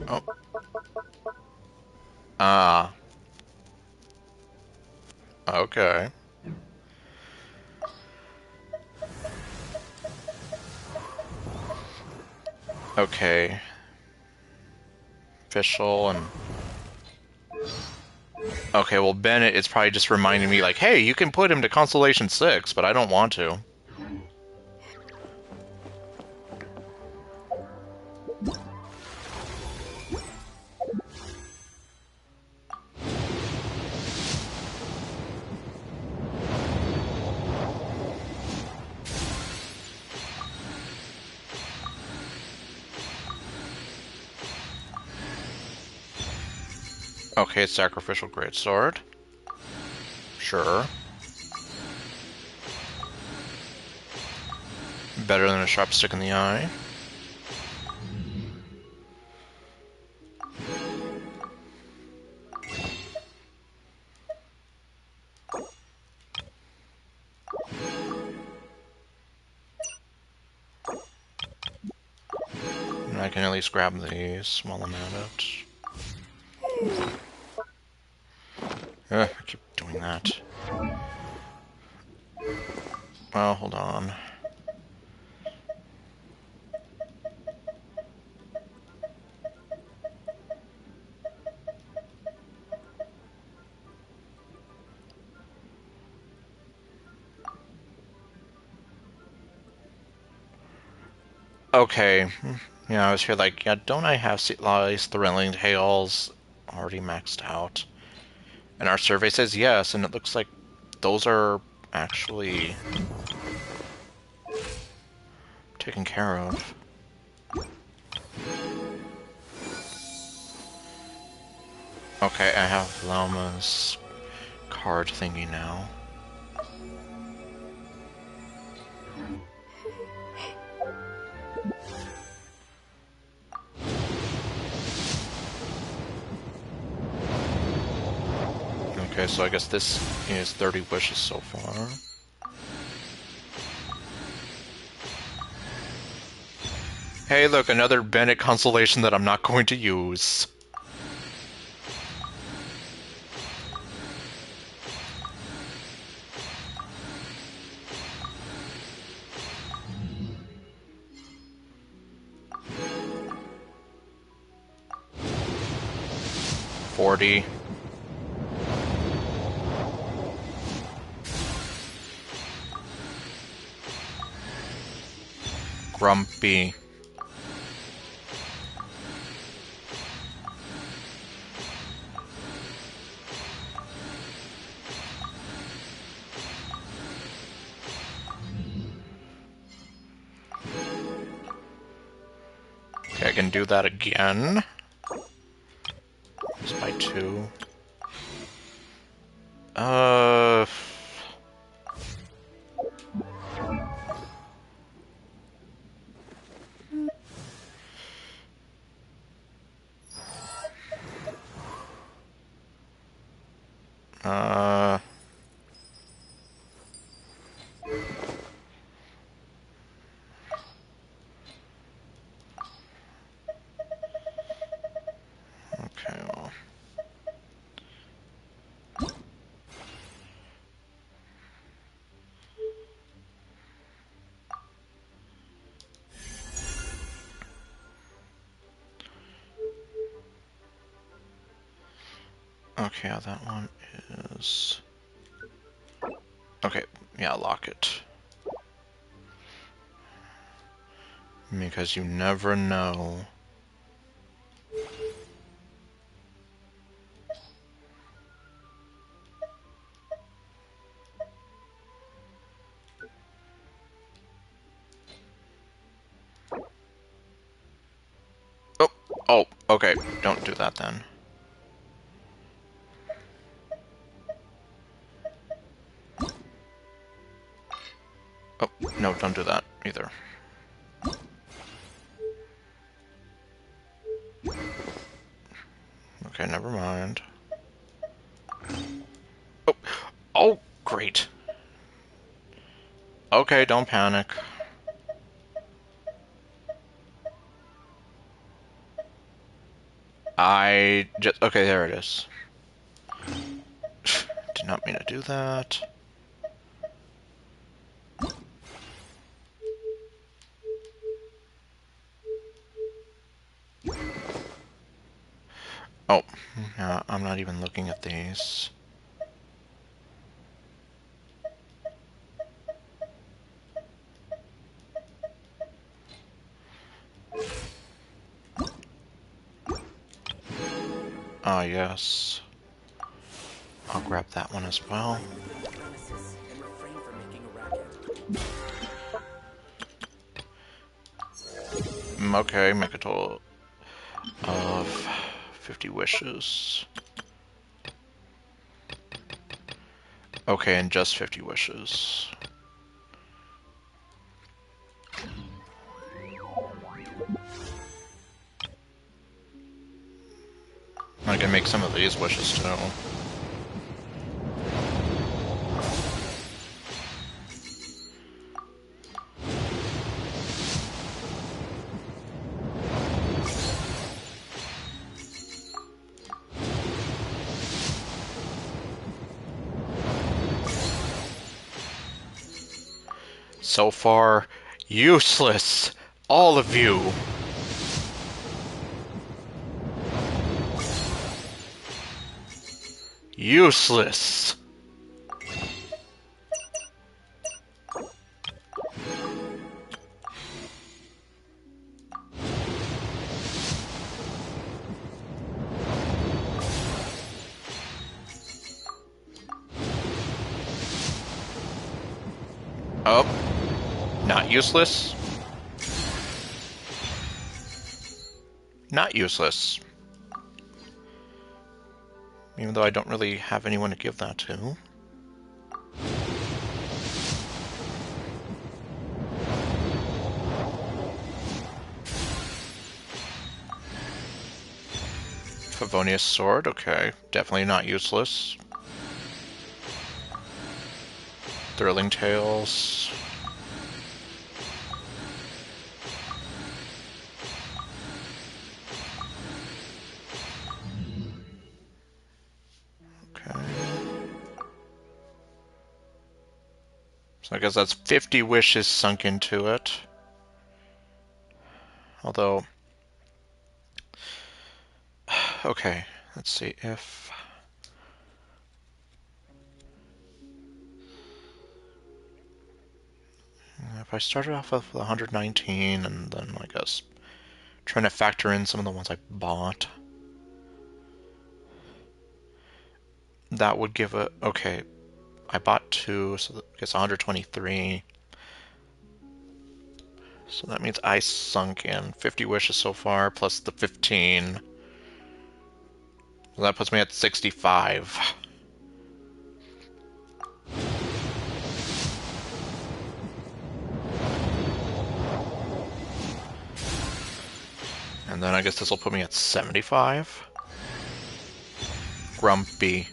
Oh. Ah. Okay. Okay. Official and... Okay, well, Bennett is probably just reminding me, like, hey, you can put him to Constellation 6, but I don't want to. Okay, Sacrificial Greatsword. Sure. Better than a sharp stick in the eye. And I can at least grab these while I'm at it. I keep doing that. Well, hold on. Okay. Yeah, I was here like, yeah, don't I have Sea Lice, Thrilling Tales already maxed out? And our survey says yes, and it looks like those are actually taken care of. Okay, I have Llama's card thingy now. Okay, so I guess this is 30 wishes so far. Hey, look, another Bennett constellation that I'm not going to use. $40. Grumpy. Okay, I can do that again. Just by 2. Uh... Uh... Okay, that one is... Okay, yeah, lock it. Because you never know. Oh, oh, okay, don't do that then. Oh, no, don't do that either. Okay, never mind. Oh, oh, great. Okay, don't panic. I just... Okay, there it is. Did not mean to do that. Oh, yeah, I'm not even looking at these. Ah, yes. I'll grab that one as well. Okay, make a total of 50 wishes. Okay, and just 50 wishes. I can make some of these wishes too. So far, useless! All of you! Useless! Oh, not useless? Not useless. Even though I don't really have anyone to give that to. Favonius Sword, okay. Definitely not useless. Thrilling Tales. Okay. So I guess that's 50 wishes sunk into it. Although... Okay, let's see if... If I started off with 119 and then, I guess, trying to factor in some of the ones I bought, that would give a... Okay, I bought 2, so I guess 123. So that means I sunk in 50 wishes so far, plus the 15. So that puts me at 65. And then I guess this will put me at 75. Grumpy.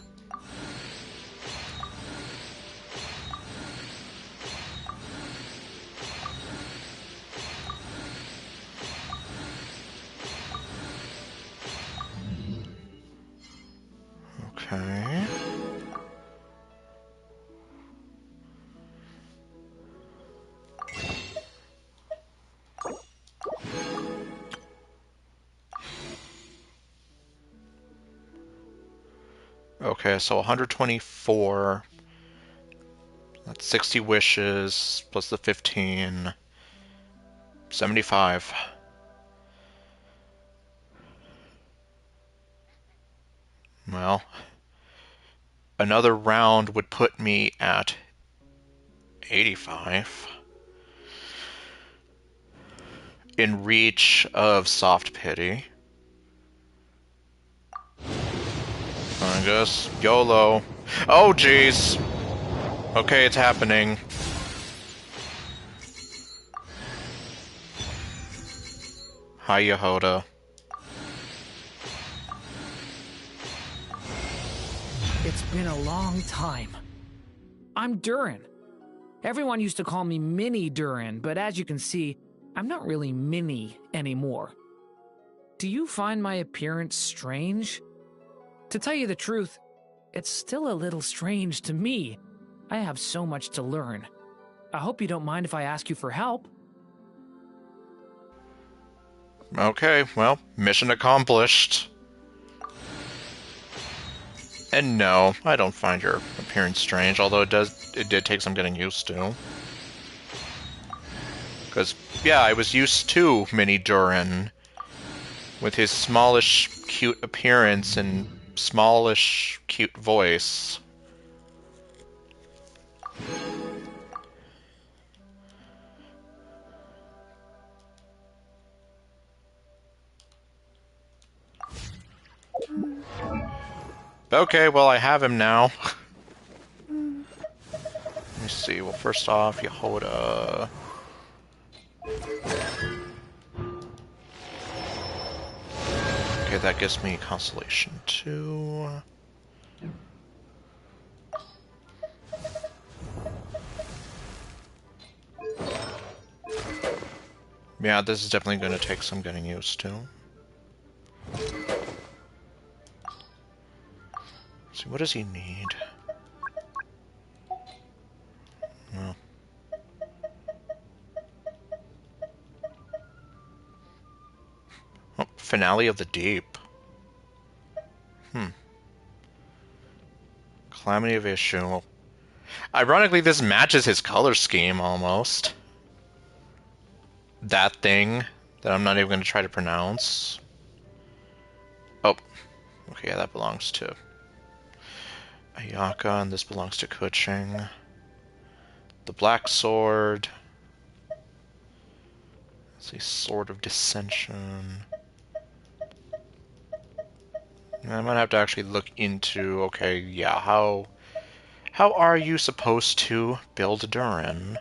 Okay. Okay, so 124. That's 60 wishes, plus the 15. 75. Well, another round would put me at 85. In reach of soft pity. I guess YOLO. Oh, jeez. Okay, it's happening. Hi, Yehoda. It's been a long time. I'm Durin. Everyone used to call me Mini Durin, but as you can see, I'm not really Mini anymore. Do you find my appearance strange? To tell you the truth, it's still a little strange to me. I have so much to learn. I hope you don't mind if I ask you for help. Okay, well, mission accomplished. And no, I don't find your appearance strange, although it did take some getting used to. Because, yeah, I was used to Mini Durin, with his smallish, cute appearance and smallish, cute voice. Okay, well, I have him now. Let me see. Well, first off, Yehoda. Okay, that gives me Constellation 2. Yeah, this is definitely going to take some getting used to. Let's see, what does he need? Well. Oh, Finale of the Deep. Calamity of Issue. Ironically, this matches his color scheme, almost. That thing that I'm not even going to try to pronounce. Oh, okay, yeah, that belongs to Ayaka, and this belongs to Kuching. The Black Sword. It's a Sword of Dissension. I might have to actually look into, okay, yeah, how are you supposed to build Durin?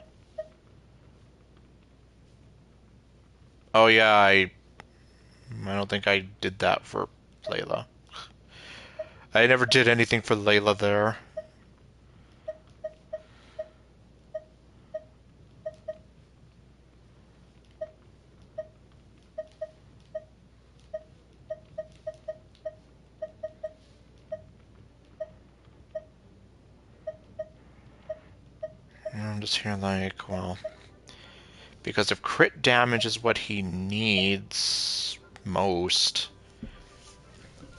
Oh yeah, I don't think I did that for Layla. I never did anything for Layla there. I'm just here like, well, because if crit damage is what he needs most,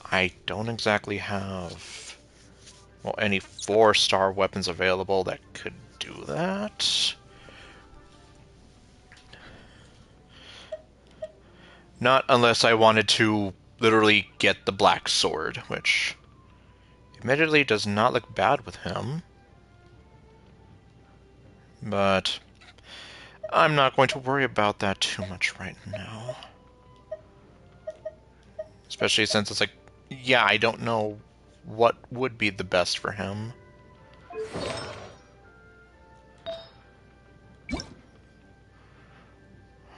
I don't exactly have, well, any 4-star weapons available that could do that. Not unless I wanted to literally get the Black Sword, which admittedly does not look bad with him. But I'm not going to worry about that too much right now. Especially since it's like, yeah, I don't know what would be the best for him.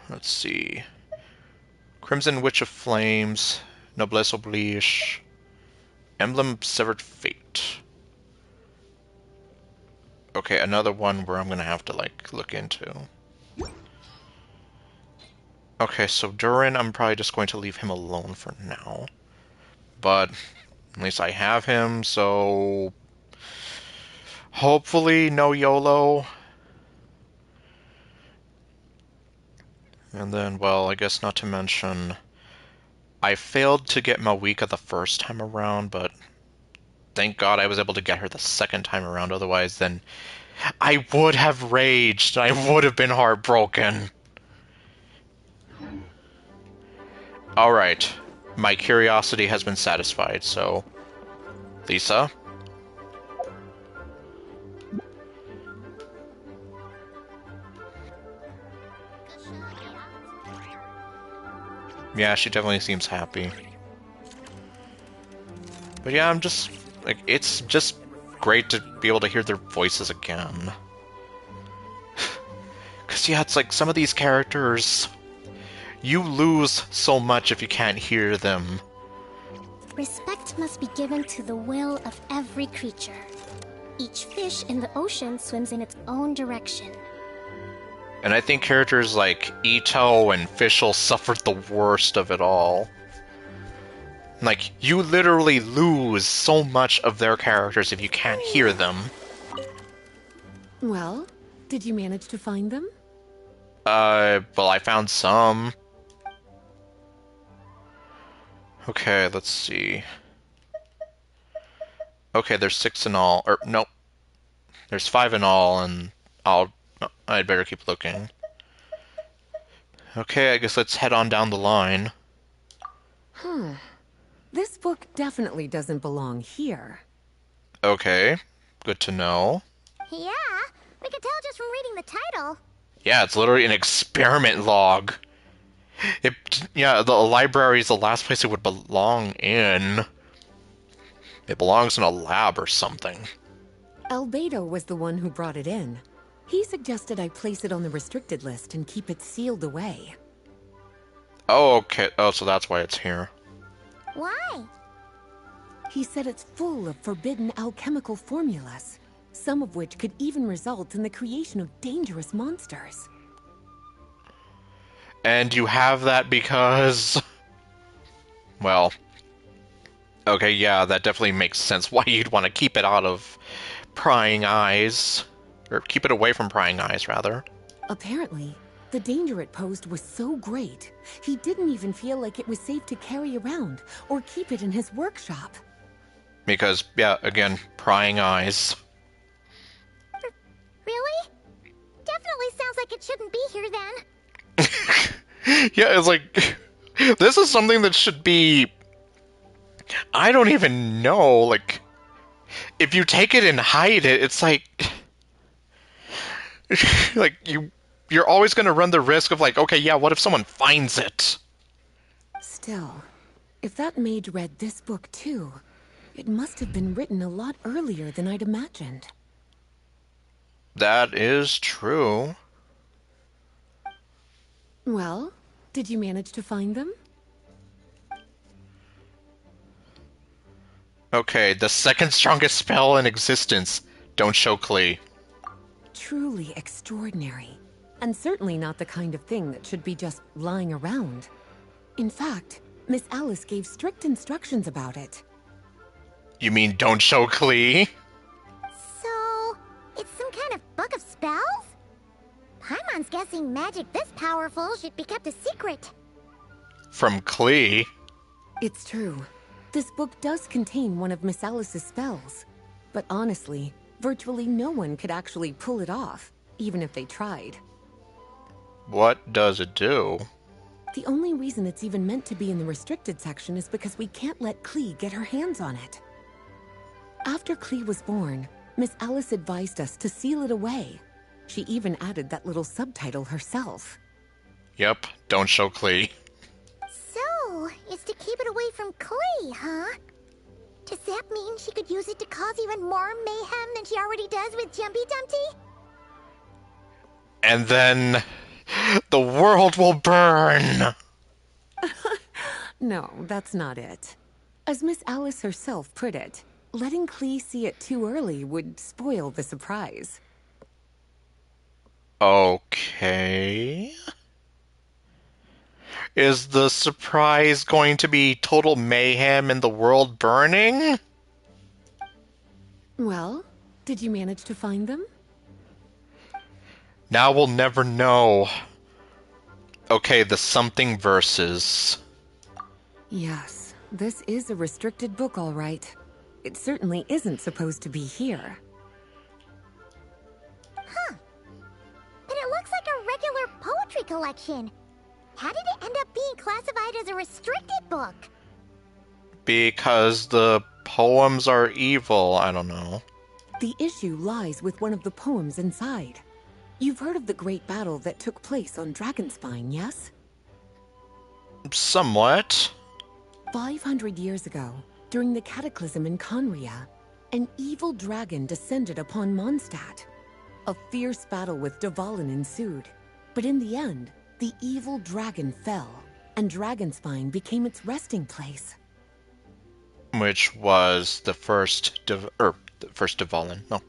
Let's see. Crimson Witch of Flames, Noblesse Oblige, Emblem of Severed Fate. Okay, another one where I'm gonna have to, like, look into. Okay, so Durin, I'm probably just going to leave him alone for now. But at least I have him, so hopefully no YOLO. And then, well, I guess not to mention, I failed to get Mawika the first time around, but thank God I was able to get her the second time around. Otherwise, then I would have raged. I would have been heartbroken. Alright. My curiosity has been satisfied, so... Lisa? Yeah, she definitely seems happy. But yeah, I'm just... like, it's just great to be able to hear their voices again. Because, yeah, it's like some of these characters... You lose so much if you can't hear them. Respect must be given to the will of every creature. Each fish in the ocean swims in its own direction. And I think characters like Ito and Fischl suffered the worst of it all. Like, you literally lose so much of their characters if you can't hear them. Well, did you manage to find them? Well, I found some. Okay, let's see. Okay, there's 6 in all. Or, nope. There's 5 in all, and I'd better keep looking. Okay, I guess let's head on down the line. Huh. This book definitely doesn't belong here. Okay, good to know. Yeah, we can tell just from reading the title. Yeah, it's literally an experiment log. Yeah, the library is the last place it would belong in. It belongs in a lab or something. Albedo was the one who brought it in. He suggested I place it on the restricted list and keep it sealed away. Oh, okay. Oh, so that's why it's here. Why? He said it's full of forbidden alchemical formulas, some of which could even result in the creation of dangerous monsters. And you have that because... Well... Okay, yeah, that definitely makes sense why you'd want to keep it out of prying eyes. Or keep it away from prying eyes, rather. Apparently, the danger it posed was so great, he didn't even feel like it was safe to carry around or keep it in his workshop. Because, yeah, again, prying eyes. Really? Definitely sounds like it shouldn't be here then. Yeah, it's like... This is something that should be... I don't even know, like... If you take it and hide it, it's like... like, you're always going to run the risk of like, okay, yeah, what if someone finds it? Still, if that maid read this book too, it must have been written a lot earlier than I'd imagined. That is true. Well, did you manage to find them? Okay, the second strongest spell in existence. Don't show Klee. Truly extraordinary. And certainly not the kind of thing that should be just lying around. In fact, Miss Alice gave strict instructions about it. You mean don't show Klee? So, it's some kind of book of spells? Paimon's guessing magic this powerful should be kept a secret. From Klee? It's true. This book does contain one of Miss Alice's spells. But honestly, virtually no one could actually pull it off, even if they tried. What does it do? The only reason it's even meant to be in the restricted section is because we can't let Klee get her hands on it. After Klee was born, Miss Alice advised us to seal it away. She even added that little subtitle herself. Yep, don't show Klee. So, it's to keep it away from Klee, huh? Does that mean she could use it to cause even more mayhem than she already does with Jumpy Dumpty? And then... the world will burn! No, that's not it. As Miss Alice herself put it, letting Klee see it too early would spoil the surprise. Okay... Is the surprise going to be total mayhem and the world burning? Well, did you manage to find them? Now we'll never know. Okay, the something verses. Yes, this is a restricted book, all right. It certainly isn't supposed to be here. Huh. But it looks like a regular poetry collection. How did it end up being classified as a restricted book? Because the poems are evil, I don't know. The issue lies with one of the poems inside. You've heard of the great battle that took place on Dragonspine, yes? Somewhat. 500 years ago, during the cataclysm in Conria, an evil dragon descended upon Mondstadt. A fierce battle with Dvalin ensued, but in the end, the evil dragon fell, and Dragonspine became its resting place. Which was the first Dvalin. No.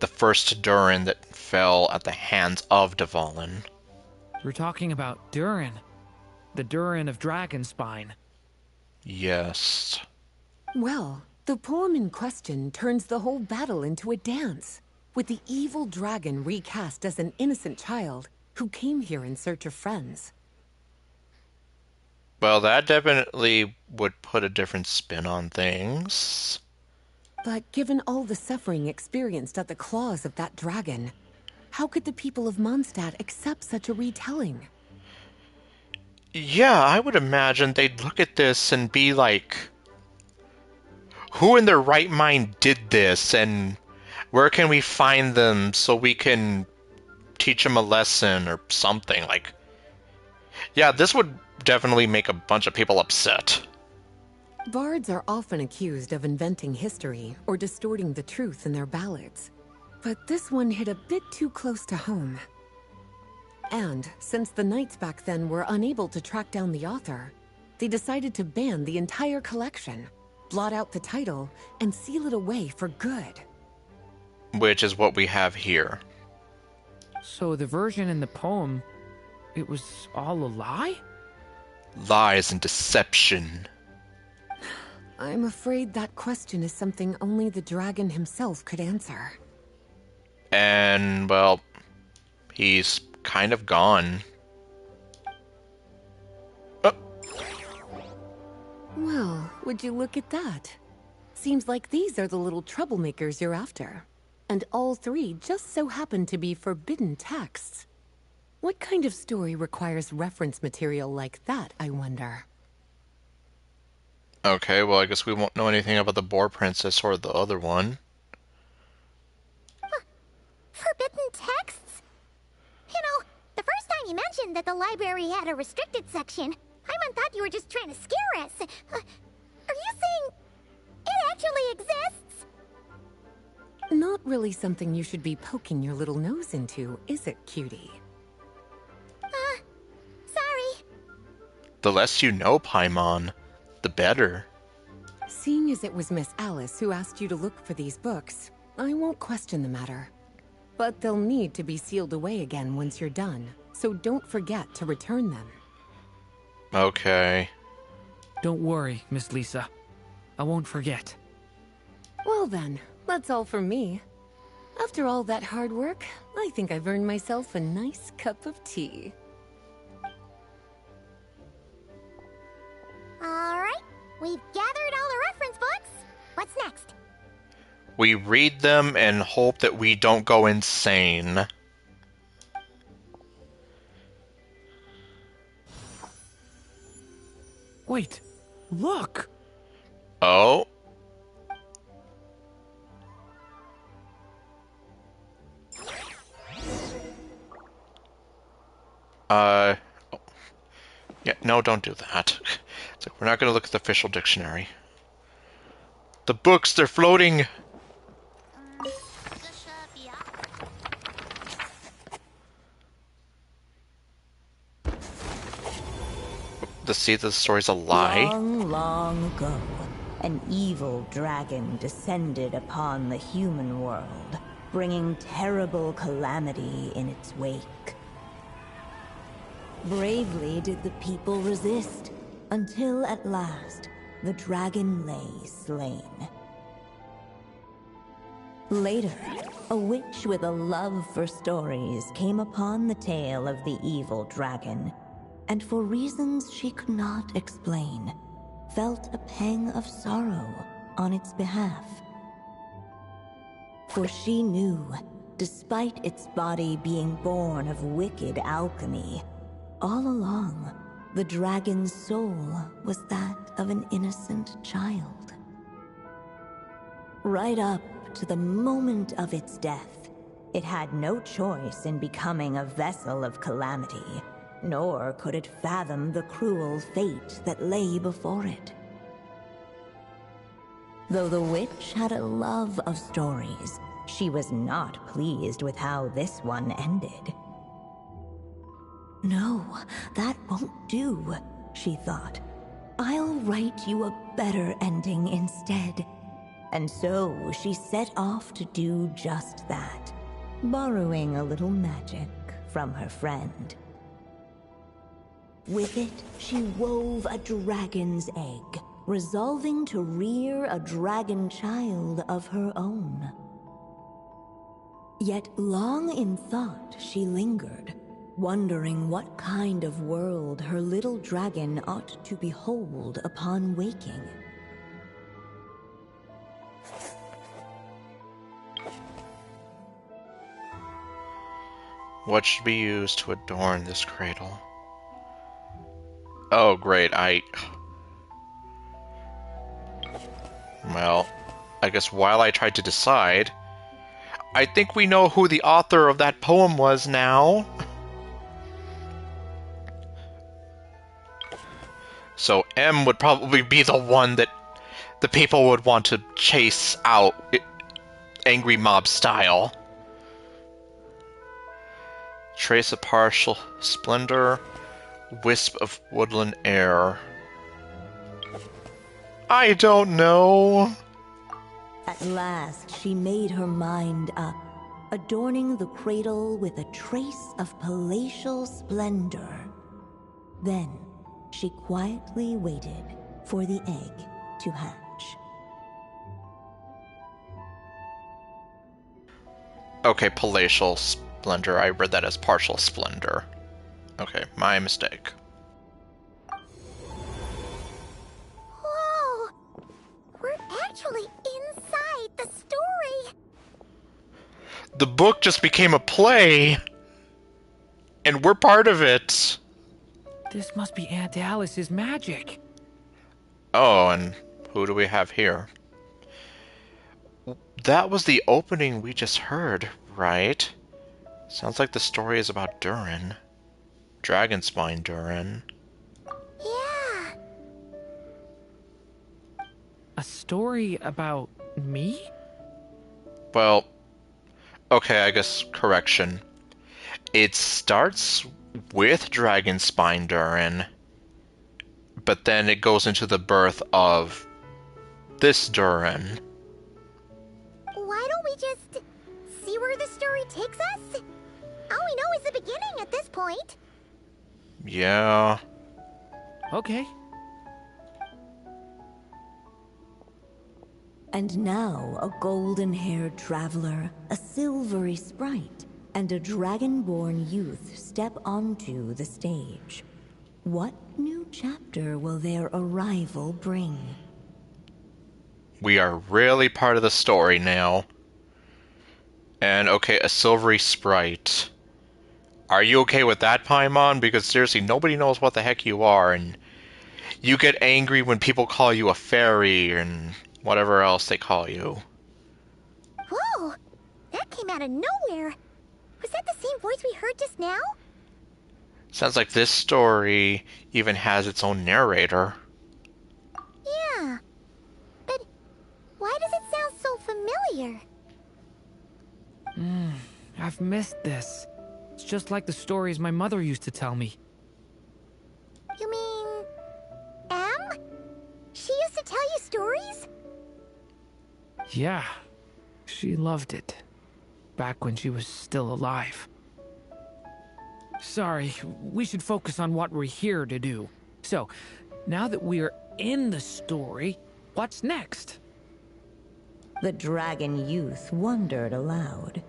The first Durin that fell at the hands of Dvalin. We're talking about Durin. The Durin of Dragonspine. Yes. Well, the poem in question turns the whole battle into a dance, with the evil dragon recast as an innocent child who came here in search of friends. Well, that definitely would put a different spin on things. But given all the suffering experienced at the claws of that dragon, how could the people of Mondstadt accept such a retelling? Yeah, I would imagine they'd look at this and be like, who in their right mind did this, and where can we find them so we can teach them a lesson or something? Like, yeah, this would definitely make a bunch of people upset. Bards are often accused of inventing history or distorting the truth in their ballads, but this one hit a bit too close to home. And since the knights back then were unable to track down the author, they decided to ban the entire collection, blot out the title, and seal it away for good. Which is what we have here. So the version in the poem, it was all a lie? Lies and deception. I'm afraid that question is something only the dragon himself could answer. And, well, he's kind of gone. Oh. Well, would you look at that? Seems like these are the little troublemakers you're after. And all three just so happen to be forbidden texts. What kind of story requires reference material like that, I wonder? Okay, well, I guess we won't know anything about the Boar Princess or the other one. Forbidden texts? You know, the first time you mentioned that the library had a restricted section, Paimon thought you were just trying to scare us. Are you saying it actually exists? Not really something you should be poking your little nose into, is it, cutie? Sorry. The less you know, Paimon, the better. Seeing as it was Miss Alice who asked you to look for these books, I won't question the matter. But they'll need to be sealed away again once you're done, so don't forget to return them. Okay. Don't worry, Miss Lisa. I won't forget. Well then, that's all from me. After all that hard work, I think I've earned myself a nice cup of tea. Alright, we've gathered all the reference books. What's next? We read them and hope that we don't go insane. Wait, look! Oh? Yeah, no, don't do that. It's like, we're not going to look at the official dictionary. The books, they're floating! The seed of the story's a lie? Long, long ago, an evil dragon descended upon the human world, bringing terrible calamity in its wake. Bravely did the people resist, until at last, the dragon lay slain. Later, a witch with a love for stories came upon the tale of the evil dragon, and for reasons she could not explain, felt a pang of sorrow on its behalf. For she knew, despite its body being born of wicked alchemy, all along, the dragon's soul was that of an innocent child. Right up to the moment of its death, it had no choice in becoming a vessel of calamity, nor could it fathom the cruel fate that lay before it. Though the witch had a love of stories, she was not pleased with how this one ended. No, that won't do, she thought. I'll write you a better ending instead. And so she set off to do just that, borrowing a little magic from her friend. With it, she wove a dragon's egg, resolving to rear a dragon child of her own. Yet long in thought she lingered, wondering what kind of world her little dragon ought to behold upon waking. What should be used to adorn this cradle? Oh, great, Well, I guess while I tried to decide, I think we know who the author of that poem was now. So M would probably be the one that the people would want to chase out, angry mob style. Trace of partial splendor, wisp of woodland air. I don't know. At last, she made her mind up, adorning the cradle with a trace of palatial splendor. Then, she quietly waited for the egg to hatch. Okay, palatial splendor. I read that as partial splendor. Okay, my mistake. Whoa! We're actually inside the story! The book just became a play, and we're part of it. This must be Aunt Alice's magic. Oh, and who do we have here? That was the opening we just heard, right? Sounds like the story is about Durin. Dragonspine Durin. Yeah. A story about me? Well, okay, I guess correction. It starts with Dragonspine Durin, but then it goes into the birth of this Durin. Why don't we just see where the story takes us? All we know is the beginning at this point. Yeah. Okay. And now a golden-haired traveler, a silvery sprite, and a dragon-born youth step onto the stage. What new chapter will their arrival bring? We are really part of the story now. And okay, a silvery sprite. Are you okay with that, Paimon? Because seriously, nobody knows what the heck you are, and you get angry when people call you a fairy and whatever else they call you. Whoa! That came out of nowhere. Was that the same voice we heard just now? Sounds like this story even has its own narrator. Yeah. But why does it sound so familiar? I've missed this. It's just like the stories my mother used to tell me. You mean... M? She used to tell you stories? Yeah, she loved it. Back when she was still alive. Sorry, we should focus on what we're here to do. So, now that we're in the story, what's next? The dragon youth wondered aloud.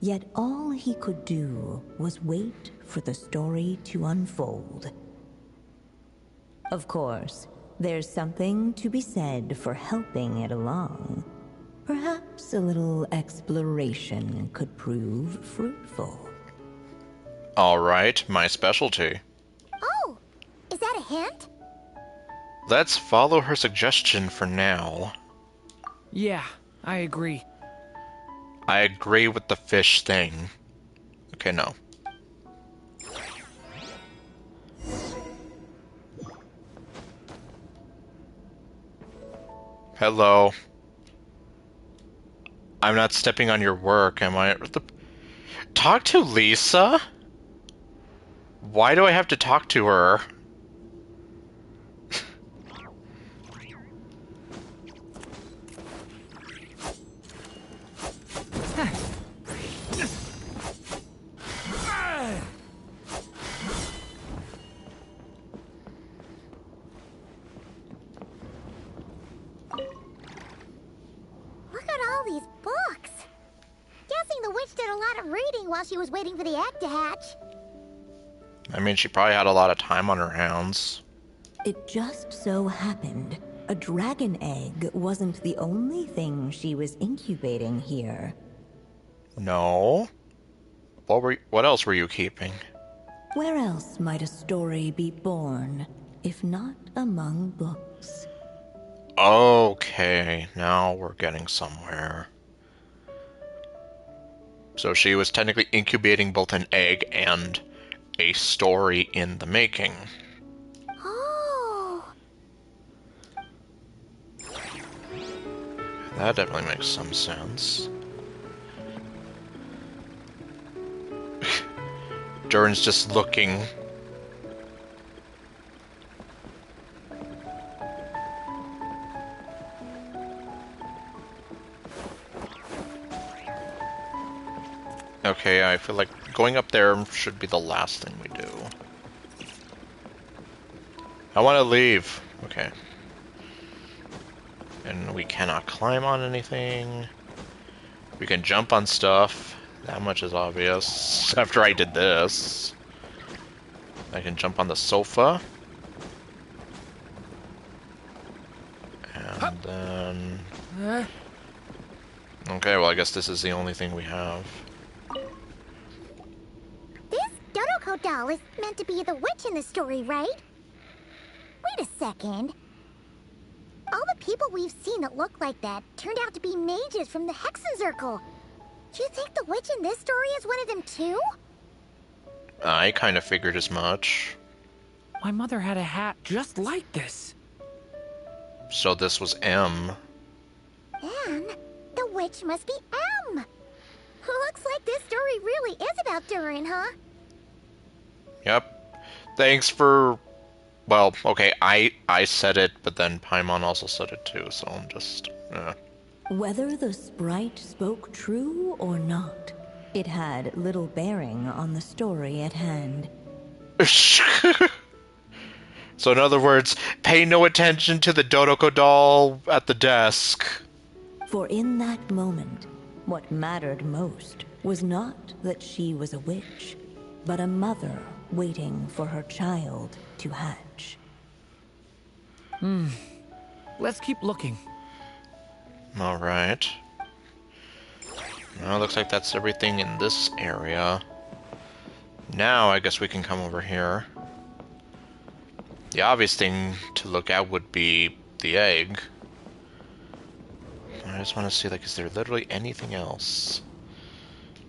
Yet all he could do was wait for the story to unfold. Of course, There's something to be said for helping it along. Perhaps a little exploration could prove fruitful. All right, my specialty. Oh, is that a hint? Let's follow her suggestion for now. Yeah, I agree. I agree with the fish thing. Okay, no. Hello. I'm not stepping on your work, am I? Talk to Lisa? Why do I have to talk to her? Look at all these books. Guessing the witch did a lot of reading while she was waiting for the egg to hatch. I mean, she probably had a lot of time on her hands. It just so happened a dragon egg wasn't the only thing she was incubating here. No? What else were you keeping? Where else might a story be born, if not among books? Okay, now we're getting somewhere. So she was technically incubating both an egg and a story in the making. Oh. That definitely makes some sense. Durin's just looking. Okay, I feel like going up there should be the last thing we do. I want to leave. Okay. And we cannot climb on anything. We can jump on stuff. That much is obvious. After I did this. I can jump on the sofa. And then... Okay, well I guess this is the only thing we have. This Dodoko doll is meant to be the witch in the story, right? Wait a second. All the people we've seen that look like that turned out to be mages from the Hexen Circle. Do you think the witch in this story is one of them too? I kind of figured as much. My mother had a hat just like this. So this was M. And the witch must be M. Looks like this story really is about Durin, huh? Yep. Thanks for... Well, okay, I said it, but then Paimon also said it too, so I'm just... Whether the sprite spoke true or not, it had little bearing on the story at hand. So in other words, pay no attention to the Dodoko doll at the desk. For in that moment, what mattered most was not that she was a witch, but a mother waiting for her child to hatch. Let's keep looking. Alright. Well, looks like that's everything in this area. Now I guess we can come over here. The obvious thing to look at would be the egg. I just want to see, like, is there literally anything else?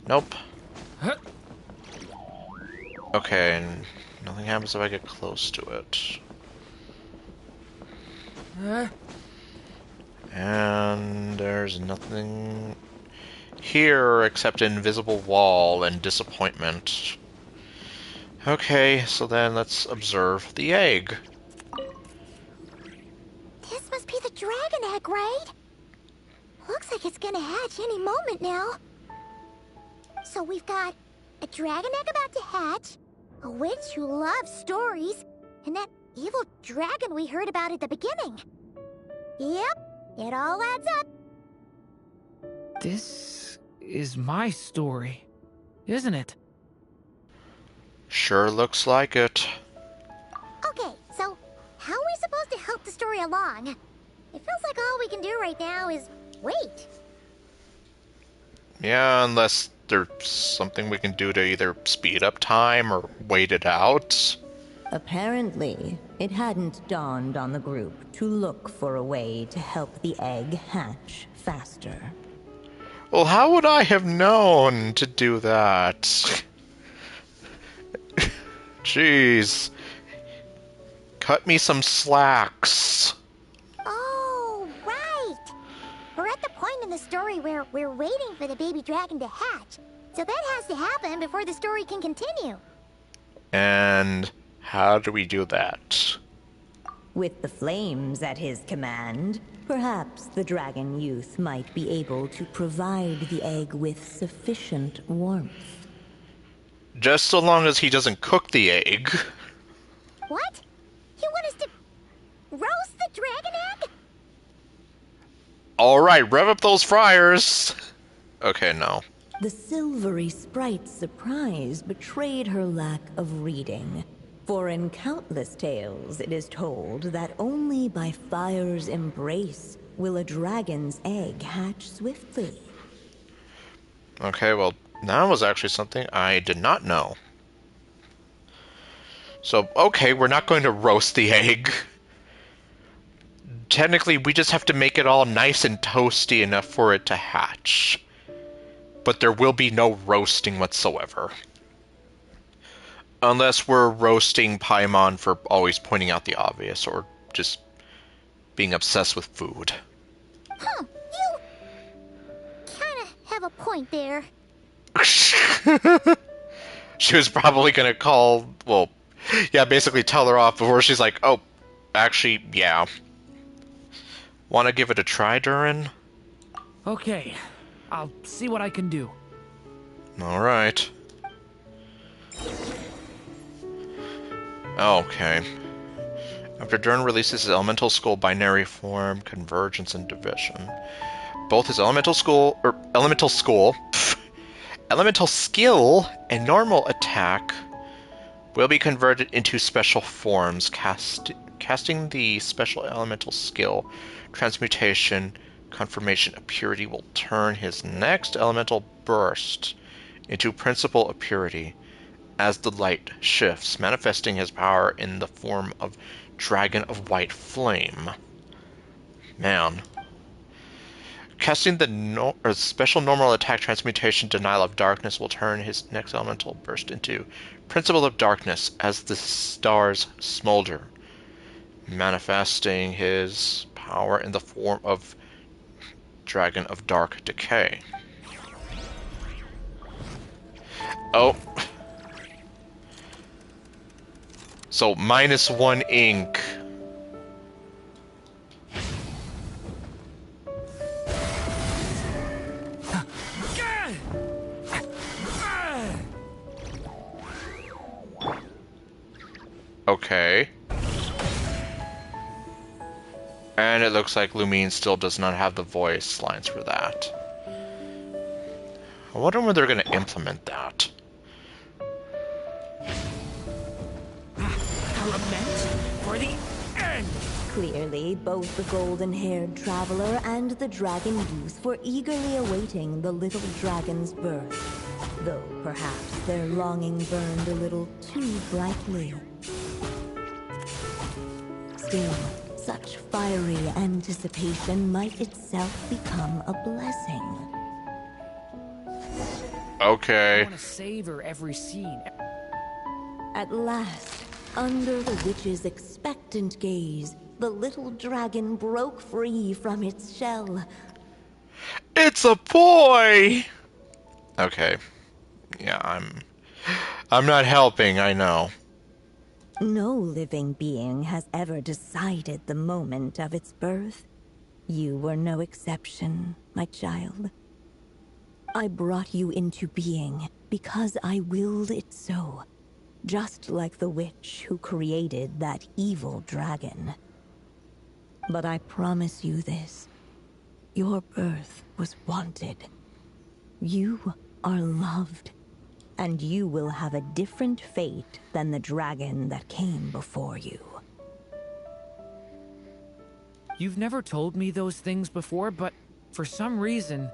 Nope. Okay, and nothing happens if I get close to it. And there's nothing here except an invisible wall and disappointment. Okay, so then let's observe the egg. This must be the dragon egg, right? Looks like it's gonna hatch any moment now. So we've got a dragon egg about to hatch, a witch who loves stories, and that evil dragon we heard about at the beginning. Yep, it all adds up. This is my story, isn't it? Sure looks like it. Okay, so how are we supposed to help the story Yeah, unless there's something we can do to either speed up time or wait it out. Apparently, it hadn't dawned on the group to look for a way to help the egg hatch faster. Well, how would I have known to do that? Jeez. Cut me some slacks. Oh, right! We're at the point in the story where we're waiting for the baby dragon to hatch. So that has to happen before the story can continue. And how do we do that? With the flames at his command, perhaps the dragon youth might be able to provide the egg with sufficient warmth. Just so long as he doesn't cook the egg. What? You want us to roast the dragon egg? Alright, rev up those fryers! Okay, no. The silvery sprite's surprise betrayed her lack of reading. For in countless tales it is told that only by fire's embrace will a dragon's egg hatch swiftly. Okay, well, that was actually something I did not know. So, okay, we're not going to roast the egg. Technically, we just have to make it all nice and toasty enough for it to hatch. But there will be no roasting whatsoever. Unless we're roasting Paimon for always pointing out the obvious, or just being obsessed with food. Huh, you kinda have a point there. She was probably gonna call, well, yeah, basically tell her off before she's like, oh, actually, yeah. Wanna give it a try, Durin? Okay, I'll see what I can do. Alright. Okay. After Durin releases his elemental skull binary form, convergence, and division, both his elemental skill, and normal attack will be converted into special forms. Casting the special elemental skill, transmutation, confirmation of purity will turn his next elemental burst into principle of purity as the light shifts, manifesting his power in the form of Dragon of White Flame. Man. Casting the special normal attack transmutation Denial of Darkness will turn his next elemental burst into Principle of Darkness as the stars smolder, manifesting his power in the form of Dragon of Dark Decay. Oh. So, -1 ink. Okay. And it looks like Lumine still does not have the voice lines for that. I wonder when they're going to implement that. For the end! Clearly, both the golden-haired traveler and the dragon youth were eagerly awaiting the little dragon's birth, though perhaps their longing burned a little too brightly. Still, such fiery anticipation might itself become a blessing. Okay. I want to savor every scene. At last, under the witch's expectant gaze, the little dragon broke free from its shell. It's a boy! Okay. Yeah, I'm not helping, I know. No living being has ever decided the moment of its birth. You were no exception, my child. I brought you into being because I willed it so, just like the witch who created that evil dragon. But I promise you this, your birth was wanted. You are loved, and you will have a different fate than the dragon that came before you. You've never told me those things before, but for some reason,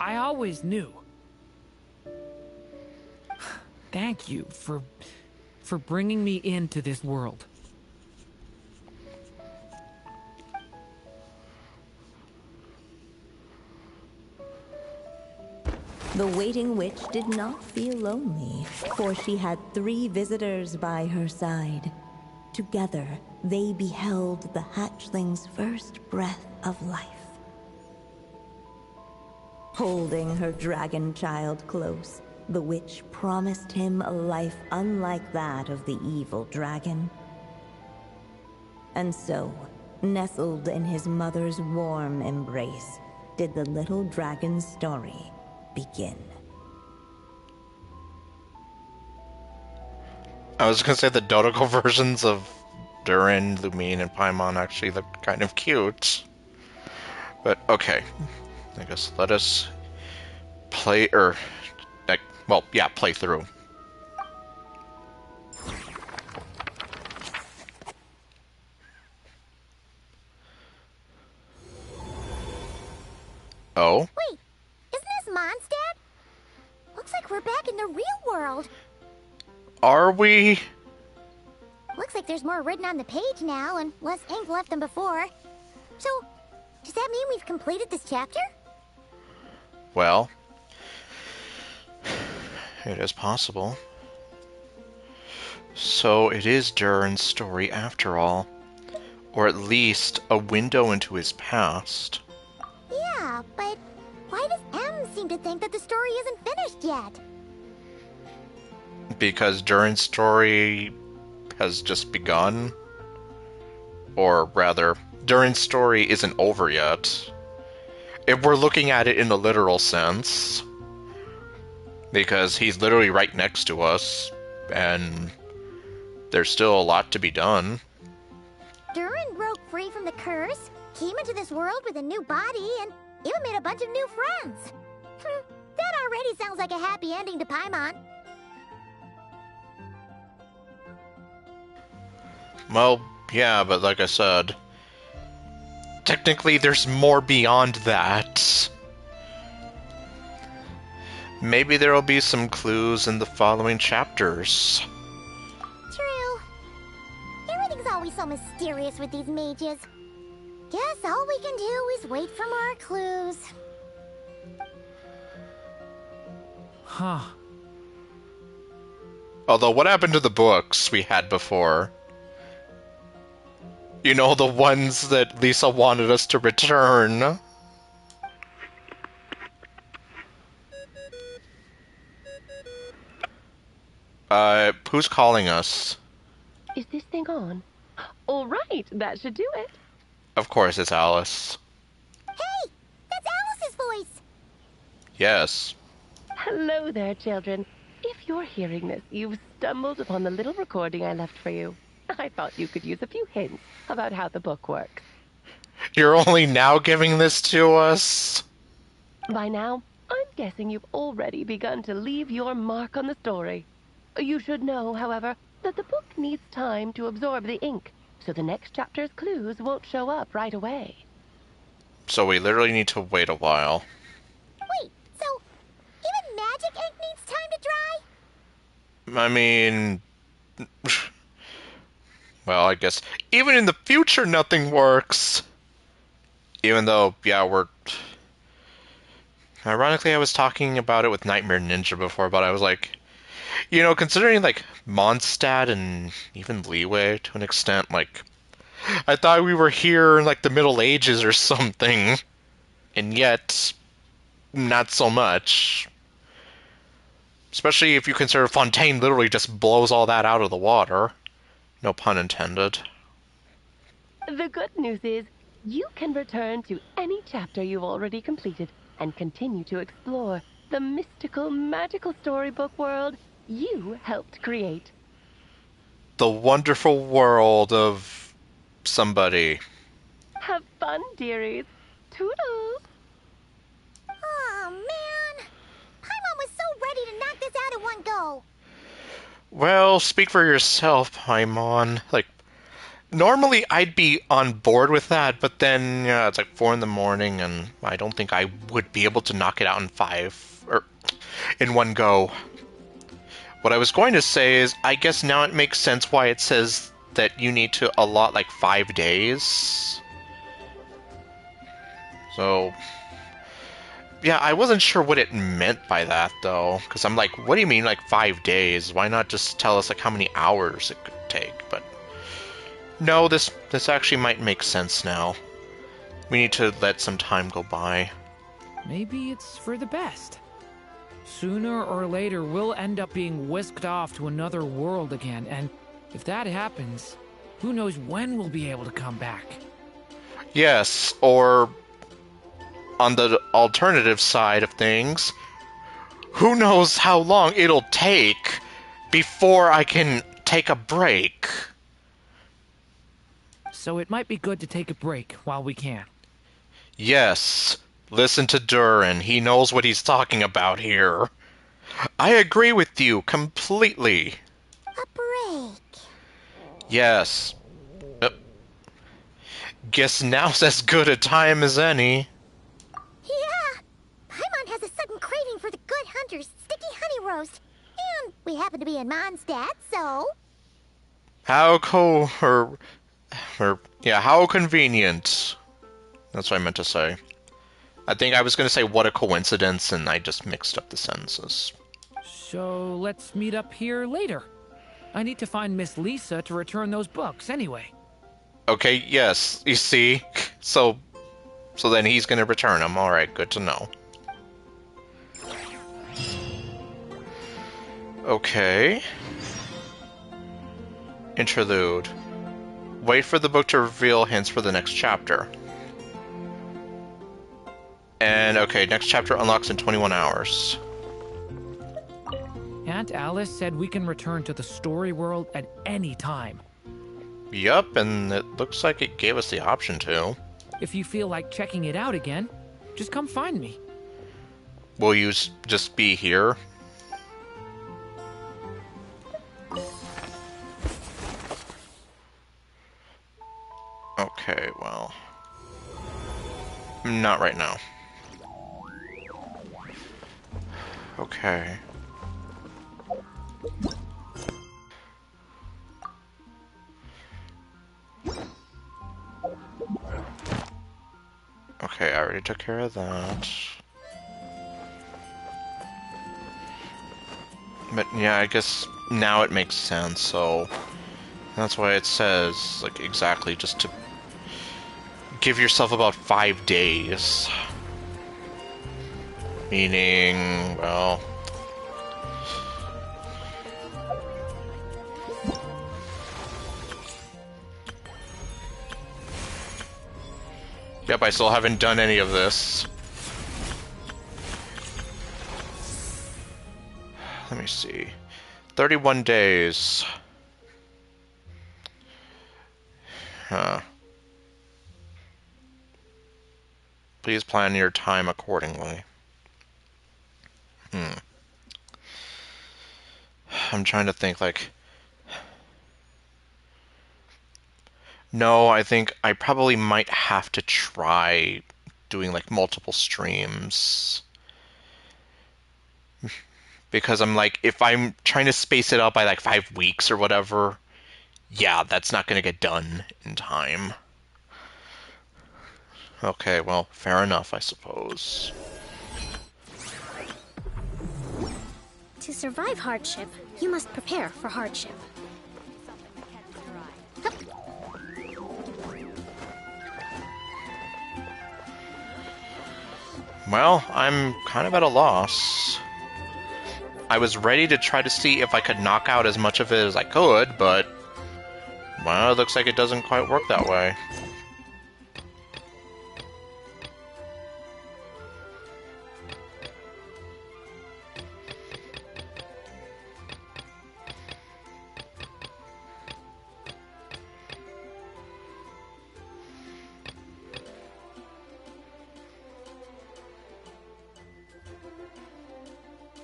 I always knew. Thank you for bringing me into this world. The waiting witch did not feel lonely, for she had 3 visitors by her side. Together, they beheld the hatchling's first breath of life. Holding her dragon child close, the witch promised him a life unlike that of the evil dragon. And so, nestled in his mother's warm embrace, did the little dragon's story begin. I was gonna say the Dodoko versions of Durin, Lumine, and Paimon actually look kind of cute. But okay. I guess let us play, play through. Oh? Wait, isn't this Mondstadt? Looks like we're back in the real world. Are we? Looks like there's more written on the page now and less ink left than before. So, does that mean we've completed this chapter? Well, it is possible. So it is Durin's story after all. Or at least a window into his past. Yeah, but why does M seem to think that the story isn't finished yet? Because Durin's story has just begun? Or rather, Durin's story isn't over yet. If we're looking at it in the literal sense. Because he's literally right next to us, and there's still a lot to be done. Durin broke free from the curse, came into this world with a new body, and even made a bunch of new friends. That already sounds like a happy ending to Paimon. Well, yeah, but like I said, technically there's more beyond that. Maybe there'll be some clues in the following chapters. True. Everything's always so mysterious with these mages. Guess all we can do is wait for more clues. Huh. Although, what happened to the books we had before? You know, the ones that Lisa wanted us to return. Who's calling us? Is this thing on? All right, that should do it. Of course, it's Alice. Hey! That's Alice's voice! Yes. Hello there, children. If you're hearing this, you've stumbled upon the little recording I left for you. I thought you could use a few hints about how the book works. You're only now giving this to us? By now, I'm guessing you've already begun to leave your mark on the story. You should know, however, that the book needs time to absorb the ink, so the next chapter's clues won't show up right away. So we literally need to wait a while. Wait, so even magic ink needs time to dry? I mean... Well, I guess even in the future nothing works. Even though, yeah, we're... Ironically, I was talking about it with Nightmare Ninja before, but I was like... You know, considering, like, Mondstadt and even Leeway, to an extent, like... I thought we were here in, like, the Middle Ages or something. And yet... Not so much. Especially if you consider Fontaine literally just blows all that out of the water. No pun intended. The good news is, you can return to any chapter you've already completed and continue to explore the mystical, magical storybook world you helped create. The wonderful world of somebody. Have fun, dearies. Toodles! Oh, man. Paimon was so ready to knock this out in one go. Well, speak for yourself, Paimon. Like, normally I'd be on board with that, but then yeah, it's like 4 in the morning, and I don't think I would be able to knock it out in 5 or in one go. What I was going to say is, I guess now it makes sense why it says that you need to allot like 5 days. So, yeah, I wasn't sure what it meant by that though, because I'm like, what do you mean like 5 days? Why not just tell us like how many hours it could take? But no, this actually might make sense now. We need to let some time go by. Maybe it's for the best. Sooner or later, we'll end up being whisked off to another world again, and if that happens, who knows when we'll be able to come back. Yes, or on the alternative side of things, who knows how long it'll take before I can take a break. So it might be good to take a break while we can. Yes, listen to Durin. He knows what he's talking about here. I agree with you completely. A break. Yes. Guess now's as good a time as any. Yeah! Paimon has a sudden craving for the good hunter's sticky honey roast. And we happen to be in Mondstadt, so... How how convenient. That's what I meant to say. I think I was going to say what a coincidence, and I just mixed up the sentences. So let's meet up here later. I need to find Miss Lisa to return those books anyway. Okay, yes, you see? So then he's going to return them. Alright, good to know. Okay. Interlude. Wait for the book to reveal hints for the next chapter. And okay, next chapter unlocks in 21 hours. Aunt Alice said we can return to the story world at any time. Yup, and it looks like it gave us the option to. If you feel like checking it out again, just come find me. Will you just be here? Okay, well... not right now. Okay. Okay, I already took care of that. But yeah, I guess now it makes sense, so... that's why it says, like, exactly just to give yourself about 5 days. Meaning, well... yep, I still haven't done any of this. Let me see. 31 days. Huh. Please plan your time accordingly. I'm trying to think, like... no, I think I probably might have to try doing, like, multiple streams. Because I'm like, if I'm trying to space it out by, like, 5 weeks or whatever, yeah, that's not going to get done in time. Okay, well, fair enough, I suppose. To survive hardship, you must prepare for hardship. Hup. Well, I'm kind of at a loss. I was ready to try to see if I could knock out as much of it as I could, but... well, it looks like it doesn't quite work that way.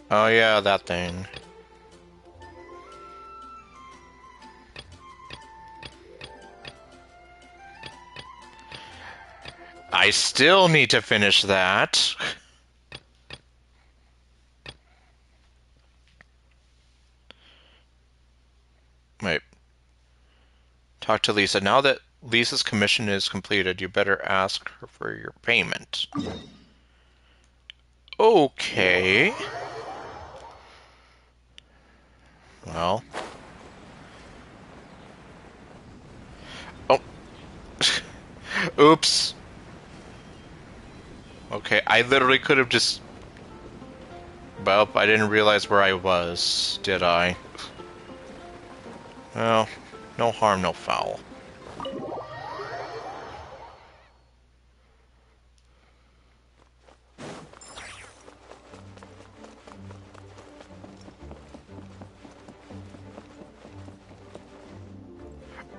Oh yeah, that thing. I still need to finish that. Wait. Talk to Lisa. Now that Lisa's commission is completed, you better ask her for your payment. Okay. Well. Oh. Oops. Okay, I literally could have just... Well, I didn't realize where I was, did I? Well, no harm, no foul.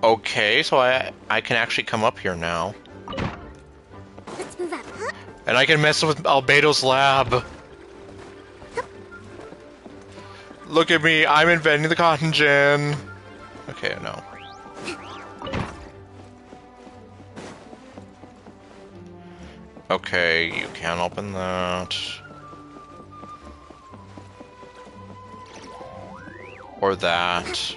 Okay, so I can actually come up here now. Let's move up, huh? And I can mess with Albedo's lab. Look at me, I'm inventing the cotton gin. Okay, no. Okay, you can't open that. Or that.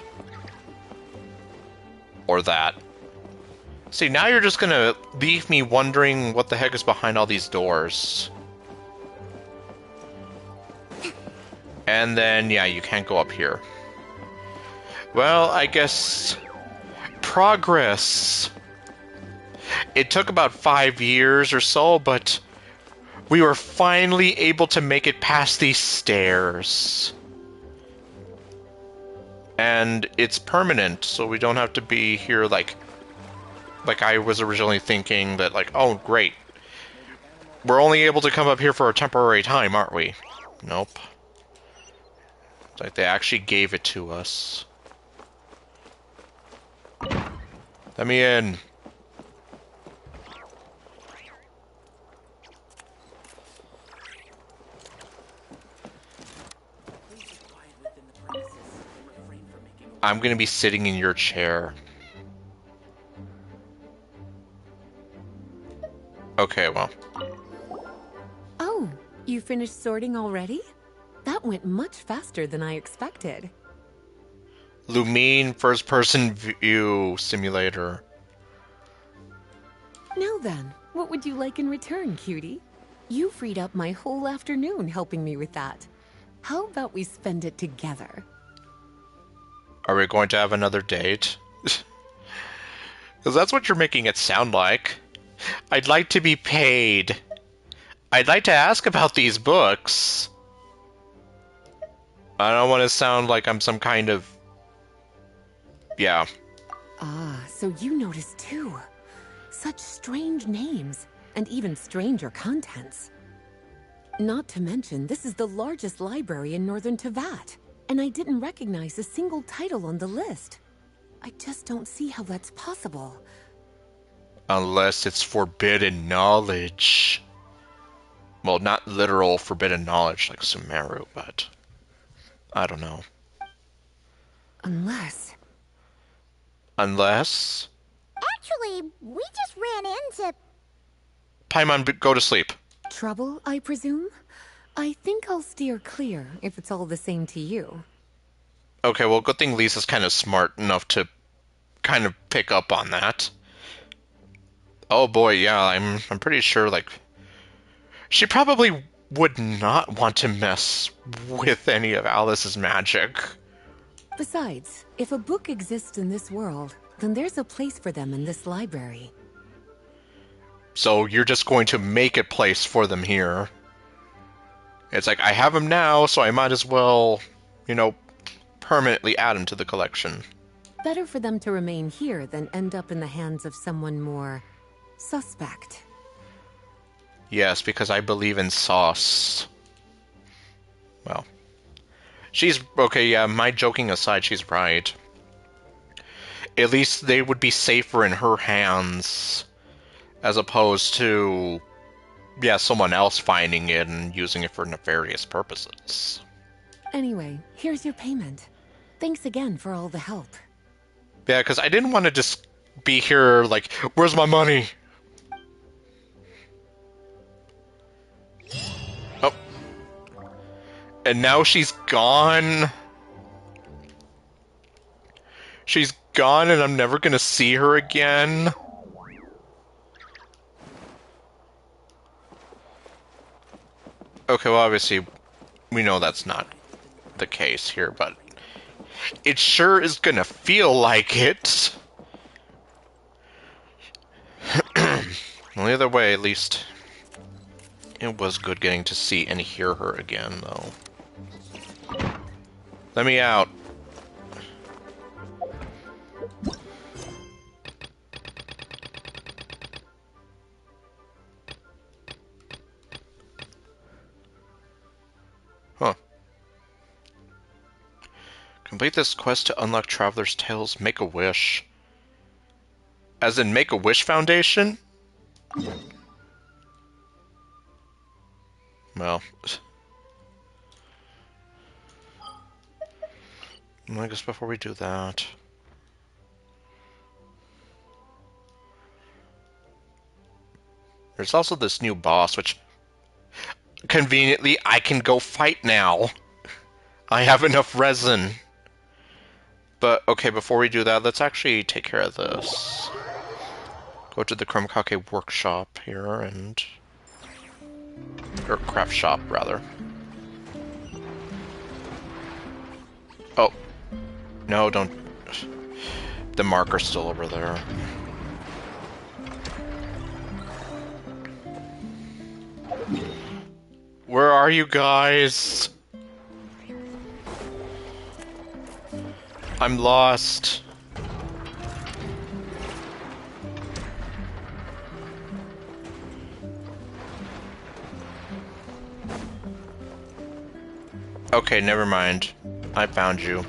Or that. See, now you're just gonna leave me wondering what the heck is behind all these doors. And then, yeah, you can't go up here. Well, I guess... Progress! It took about 5 years or so, but we were finally able to make it past these stairs. And it's permanent, so we don't have to be here like I was originally thinking that, like, oh, great. We're only able to come up here for a temporary time, aren't we? Nope. It's like they actually gave it to us. Let me in. I'm gonna be sitting in your chair. Okay, well. Oh, you finished sorting already? That went much faster than I expected. Lumine first-person view simulator. Now then, what would you like in return, cutie? You freed up my whole afternoon helping me with that. How about we spend it together? Are we going to have another date? Because that's what you're making it sound like. I'd like to be paid. I'd like to ask about these books. I don't want to sound like I'm some kind of... Yeah. Ah, so you noticed too. Such strange names, and even stranger contents. Not to mention, this is the largest library in Northern Tevat, and I didn't recognize a single title on the list. I just don't see how that's possible. Unless it's forbidden knowledge. Well, not literal forbidden knowledge like Sumeru, but... I don't know. Unless... Unless... Actually, we just ran into... Paimon, go to sleep. Trouble, I presume? I think I'll steer clear, if it's all the same to you. Okay, well, good thing Lisa's kind of smart enough to kind of pick up on that. Oh boy, yeah, I'm pretty sure, like... She probably would not want to mess with any of Alice's magic. Besides, if a book exists in this world, then there's a place for them in this library. So you're just going to make a place for them here. It's like, I have them now, so I might as well, you know, permanently add them to the collection. Better for them to remain here than end up in the hands of someone more... suspect. Yes, because I believe in sauce. Well, she's... Okay, yeah, my joking aside, she's right. At least they would be safer in her hands, as opposed to, yeah, someone else finding it and using it for nefarious purposes. Anyway, here's your payment. Thanks again for all the help. Yeah, because I didn't want to just be here like, where's my money? And now she's gone. She's gone and I'm never gonna see her again. Okay, well obviously we know that's not the case here, but it sure is gonna feel like it. Well, either way, at least it was good getting to see and hear her again, though. Let me out. Huh. Complete this quest to unlock Traveler's Tales Make-A-Wish. As in Make-A-Wish Foundation? Well... I guess before we do that... There's also this new boss, which... Conveniently, I can go fight now. I have enough resin. But, okay, before we do that, let's actually take care of this. Go to the Chromekake workshop here and... Or craft shop, rather. Oh. No, don't... The marker's still over there. Where are you guys? I'm lost. Okay, never mind. I found you.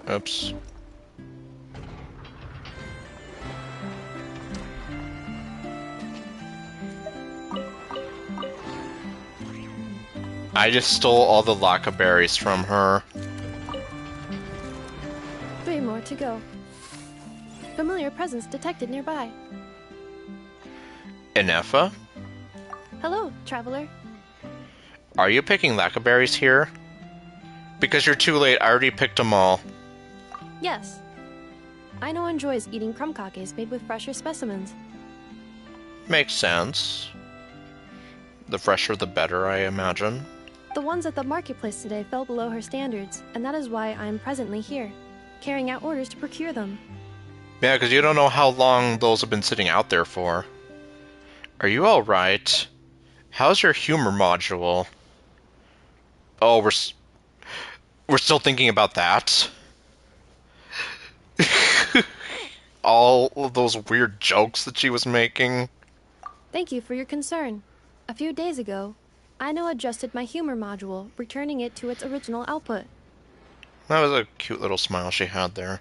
Oops. I just stole all the lacca berries from her. 3 more to go. Familiar presence detected nearby. Inefa? Hello, traveler. Are you picking lacca berries here? Because you're too late, I already picked them all. Yes. Aino enjoys eating crumbcakes made with fresher specimens. Makes sense. The fresher the better, I imagine. The ones at the marketplace today fell below her standards, and that is why I am presently here, carrying out orders to procure them. Yeah, because you don't know how long those have been sitting out there for. Are you alright? How's your humor module? Oh, we're still thinking about that? All of those weird jokes that she was making. Thank you for your concern. A few days ago, Aino adjusted my humor module, returning it to its original output. That was a cute little smile she had there.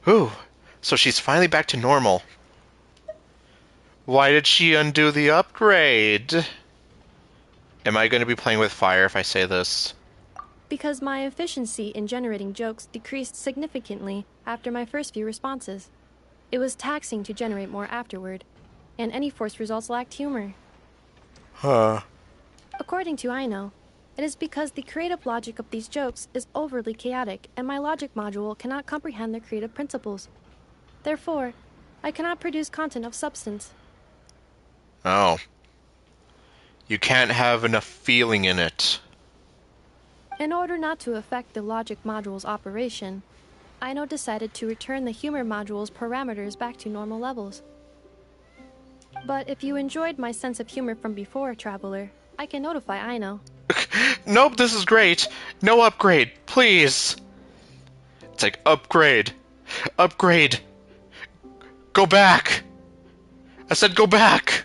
Ooh, so she's finally back to normal. Why did she undo the upgrade? Am I going to be playing with fire if I say this? Because my efficiency in generating jokes decreased significantly after my first few responses. It was taxing to generate more afterward, and any forced results lacked humor. Huh. According to Aino, it is because the creative logic of these jokes is overly chaotic, and my logic module cannot comprehend their creative principles. Therefore, I cannot produce content of substance. Oh. You can't have enough feeling in it. In order not to affect the logic module's operation, Aino decided to return the humor module's parameters back to normal levels. But if you enjoyed my sense of humor from before, Traveler, I can notify Aino. Nope, this is great. No upgrade, please. It's like, upgrade. Upgrade. Go back. I said go back.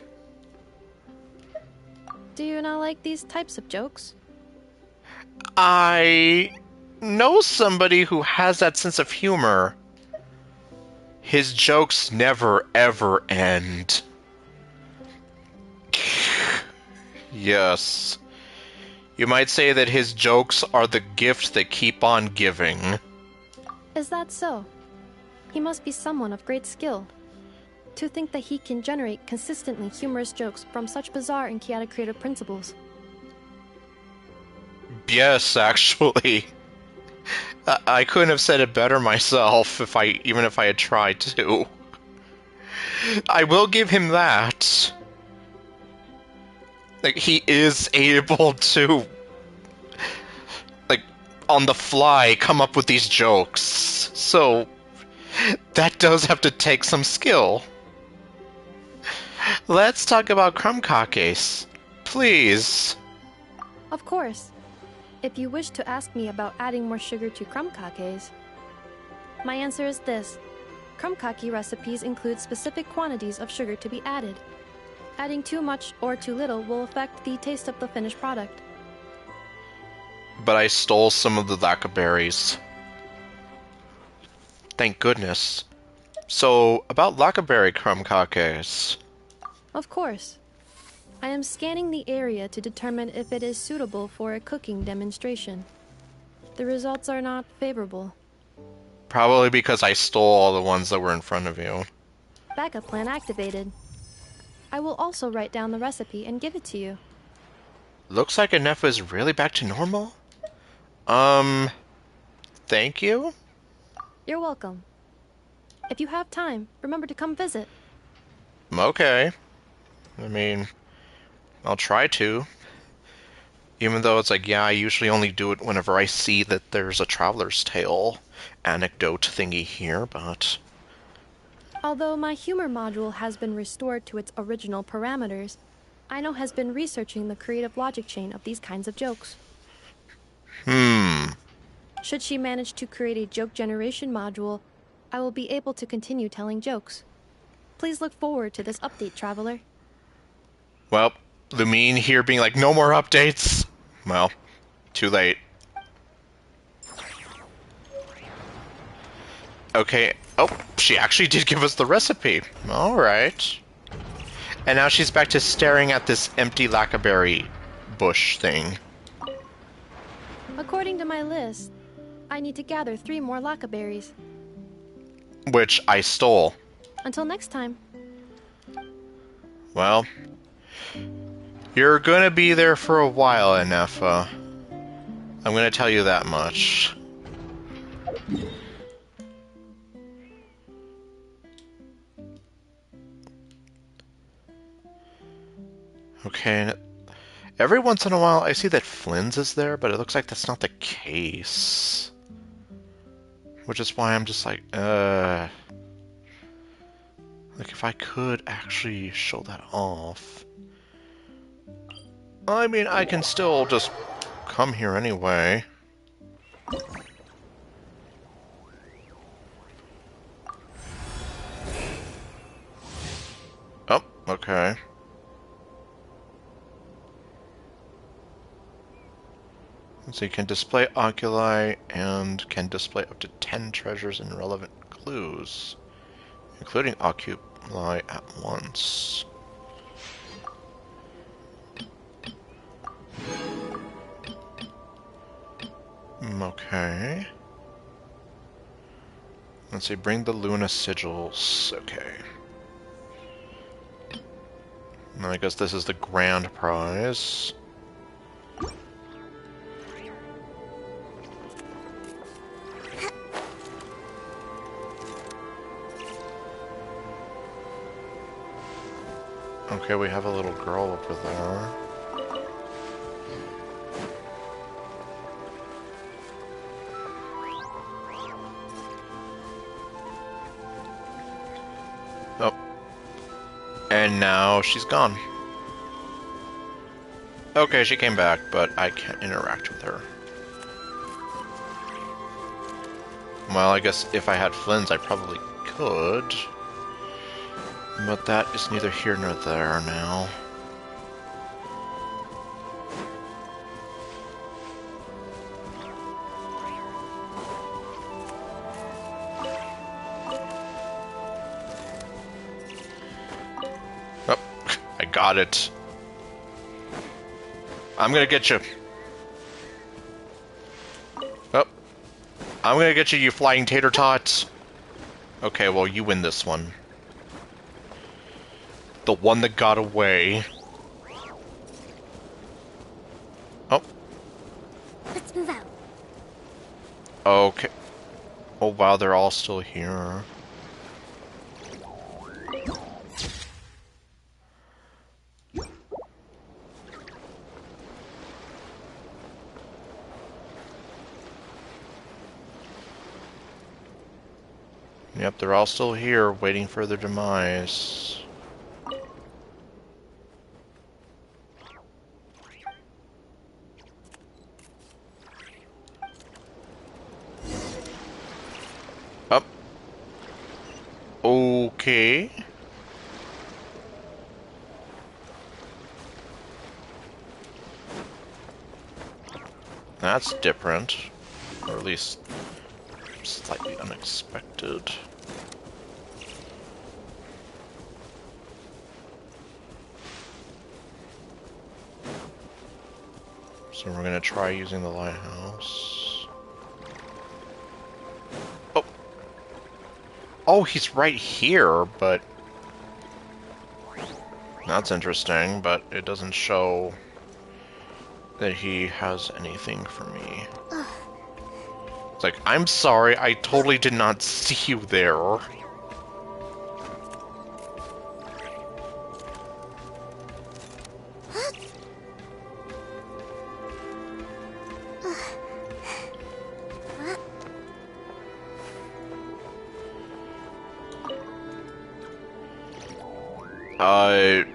Do you not like these types of jokes? I know somebody who has that sense of humor. His jokes never, ever end. Yes. You might say that his jokes are the gift that keep on giving. Is that so? He must be someone of great skill. To think that he can generate consistently humorous jokes from such bizarre and chaotic creative principles. Yes, actually. I couldn't have said it better myself even if I had tried to. I will give him that. Like, he is able to, like, on the fly come up with these jokes. So, that does have to take some skill. Let's talk about Crumb-Cakes, please. Of course. If you wish to ask me about adding more sugar to crumb-cakes, my answer is this. Crumb-cake recipes include specific quantities of sugar to be added. Adding too much or too little will affect the taste of the finished product. But I stole some of the lacquerberries. Thank goodness. So, about lacquerberry Crumb-Cakes. Of course. I am scanning the area to determine if it is suitable for a cooking demonstration. The results are not favorable. Probably because I stole all the ones that were in front of you. Backup plan activated. I will also write down the recipe and give it to you. Looks like Anefa is really back to normal? Thank you? You're welcome. If you have time, remember to come visit. Okay. I mean, I'll try to. Even though it's like, yeah, I usually only do it whenever I see that there's a Traveler's Tale anecdote thingy here, but... Although my humor module has been restored to its original parameters, Aino has been researching the creative logic chain of these kinds of jokes. Should she manage to create a joke generation module, I will be able to continue telling jokes. Please look forward to this update, Traveler. Well, Lumine here being like, no more updates. Well, too late. Okay. Oh, she actually did give us the recipe. Alright. And now she's back to staring at this empty lacquerberry bush thing. According to my list, I need to gather 3 more lacquerberries. Which I stole. Until next time. Well, you're gonna be there for a while, Anefa. I'm gonna tell you that much. Okay, every once in a while I see that Flynn's is there, but it looks like that's not the case. Which is why I'm just like, like if I could actually show that off. I mean, I can still just come here anyway. Oh, okay. So you can display oculi and can display up to 10 treasures and relevant clues, including oculi at once. Okay. Let's see, bring the Luna sigils. Okay. And I guess this is the grand prize. Okay, we have a little girl over there. Oh. And now she's gone. Okay, she came back, but I can't interact with her. Well, I guess if I had Flynn's, I probably could. But that is neither here nor there now. Oh, I got it. I'm gonna get you. Oh, I'm gonna get you, you flying tater tots. Okay, well, you win this one. The one that got away. Oh. Let's move out. Okay. Oh wow, they're all still here. Yep, they're all still here, waiting for their demise. Up. Okay. That's different. Or at least slightly unexpected. So we're gonna try using the lighthouse. Oh! Oh, he's right here, but... That's interesting, but it doesn't show that he has anything for me. It's like, I'm sorry, I totally did not see you there.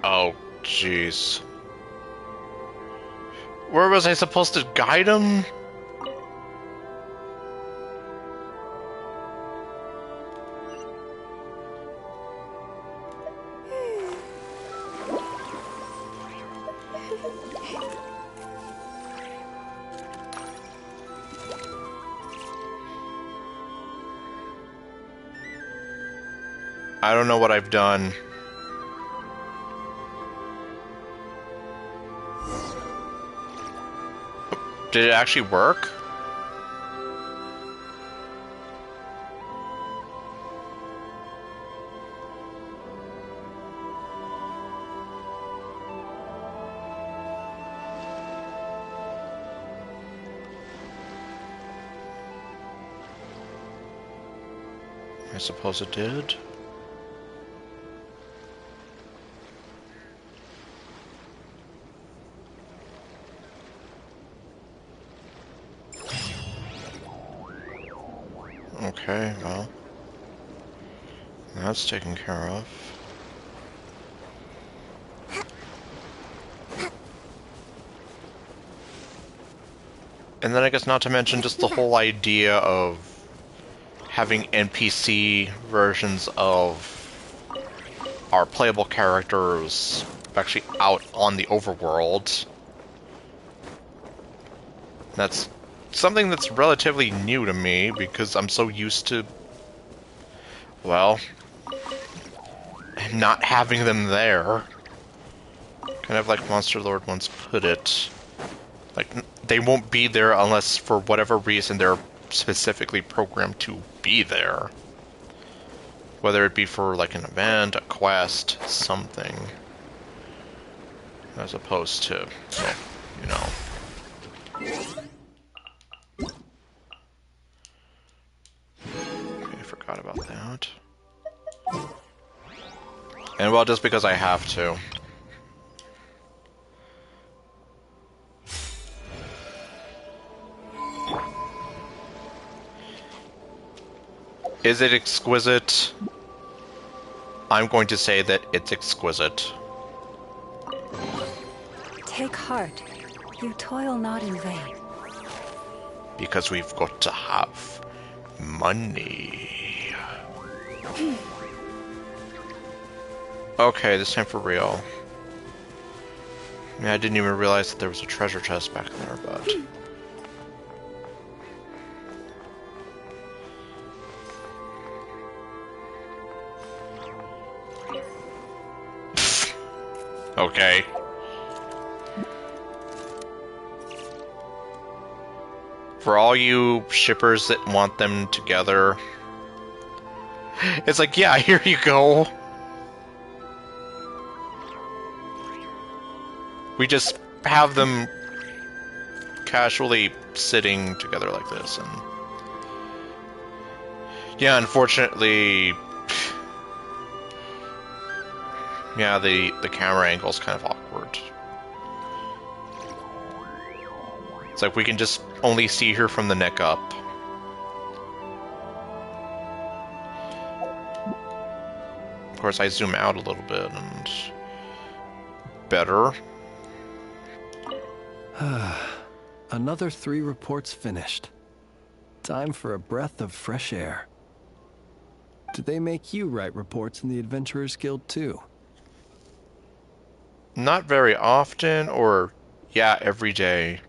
Oh, jeez. Where was I supposed to guide him? I don't know what I've done. Did it actually work? I suppose it did. Okay, well, that's taken care of. And then I guess not to mention just the whole idea of having NPC versions of our playable characters actually out on the overworld. That's something that's relatively new to me, because I'm so used to, well, not having them there. Kind of like Monster Lord once put it. Like, they won't be there unless, for whatever reason, they're specifically programmed to be there. Whether it be for, like, an event, a quest, something. As opposed to, well, you know. Okay, I forgot about that. And well, just because I have to. Is it exquisite? I'm going to say that it's exquisite. Take heart. You toil not in vain. Because we've got to have money. Okay, this time for real. Yeah, I didn't even realize that there was a treasure chest back there, but... Okay. For all you shippers that want them together, it's like, yeah, here you go. We just have them casually sitting together like this, and yeah, unfortunately, yeah, the camera angle's kind of awkward. It's like we can just only see her from the neck up. Of course, I zoom out a little bit and better. Another 3 reports finished. Time for a breath of fresh air. Do they make you write reports in the Adventurers Guild too? Not very often, or yeah, every day.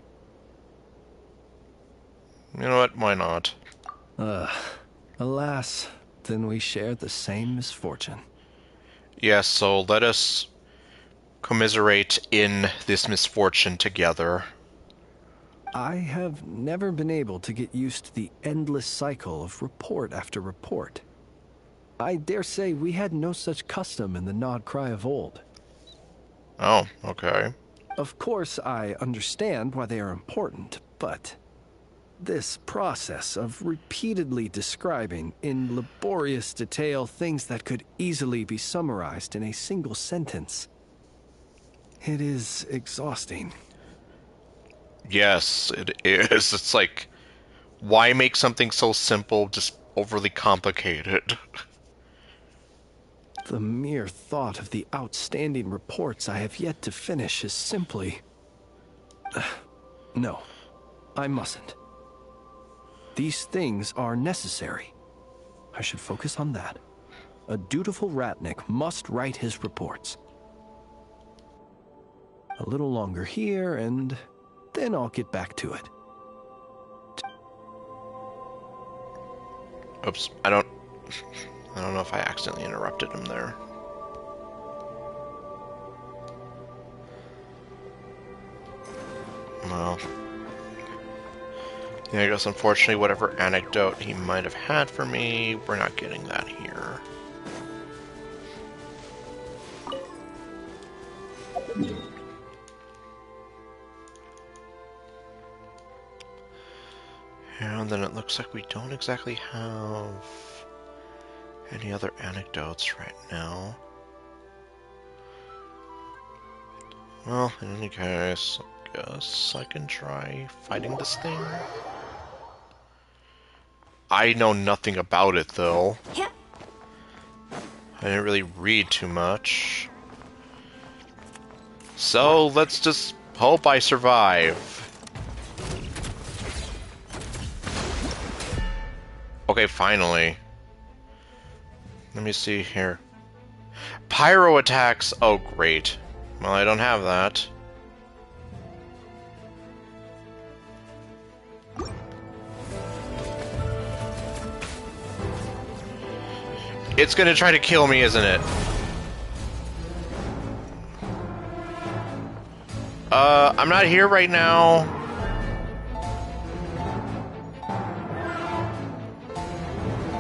You know what? Why not? Alas, then we share the same misfortune. Yes, so let us commiserate in this misfortune together. I have never been able to get used to the endless cycle of report after report. I dare say we had no such custom in the Nod Cry of old. Oh, okay. Of course, I understand why they are important, but this process of repeatedly describing in laborious detail things that could easily be summarized in a single sentence, it is exhausting. Yes, it is. It's like, why make something so simple just overly complicated? The mere thought of the outstanding reports I have yet to finish is simply... No, I mustn't. These things are necessary. I should focus on that. A dutiful Ratnik must write his reports. A little longer here, and then I'll get back to it. Oops, I don't know if I accidentally interrupted him there. Well, yeah, I guess unfortunately whatever anecdote he might have had for me, we're not getting that here. And then it looks like we don't exactly have any other anecdotes right now. Well, in any case, I guess I can try fighting this thing. I know nothing about it, though. I didn't really read too much. So, let's just hope I survive. Okay, finally. Let me see here. Pyro attacks! Oh, great. Well, I don't have that. It's gonna try to kill me, isn't it? I'm not here right now.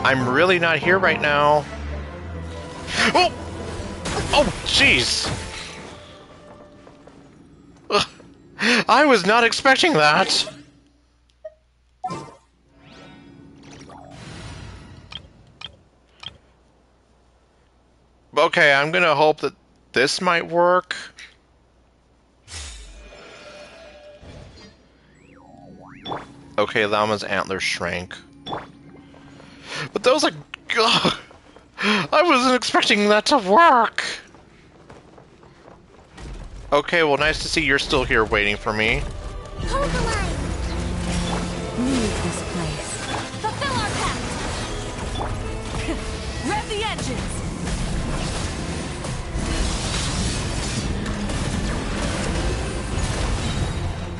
I'm really not here right now. Oh! Oh, jeez! I was not expecting that! Okay, I'm gonna hope that this might work. Okay, Llama's antlers shrank. But that was like... Ugh, I wasn't expecting that to work! Okay, well, nice to see you're still here waiting for me. Hold the line! Leave this place. Fulfill our pact! Rev the engines!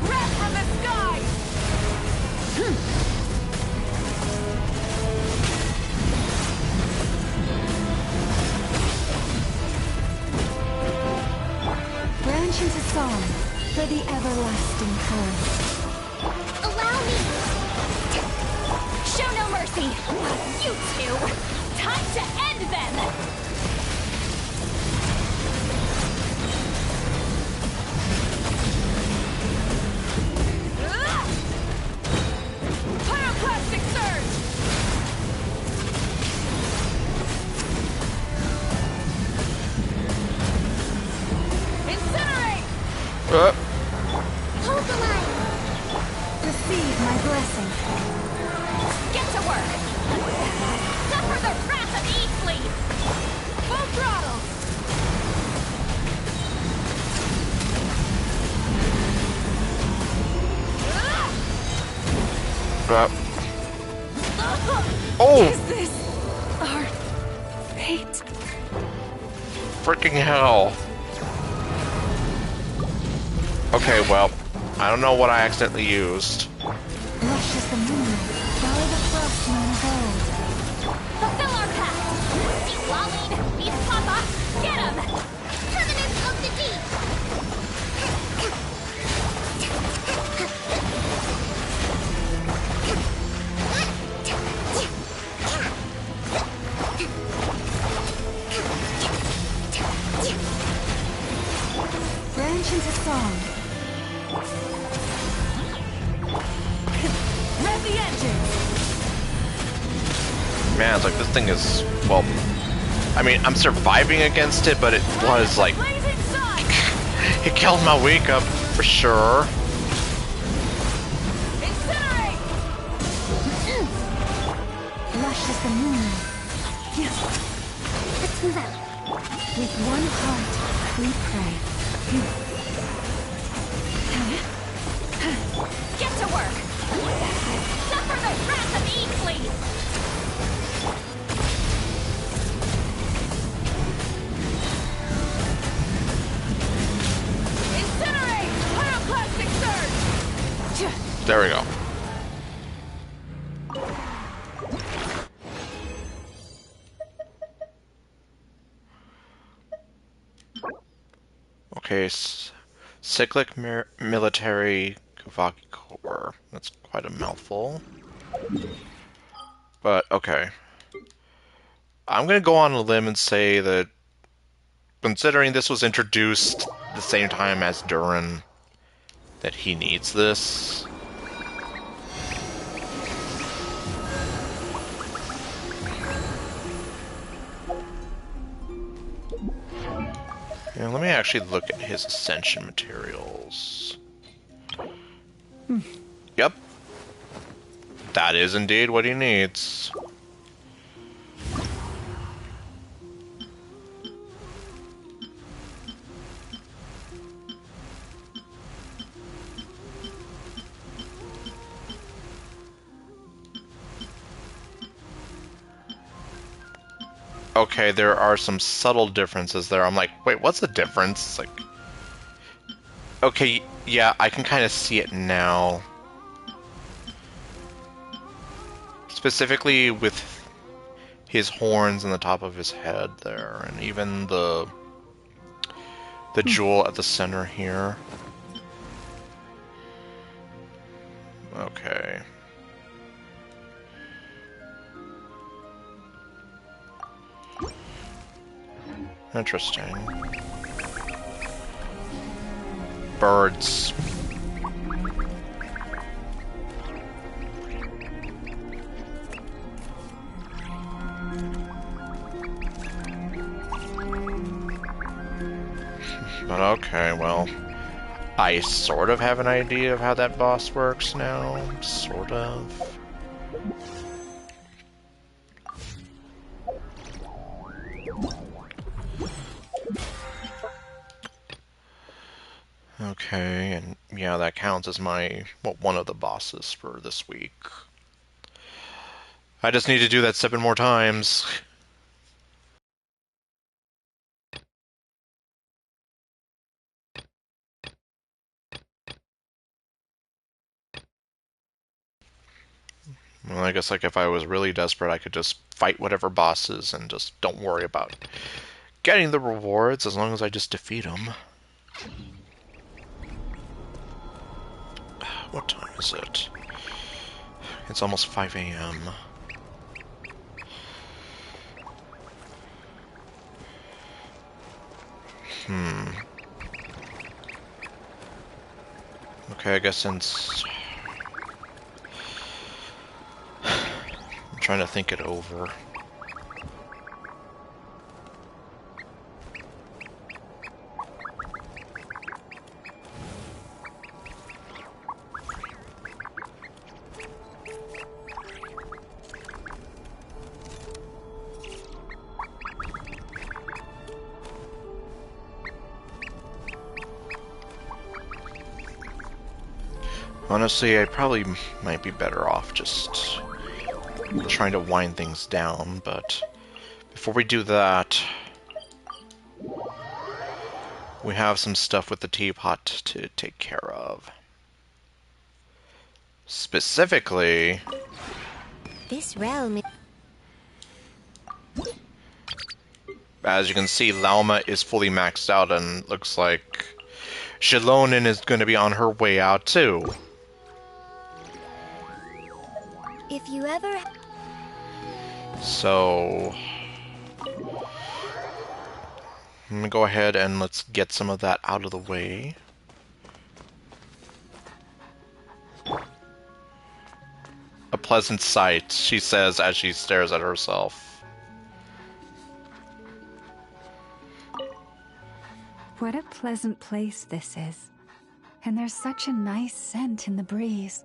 Rev from the sky! Branch into song for the everlasting current. Allow me! Show no mercy! You two! Time to end them! Hold the line! Receive my blessing. Get to work! Suffer the wrath of Eastleaf! Full throttle! Oh! Is this our fate? Freaking hell. Okay, well, I don't know what I accidentally used. Lush as the moon, dull the frost moon of old. Fulfill our pact! These Lolline, these Papa, get 'em! Terminus of the deep! Branch into song. Rev the engine. Man, it's like this thing is, well, I mean, I'm surviving against it, but it was like, it killed my wake up for sure. Incinerate! Lush as the moon. Let's move out. With one heart, we pray. Get to work! Suffer the wrath of Eastleaf! Incinerate! Pyroclastic surge! There we go. Okay, cyclic military Kavaki core. That's quite a mouthful. But, okay. I'm gonna go on a limb and say that, considering this was introduced the same time as Durin, that he needs this. Yeah, let me actually look at his ascension materials. Yep. That is indeed what he needs. Okay, there are some subtle differences there. I'm like, wait, what's the difference? It's like, okay, yeah, I can kind of see it now. Specifically with his horns and the top of his head there, and even the jewel at the center here. Okay. Interesting. Birds. But okay, well, I sort of have an idea of how that boss works now. Sort of. Okay, and yeah, that counts as my, well, one of the bosses for this week. I just need to do that 7 more times. Well, I guess like if I was really desperate, I could just fight whatever bosses and just don't worry about getting the rewards as long as I just defeat them. What time is it? It's almost 5 a.m. Okay, I guess since... I'm trying to think it over. Honestly, I probably might be better off just trying to wind things down, but before we do that, we have some stuff with the teapot to take care of. Specifically, This realm. as you can see, Lauma is fully maxed out, and looks like Shilonen is going to be on her way out too. If you ever. So, I'm gonna go ahead and let's get some of that out of the way. A pleasant sight, she says as she stares at herself. What a pleasant place this is. And there's such a nice scent in the breeze.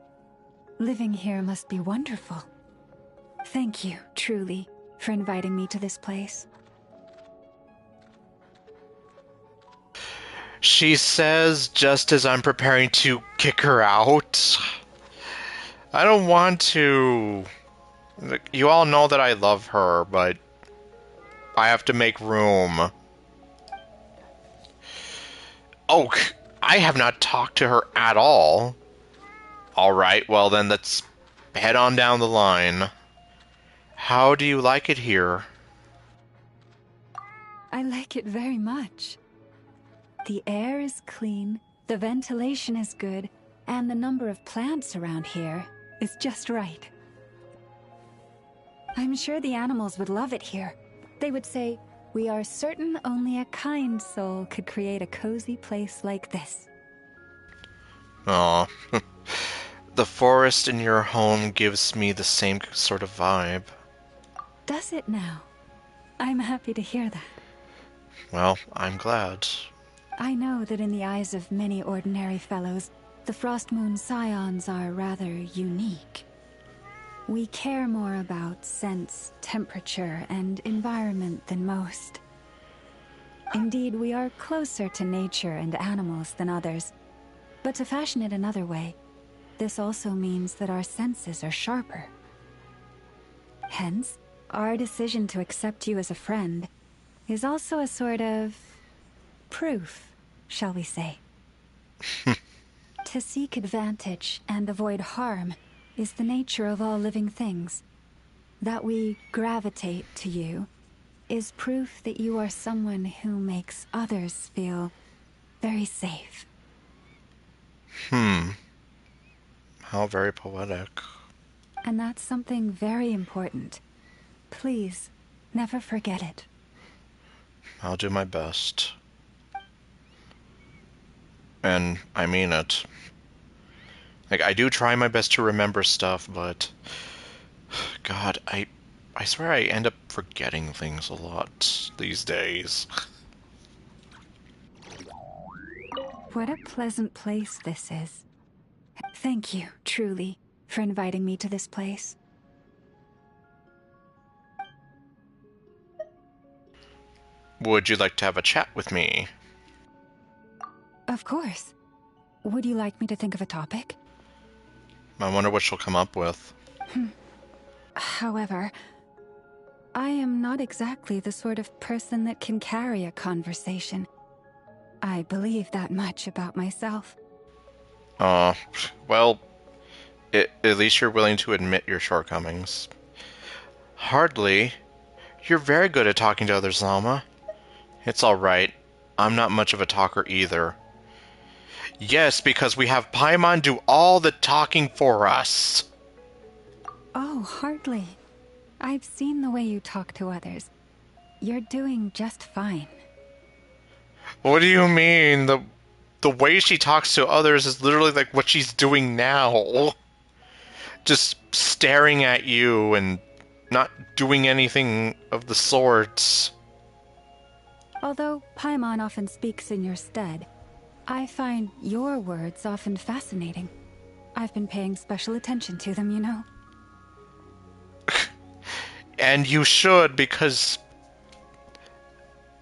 Living here must be wonderful. Thank you, truly, for inviting me to this place. She says just as I'm preparing to kick her out. I don't want to. You all know that I love her, but I have to make room. Oh, I have not talked to her at all. Alright, well then let's head on down the line. How do you like it here? I like it very much. The air is clean, the ventilation is good, and the number of plants around here is just right. I'm sure the animals would love it here. They would say, "We are certain only a kind soul could create a cozy place like this." Aw. The forest in your home gives me the same sort of vibe. Does it now? I'm happy to hear that. Well, I'm glad. I know that in the eyes of many ordinary fellows, the Frost Moon Scions are rather unique. We care more about sense, temperature, and environment than most. Indeed, we are closer to nature and animals than others. But to fashion it another way, this also means that our senses are sharper. Hence, our decision to accept you as a friend is also a sort of proof, shall we say. To seek advantage and avoid harm is the nature of all living things. That we gravitate to you is proof that you are someone who makes others feel very safe. How very poetic. And that's something very important. Please, never forget it. I'll do my best. And I mean it. Like, I do try my best to remember stuff, but God, I swear I end up forgetting things a lot these days. What a pleasant place this is. Thank you, truly, for inviting me to this place. Would you like to have a chat with me? Of course. Would you like me to think of a topic? I wonder what she'll come up with. However, I am not exactly the sort of person that can carry a conversation. I believe that much about myself. Well, at least you're willing to admit your shortcomings. Hardly. You're very good at talking to others, Llama. It's alright. I'm not much of a talker either. Yes, because we have Paimon do all the talking for us. Oh, hardly. I've seen the way you talk to others. You're doing just fine. What do you mean? The way she talks to others is literally like what she's doing now. Just staring at you and not doing anything of the sorts. Although Paimon often speaks in your stead, I find your words often fascinating. I've been paying special attention to them, you know. And you should, because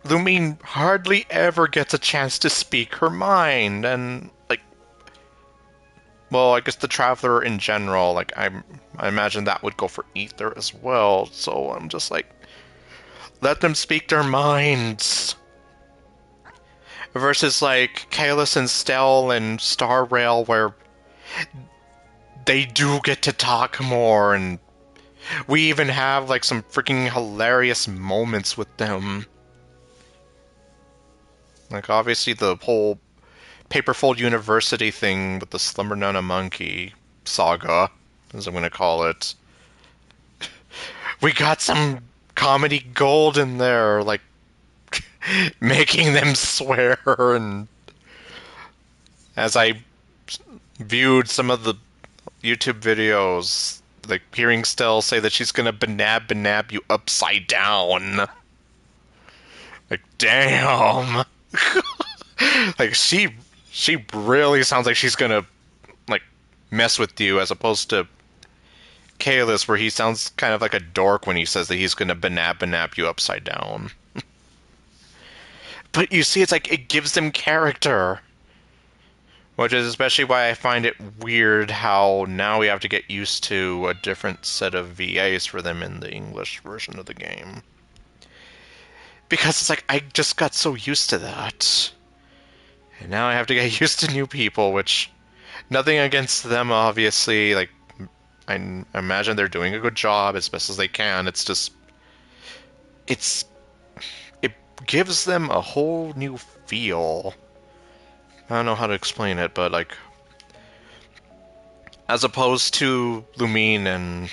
Lumine hardly ever gets a chance to speak her mind, and, like, well, I guess the Traveler in general, like, I imagine that would go for Ether as well, so I'm just like, let them speak their minds. Versus, like, Kalis and Stell and Star Rail, where they do get to talk more, and we even have, like, some freaking hilarious moments with them. Like, obviously, the whole Paperfold University thing with the Slumber Nana Monkey saga, as I'm going to call it. We got some comedy gold in there, like, making them swear, and as I viewed some of the YouTube videos, like, hearing Stell say that she's going to banab you upside down. Like, damn. Like, she really sounds like she's gonna, like, mess with you, as opposed to Kalis, where he sounds kind of like a dork when he says that he's gonna banab you upside down. But you see, it's like, it gives them character. Which is especially why I find it weird how now we have to get used to a different set of VAs for them in the English version of the game. Because it's like, I just got so used to that. And now I have to get used to new people, which, nothing against them, obviously. Like, I imagine they're doing a good job as best as they can. It's just, it gives them a whole new feel. I don't know how to explain it, but, like, as opposed to Lumine and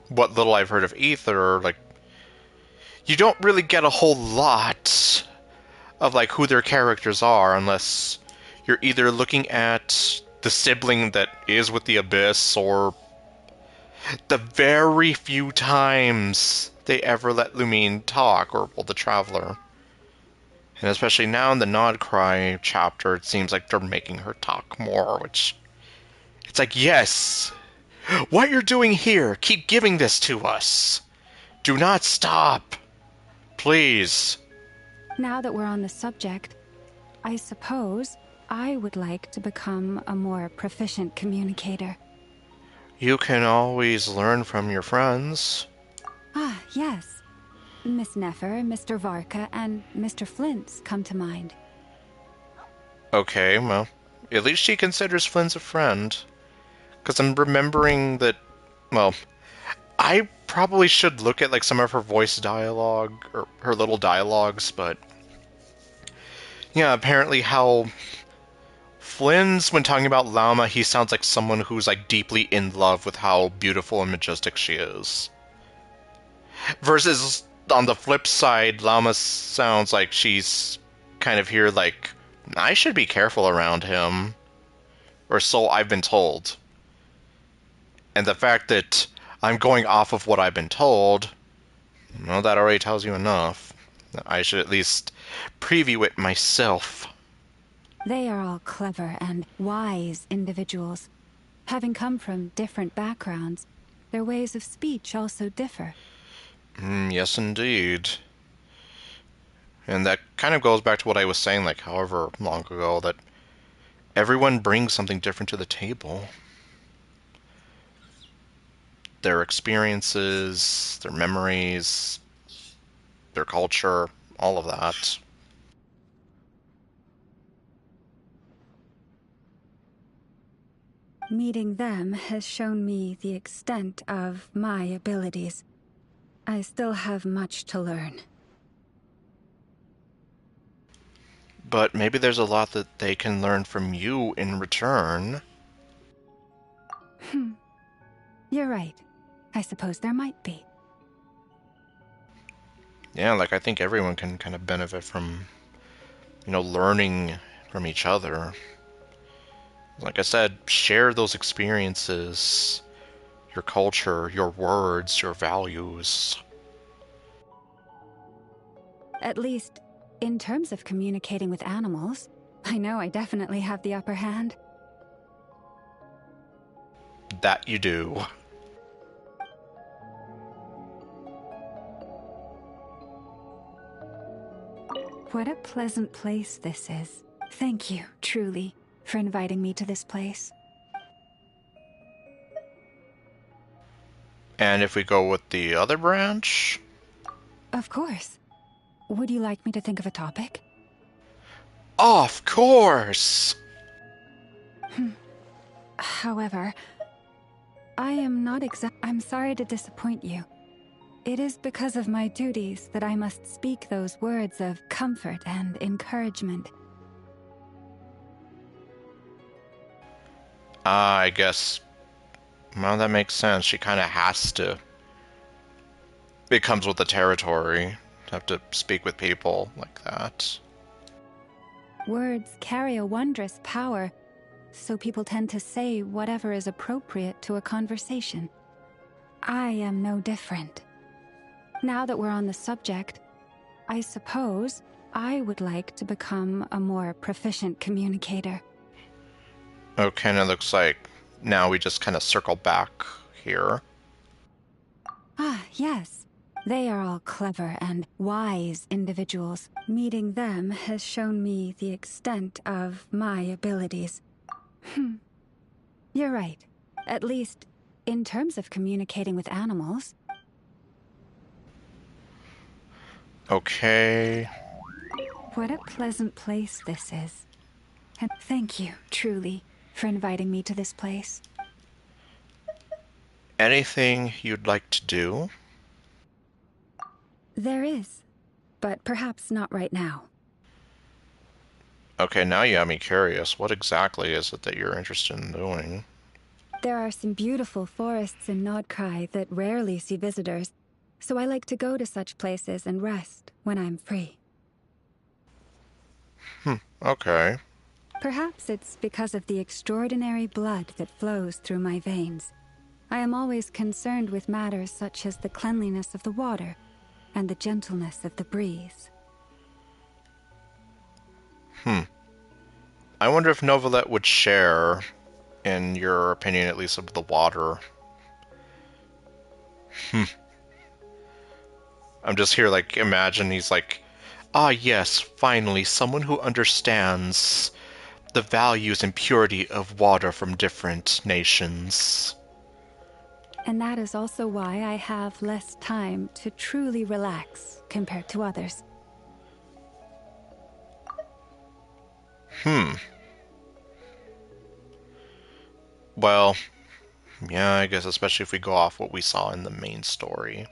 what little I've heard of Aether, like, you don't really get a whole lot of, like, who their characters are, unless you're either looking at the sibling that is with the Abyss, or the very few times they ever let Lumine talk, or, well, the Traveler. And especially now in the Nodcry chapter, it seems like they're making her talk more, which, it's like, yes, what you're doing here, keep giving this to us. Do not stop. Please. Now that we're on the subject, I suppose I would like to become a more proficient communicator. You can always learn from your friends. Ah, yes. Miss Nefer, Mr. Varka, and Mr. Flint's come to mind. Okay, well, at least she considers Flynn's a friend. Because I'm remembering that, well, I probably should look at, like, some of her voice dialogue, or her little dialogues, but yeah, apparently how Flynn's, when talking about Lama, he sounds like someone who's, like, deeply in love with how beautiful and majestic she is. Versus, on the flip side, Lama sounds like she's kind of here like, I should be careful around him. Or so I've been told. And the fact that I'm going off of what I've been told, well, that already tells you enough. I should at least preview it myself. They are all clever and wise individuals. Having come from different backgrounds, their ways of speech also differ. Yes, indeed. And that kind of goes back to what I was saying, like, however long ago, that everyone brings something different to the table. Their experiences, their memories, their culture, all of that. Meeting them has shown me the extent of my abilities. I still have much to learn. But maybe there's a lot that they can learn from you in return. You're right. I suppose there might be. Yeah, like, I think everyone can kind of benefit from, learning from each other. Like I said, share those experiences, your culture, your words, your values. At least, in terms of communicating with animals, I know I definitely have the upper hand. That you do. What a pleasant place this is. Thank you, truly, for inviting me to this place. And if we go with the other branch? Of course. Would you like me to think of a topic? Of course! However, I am not I'm sorry to disappoint you. It is because of my duties that I must speak those words of comfort and encouragement. I guess... Well, that makes sense. She kind of has to. It comes with the territory. To have to speak with people like that. Words carry a wondrous power, so people tend to say whatever is appropriate to a conversation. I am no different. Now that we're on the subject, I suppose I would like to become a more proficient communicator. Okay, and it looks like now we just kind of circle back here. Ah, yes. They are all clever and wise individuals. Meeting them has shown me the extent of my abilities. You're right. At least, in terms of communicating with animals. Okay. What a pleasant place this is. And thank you, truly, for inviting me to this place. Anything you'd like to do? There is, but perhaps not right now. Okay, now you have me curious. What exactly is it that you're interested in doing? There are some beautiful forests in Nordkrai that rarely see visitors, so I like to go to such places and rest when I'm free. Okay. Perhaps it's because of the extraordinary blood that flows through my veins. I am always concerned with matters such as the cleanliness of the water and the gentleness of the breeze. I wonder if Novelet would share, in your opinion at least, of the water. I'm just here, like, imagine he's like, ah yes, finally, someone who understands the values and purity of water from different nations. And that is also why I have less time to truly relax compared to others. Well, yeah, I guess especially if we go off what we saw in the main story.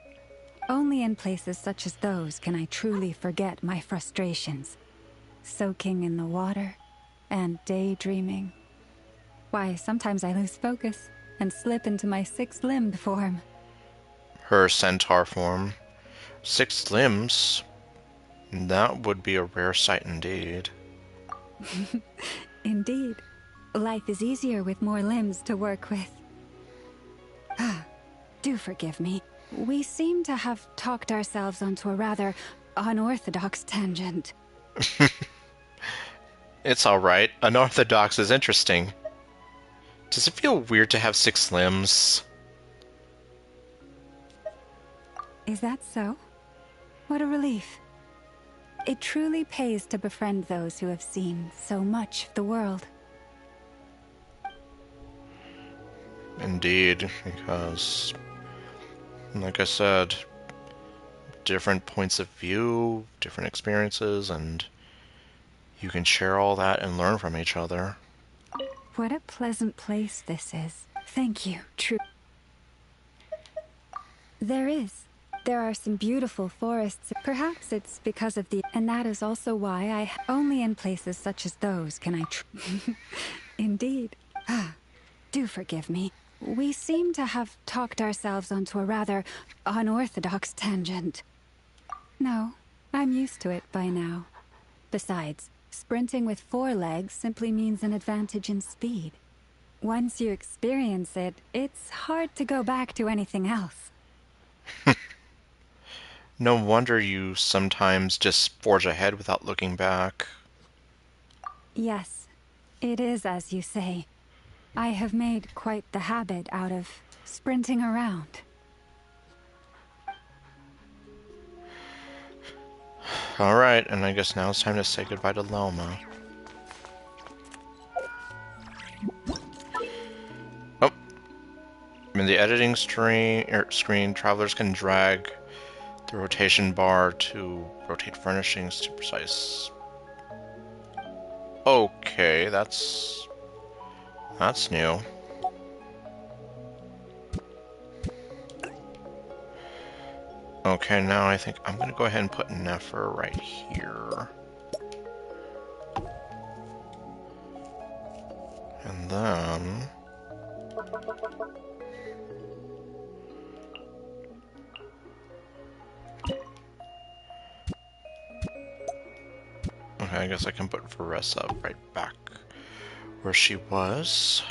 Only in places such as those can I truly forget my frustrations. Soaking in the water and daydreaming. Why, sometimes I lose focus and slip into my six-limbed form. Her centaur form. 6 limbs. That would be a rare sight indeed. Indeed. Life is easier with more limbs to work with. Do forgive me. We seem to have talked ourselves onto a rather unorthodox tangent. It's alright. Unorthodox is interesting. Does it feel weird to have 6 limbs? Is that so? What a relief. It truly pays to befriend those who have seen so much of the world. Indeed, because, like I said, different points of view, different experiences, and you can share all that and learn from each other. What a pleasant place this is. Thank you, true. There are some beautiful forests. Perhaps it's because of the... And that is also why only in places such as those can I Indeed. Do forgive me. We seem to have talked ourselves onto a rather unorthodox tangent. No, I'm used to it by now. Besides, sprinting with 4 legs simply means an advantage in speed. Once you experience it, it's hard to go back to anything else. No wonder you sometimes just forge ahead without looking back. Yes, it is as you say. I have made quite the habit out of sprinting around. Alright, and I guess now it's time to say goodbye to Loma. Oh. In the editing screen, travelers can drag the rotation bar to rotate furnishings to precise. Okay, that's new. Okay, now I think I'm gonna go ahead and put Nefer right here. And then... Okay, I guess I can put Veressa right back where she was.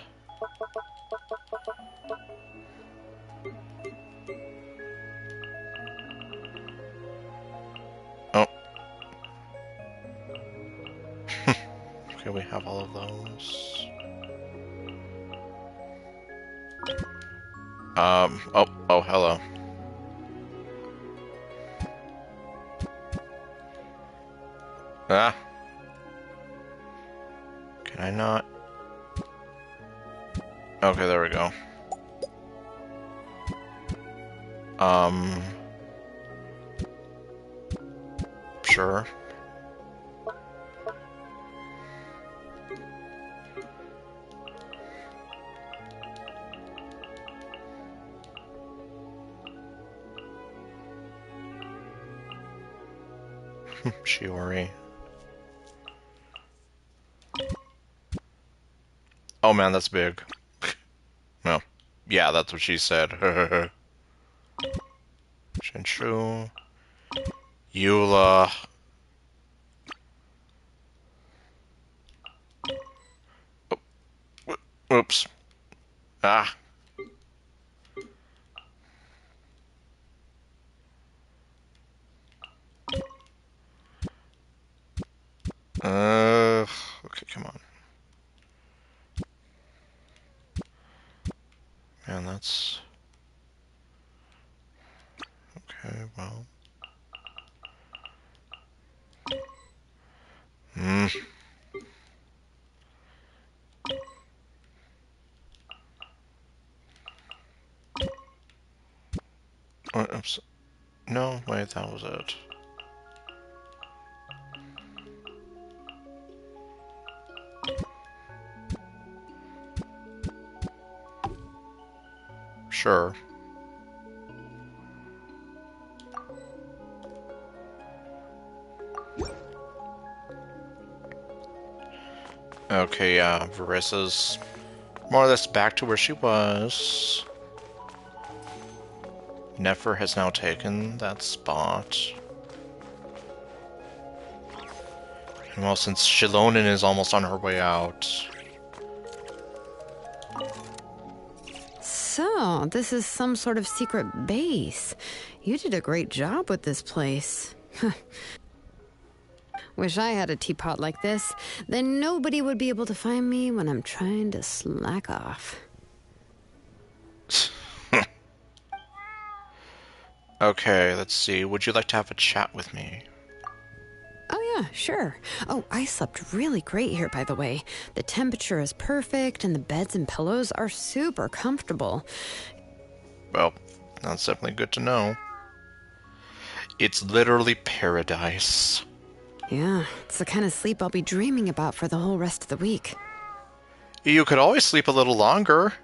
Oh. Okay, we have all of those. Oh, hello. Ah. Can I not? Okay, there we go. Sure. Shiori. Oh man, that's big. No. Yeah, that's what she said. Shinshu. Eula. Oh. Oops. Ah. Okay, come on. Man, that's... Okay, well... Oops. No, wait, that was it. Sure. Okay, yeah, Verissa's more or less back to where she was. Nefer has now taken that spot. And well, since Shilonen is almost on her way out... So, this is some sort of secret base. You did a great job with this place. Wish I had a teapot like this. Then nobody would be able to find me when I'm trying to slack off. Okay, let's see. Would you like to have a chat with me? Oh yeah, sure. Oh, I slept really great here, by the way. The temperature is perfect, and the beds and pillows are super comfortable. Well, that's definitely good to know. It's literally paradise. Yeah, it's the kind of sleep I'll be dreaming about for the whole rest of the week. You could always sleep a little longer.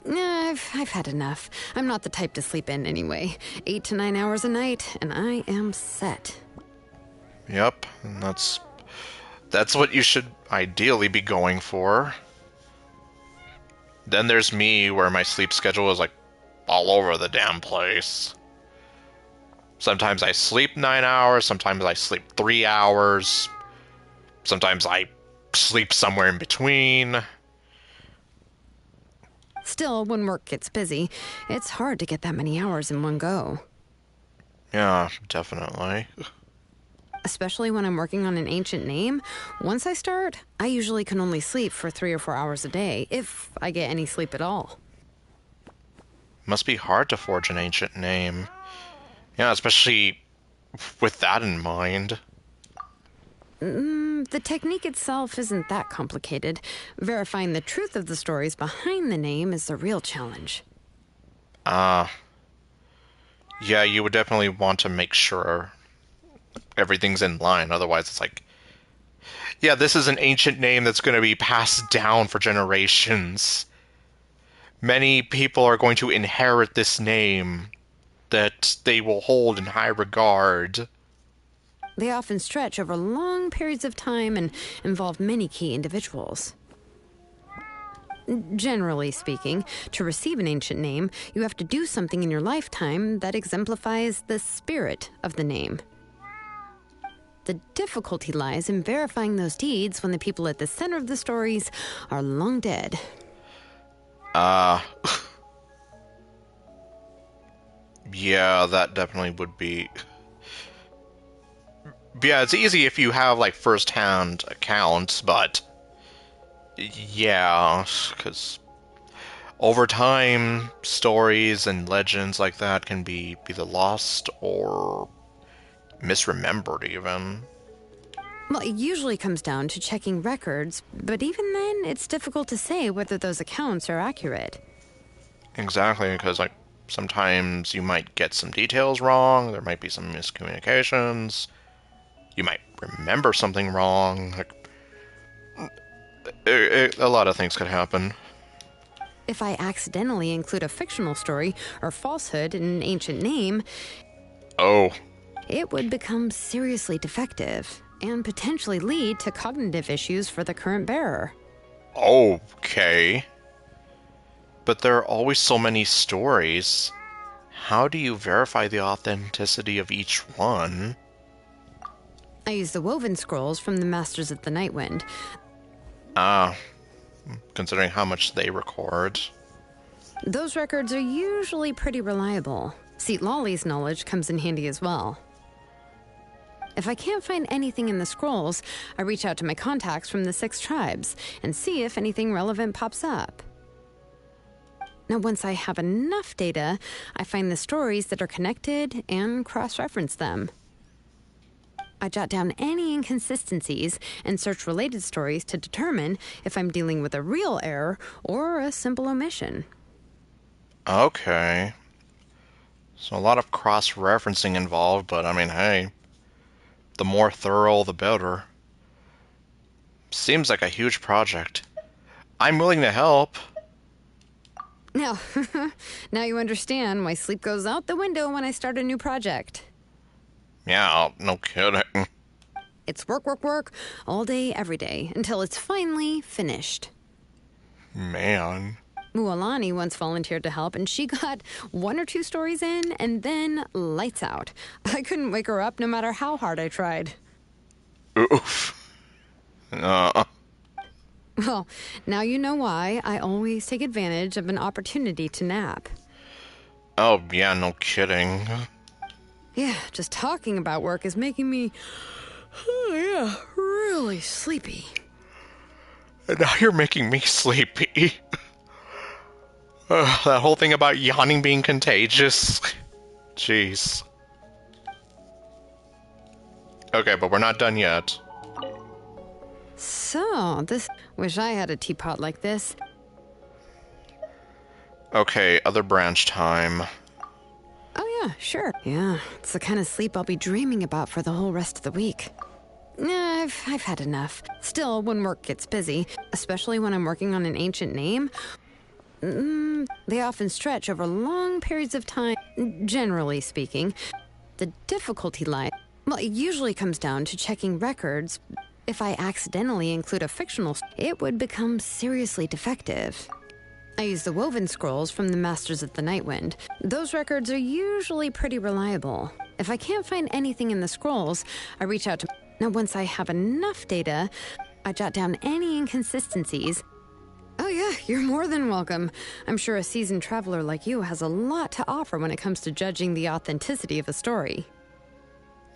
Nah, I've had enough. I'm not the type to sleep in anyway. 8 to 9 hours a night, and I am set. Yep, and that's what you should ideally be going for. Then there's me, where my sleep schedule is like all over the damn place. Sometimes I sleep 9 hours, sometimes I sleep 3 hours, sometimes I sleep somewhere in between. Still, when work gets busy, it's hard to get that many hours in one go. Yeah, definitely. Especially when I'm working on an ancient name. Once I start, I usually can only sleep for 3 or 4 hours a day, if I get any sleep at all. Must be hard to forge an ancient name. Yeah, especially with that in mind. The technique itself isn't that complicated. Verifying the truth of the stories behind the name is the real challenge. Yeah, you would definitely want to make sure everything's in line. Otherwise, it's like, yeah, this is an ancient name that's going to be passed down for generations. Many people are going to inherit this name that they will hold in high regard. They often stretch over long periods of time and involve many key individuals. Generally speaking, to receive an ancient name, you have to do something in your lifetime that exemplifies the spirit of the name. The difficulty lies in verifying those deeds when the people at the center of the stories are long dead. Yeah, that definitely would be... Yeah, it's easy if you have, like, first-hand accounts, but... Yeah, because... Over time, stories and legends like that can be either lost or misremembered, even. Well, it usually comes down to checking records, but even then, it's difficult to say whether those accounts are accurate. Exactly, because, like, sometimes you might get some details wrong, there might be some miscommunications, you might remember something wrong, like, a lot of things could happen. If I accidentally include a fictional story or falsehood in an ancient name, it would become seriously defective and potentially lead to cognitive issues for the current bearer. Okay. But there are always so many stories. How do you verify the authenticity of each one? I use the woven scrolls from the Masters of the Nightwind. Considering how much they record. Those records are usually pretty reliable. Seat Lolly's knowledge comes in handy as well. If I can't find anything in the scrolls, I reach out to my contacts from the 6 tribes and see if anything relevant pops up. Now, once I have enough data, I find the stories that are connected and cross-reference them. I jot down any inconsistencies and search related stories to determine if I'm dealing with a real error or a simple omission. Okay. So a lot of cross-referencing involved, but I mean, hey, the more thorough, the better. Seems like a huge project. I'm willing to help. Now, now you understand why sleep goes out the window when I start a new project. Yeah, no kidding. It's work, work, work, all day, every day, until it's finally finished. Man. Mualani once volunteered to help, and she got 1 or 2 stories in, and then lights out. I couldn't wake her up no matter how hard I tried. Oof. Well, now you know why I always take advantage of an opportunity to nap. Oh, yeah, no kidding. Yeah, just talking about work is making me, really sleepy. And now you're making me sleepy. That whole thing about yawning being contagious. Jeez. Okay, but we're not done yet. So, wish I had a teapot like this. Okay, other branch time. Oh yeah, sure. Yeah, it's the kind of sleep I'll be dreaming about for the whole rest of the week. Nah, I've had enough. Still, when work gets busy, especially when I'm working on an ancient name, they often stretch over long periods of time. Generally speaking, the difficulty lies... Well, it usually comes down to checking records. If I accidentally include a fictional, it would become seriously defective. I use the woven scrolls from the Masters of the Nightwind. Those records are usually pretty reliable. If I can't find anything in the scrolls, I reach out to... Now, once I have enough data, I jot down any inconsistencies. Oh yeah, you're more than welcome. I'm sure a seasoned traveler like you has a lot to offer when it comes to judging the authenticity of a story.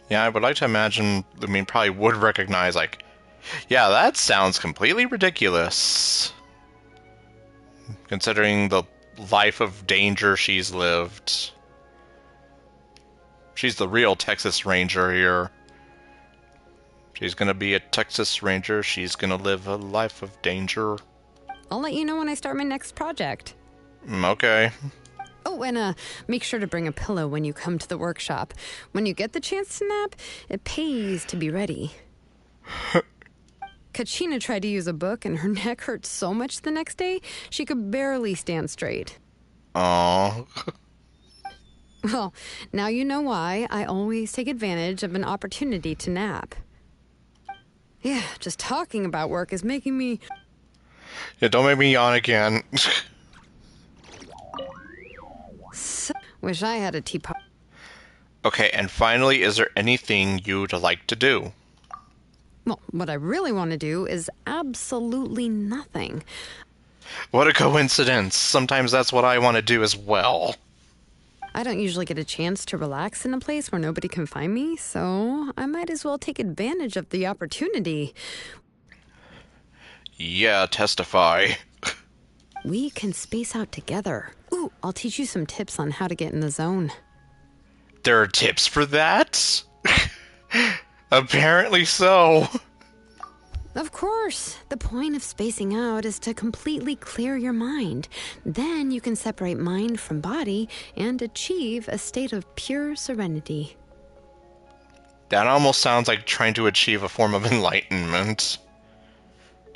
Yeah, I would like to imagine, probably would recognize, like, yeah, that sounds completely ridiculous. Considering the life of danger she's lived. She's the real Texas Ranger here. She's gonna be a Texas Ranger. She's gonna live a life of danger. I'll let you know when I start my next project. Okay. Oh, and make sure to bring a pillow when you come to the workshop. When you get the chance to nap, it pays to be ready. Kachina tried to use a book, and her neck hurt so much the next day, she could barely stand straight. Aww. Well, now you know why I always take advantage of an opportunity to nap. Yeah, just talking about work is making me... Yeah, don't make me yawn again. Wish I had a teapot. Okay, and finally, is there anything you'd like to do? Well, what I really want to do is absolutely nothing. What a coincidence. Sometimes that's what I want to do as well. I don't usually get a chance to relax in a place where nobody can find me, so I might as well take advantage of the opportunity. Yeah, testify. We can space out together. Ooh, I'll teach you some tips on how to get in the zone. There are tips for that? Apparently so. Of course. The point of spacing out is to completely clear your mind. Then you can separate mind from body and achieve a state of pure serenity. That almost sounds like trying to achieve a form of enlightenment.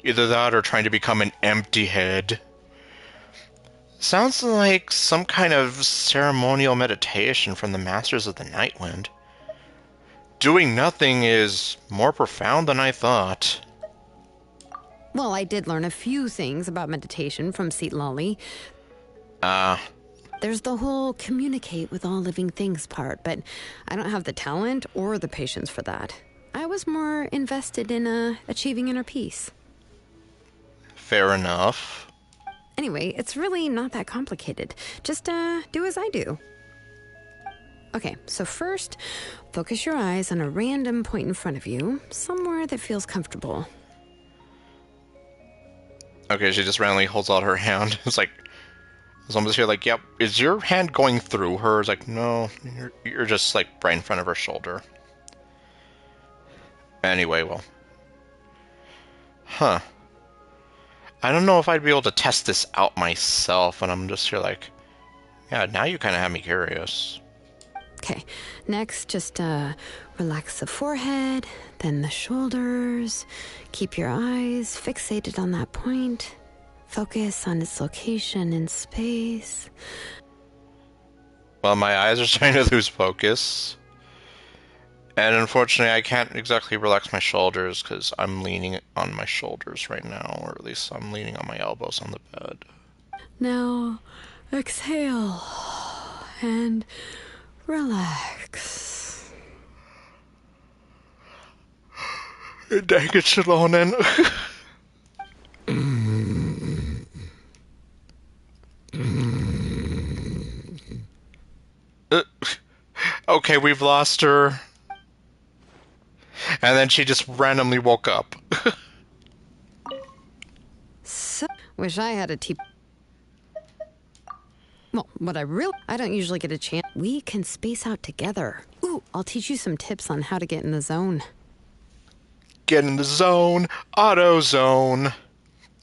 Either that or trying to become an empty head. Sounds like some kind of ceremonial meditation from the Masters of the Nightwind. Doing nothing is more profound than I thought. Well, I did learn a few things about meditation from Lolly. There's the whole communicate with all living things part, but I don't have the talent or the patience for that. I was more invested in achieving inner peace. Fair enough. Anyway, it's really not that complicated. Just do as I do. Okay, so first, focus your eyes on a random point in front of you, somewhere that feels comfortable. Okay, she just randomly holds out her hand. It's like, someone's here like, yep, is your hand going through her? It's like, no, you're just like right in front of her shoulder. Anyway, well. Huh. I don't know if I'd be able to test this out myself, and I'm just here like, yeah, now you kind of have me curious. Okay, next, just relax the forehead, then the shoulders. Keep your eyes fixated on that point. Focus on its location in space. Well, my eyes are starting to lose focus. And unfortunately, I can't exactly relax my shoulders because I'm leaning on my shoulders right now, or at least I'm leaning on my elbows on the bed. Now, exhale and relax. Dang it, Shalonen. Okay, we've lost her. And then she just randomly woke up. Wish I had a Well, what I don't usually get a chance. We can space out together. Ooh, I'll teach you some tips on how to get in the zone. Get in the zone. Auto zone.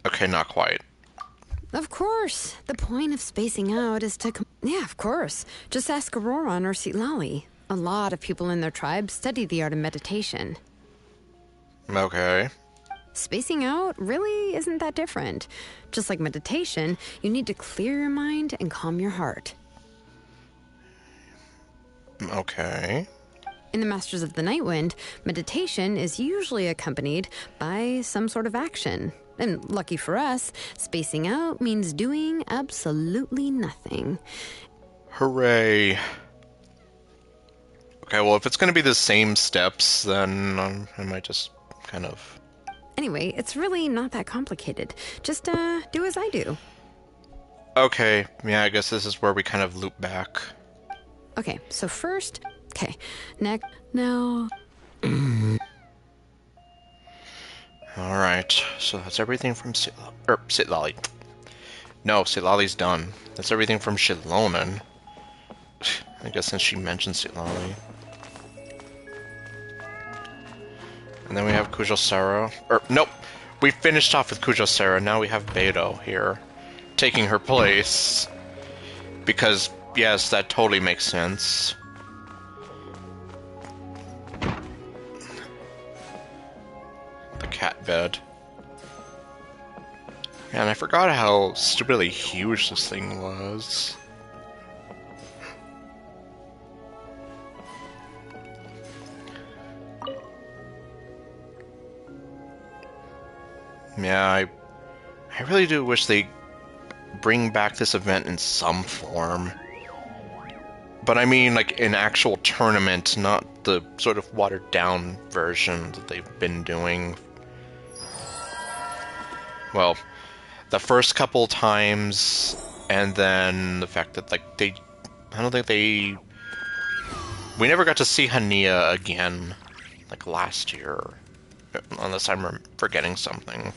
Okay, not quite. Of course. The point of spacing out is to... Yeah, of course. Just ask Auroron or Lolly. A lot of people in their tribe study the art of meditation. Okay. Spacing out really isn't that different. Just like meditation, you need to clear your mind and calm your heart. Okay. In the Masters of the Nightwind, meditation is usually accompanied by some sort of action. And lucky for us, spacing out means doing absolutely nothing. Hooray. Okay, well, if it's going to be the same steps, then I might just kind of... Anyway, it's really not that complicated. Just do as I do. Okay, yeah, I guess this is where we kind of loop back. Okay, so first... Okay, next... Now... Alright, so that's everything from Sitlali. No, Sitlali's done. That's everything from Shilonen. I guess since she mentioned Sitlali. And then we have Kujosera. Nope! We finished off with Kujosera, now we have Beto here. Taking her place. Because Yes, that totally makes sense. The cat bed. And I forgot how stupidly huge this thing was. Yeah, I really do wish they bring back this event in some form. But I mean, like, an actual tournament, not the sort of watered-down version that they've been doing. Well, the first couple times, and then the fact that, like, I don't think we never got to see Hania again, like, last year. Unless I'm forgetting something.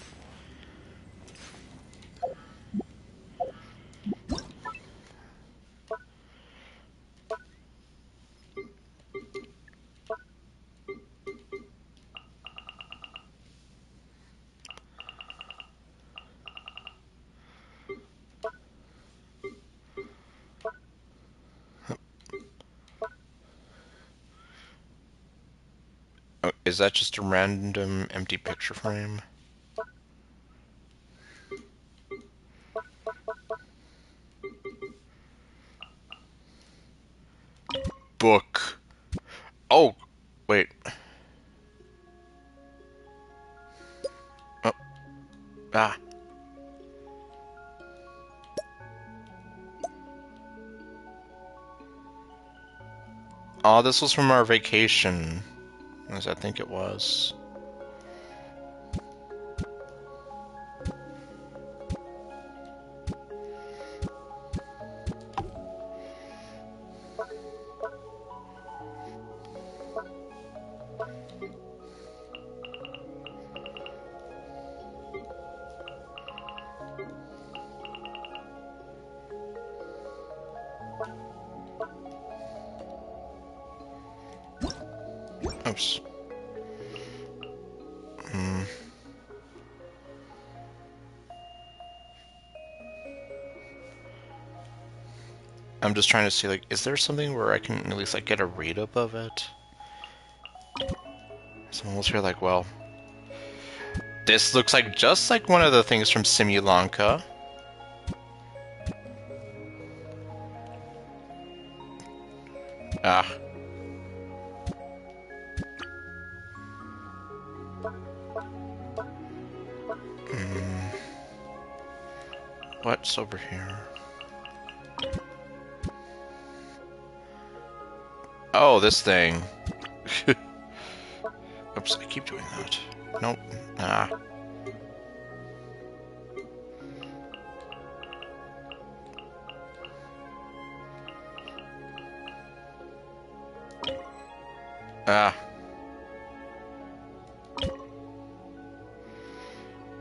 Oh, is that just a random empty picture frame? Book. Oh, wait. Oh, ah. Oh, this was from our vacation, as I think it was. Oops. I'm just trying to see, like, is there something where I can at least, like, get a read-up of it? Someone was here like, well, this looks like just like one of the things from Simulanka. Ah. What's over here? Oh, this thing. Oops, I keep doing that. Nope. Ah. Ah.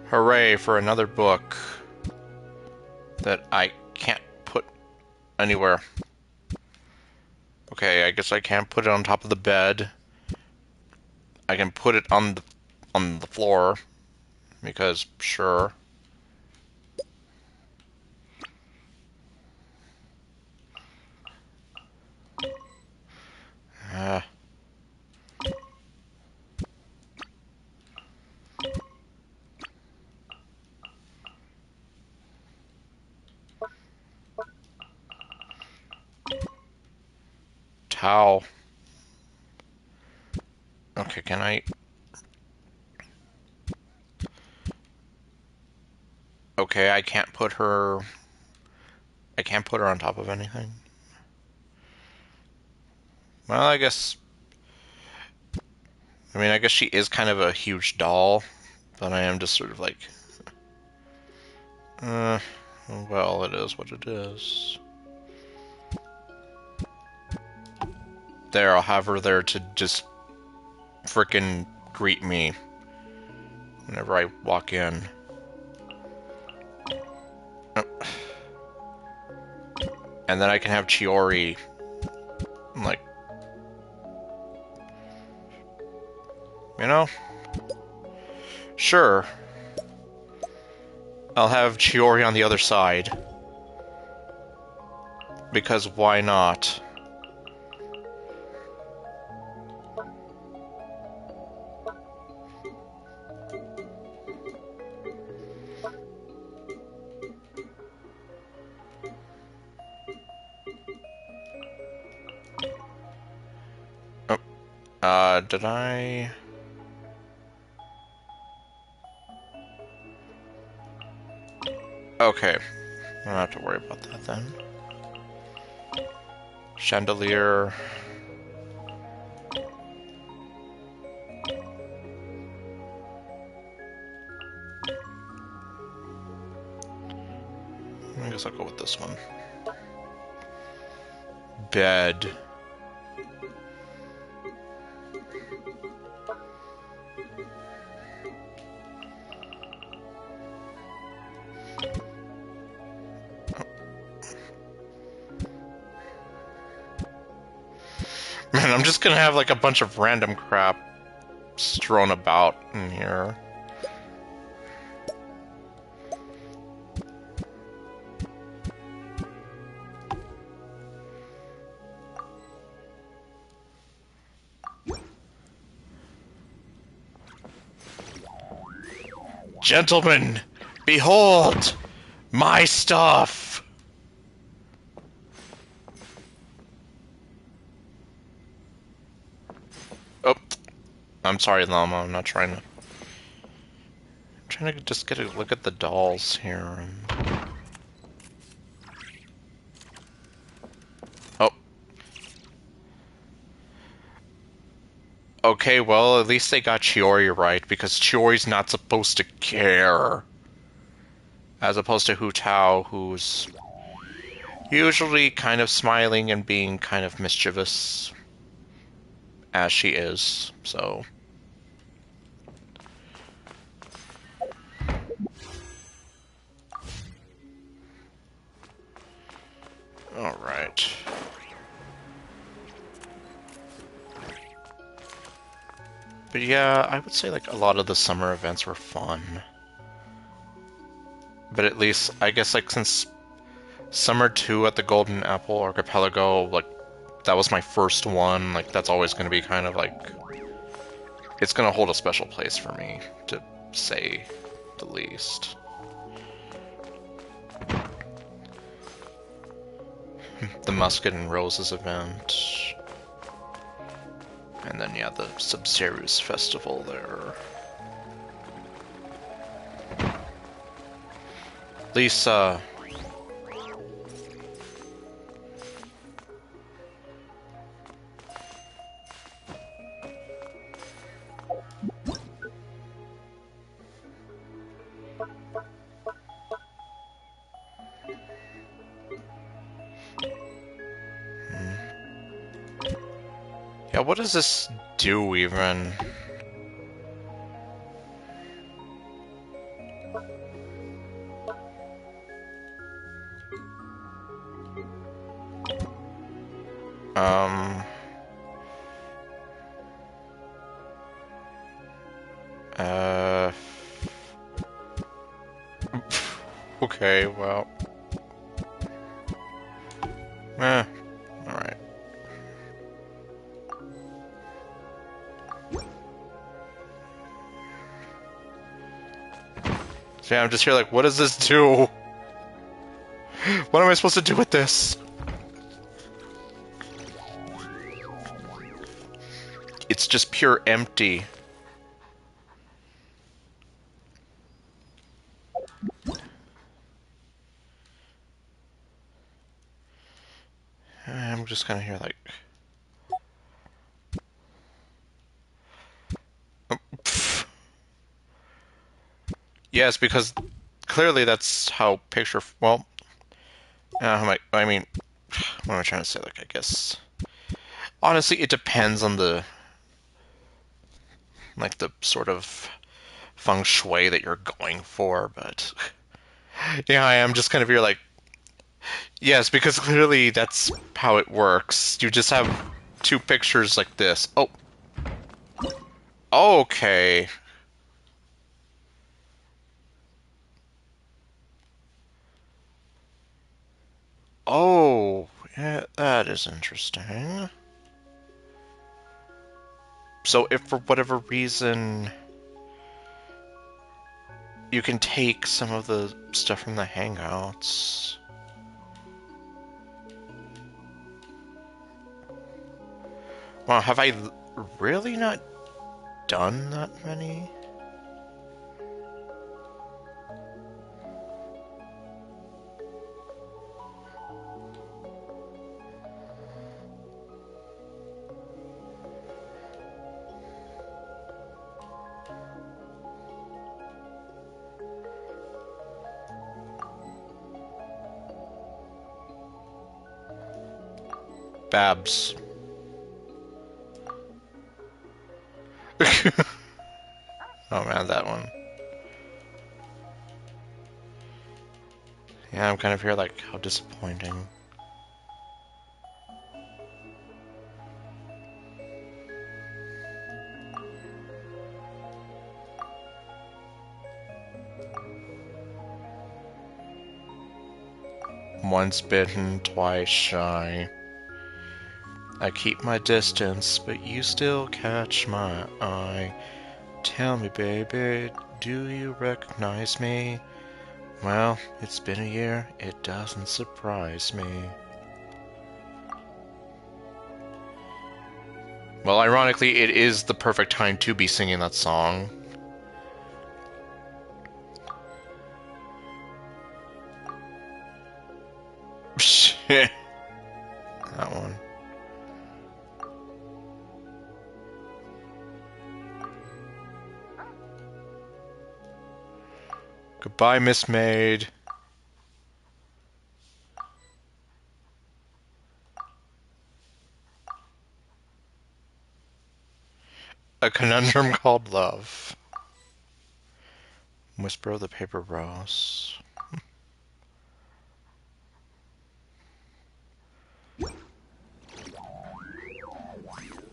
Hooray for another book that I can't put anywhere. Okay, I guess I can't put it on top of the bed. I can put it on the floor, because sure. Ah. Towel. Okay, can I... Okay, I can't put her on top of anything. Well, I guess she is kind of a huge doll, but I am just sort of like, well, it is what it is. There, I'll have her there to just frickin' greet me whenever I walk in. And then I can have Chiori, like, you know? Sure. I'll have Chiori on the other side. Because why not? Did I... Okay. I don't have to worry about that then. Chandelier. I guess I'll go with this one. Bed. Man, I'm just gonna have like a bunch of random crap strewn about in here. Gentlemen, behold my stuff! Oh, I'm sorry, Llama. I'm not trying to... I'm trying to just get a look at the dolls here. Oh. Okay, well, at least they got Chiori right, because Chiori's not supposed to care. As opposed to Hu Tao, who's usually kind of smiling and being kind of mischievous. As she is, so... Alright. But yeah, I would say like a lot of the summer events were fun. But at least, I guess like since Summer 2 at the Golden Apple Archipelago, like, that was my first one, like, that's always going to be kind of like... It's going to hold a special place for me, to say the least. The Musket and Roses event. And then, yeah, the Subzerus Festival there. Lisa. Yeah, what does this do even? Um... Okay, well... Alright. So yeah, I'm just here like, what does this do? What am I supposed to do with this? It's just pure empty. I'm just kind of here like... Yes, because clearly that's how picture... Well... I mean... What am I trying to say? Like, I guess... Honestly, it depends on the... Like, the sort of feng shui that you're going for, but... Yeah, I am just kind of here like... Yes, because clearly that's how it works. You just have two pictures like this. Oh. Okay. Oh, Yeah, that is interesting. So if for whatever reason you can take some of the stuff from the Hangouts. Wow, have I really not done that many? Babs. Oh man, that one. Yeah, I'm kind of here like, how disappointing. Once bitten, twice shy. I keep my distance, but you still catch my eye. Tell me, baby, do you recognize me? Well, it's been a year, it doesn't surprise me. Well, ironically, it is the perfect time to be singing that song. Shit. That one. Goodbye, Miss Maid. A conundrum called love. Whisper of the paper rose.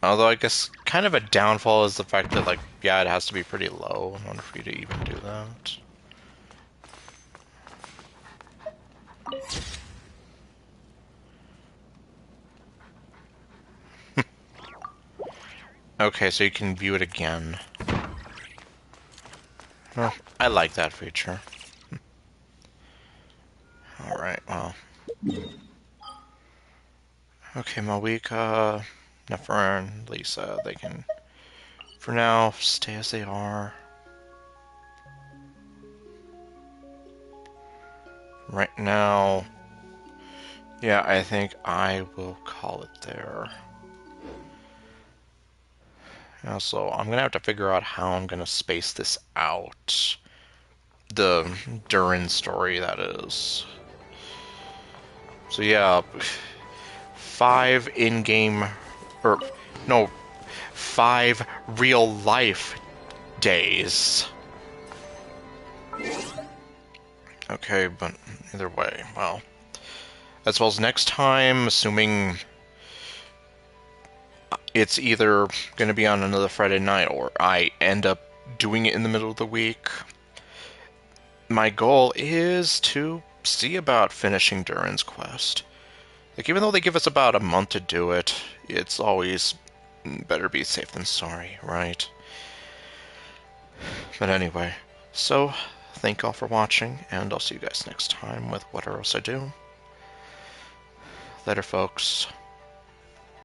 Although I guess kind of a downfall is the fact that, like, yeah, it has to be pretty low in order for you to even do that. Okay, so you can view it again. Well, I like that feature. Alright, well. Okay, Malika, Neferin, Lisa, they can, for now, stay as they are. Right now, yeah, I think I will call it there. Also, I'm gonna have to figure out how I'm gonna space this out. The Durin story, that is. So yeah, 5 in-game, or no, 5 real-life days. Okay, but either way, well. As well as next time, assuming it's either going to be on another Friday night or I end up doing it in the middle of the week, my goal is to see about finishing Durin's quest. Like, even though they give us about a month to do it, it's always better be safe than sorry, right? But anyway, so thank y'all for watching, and I'll see you guys next time with whatever else I do. Later, folks.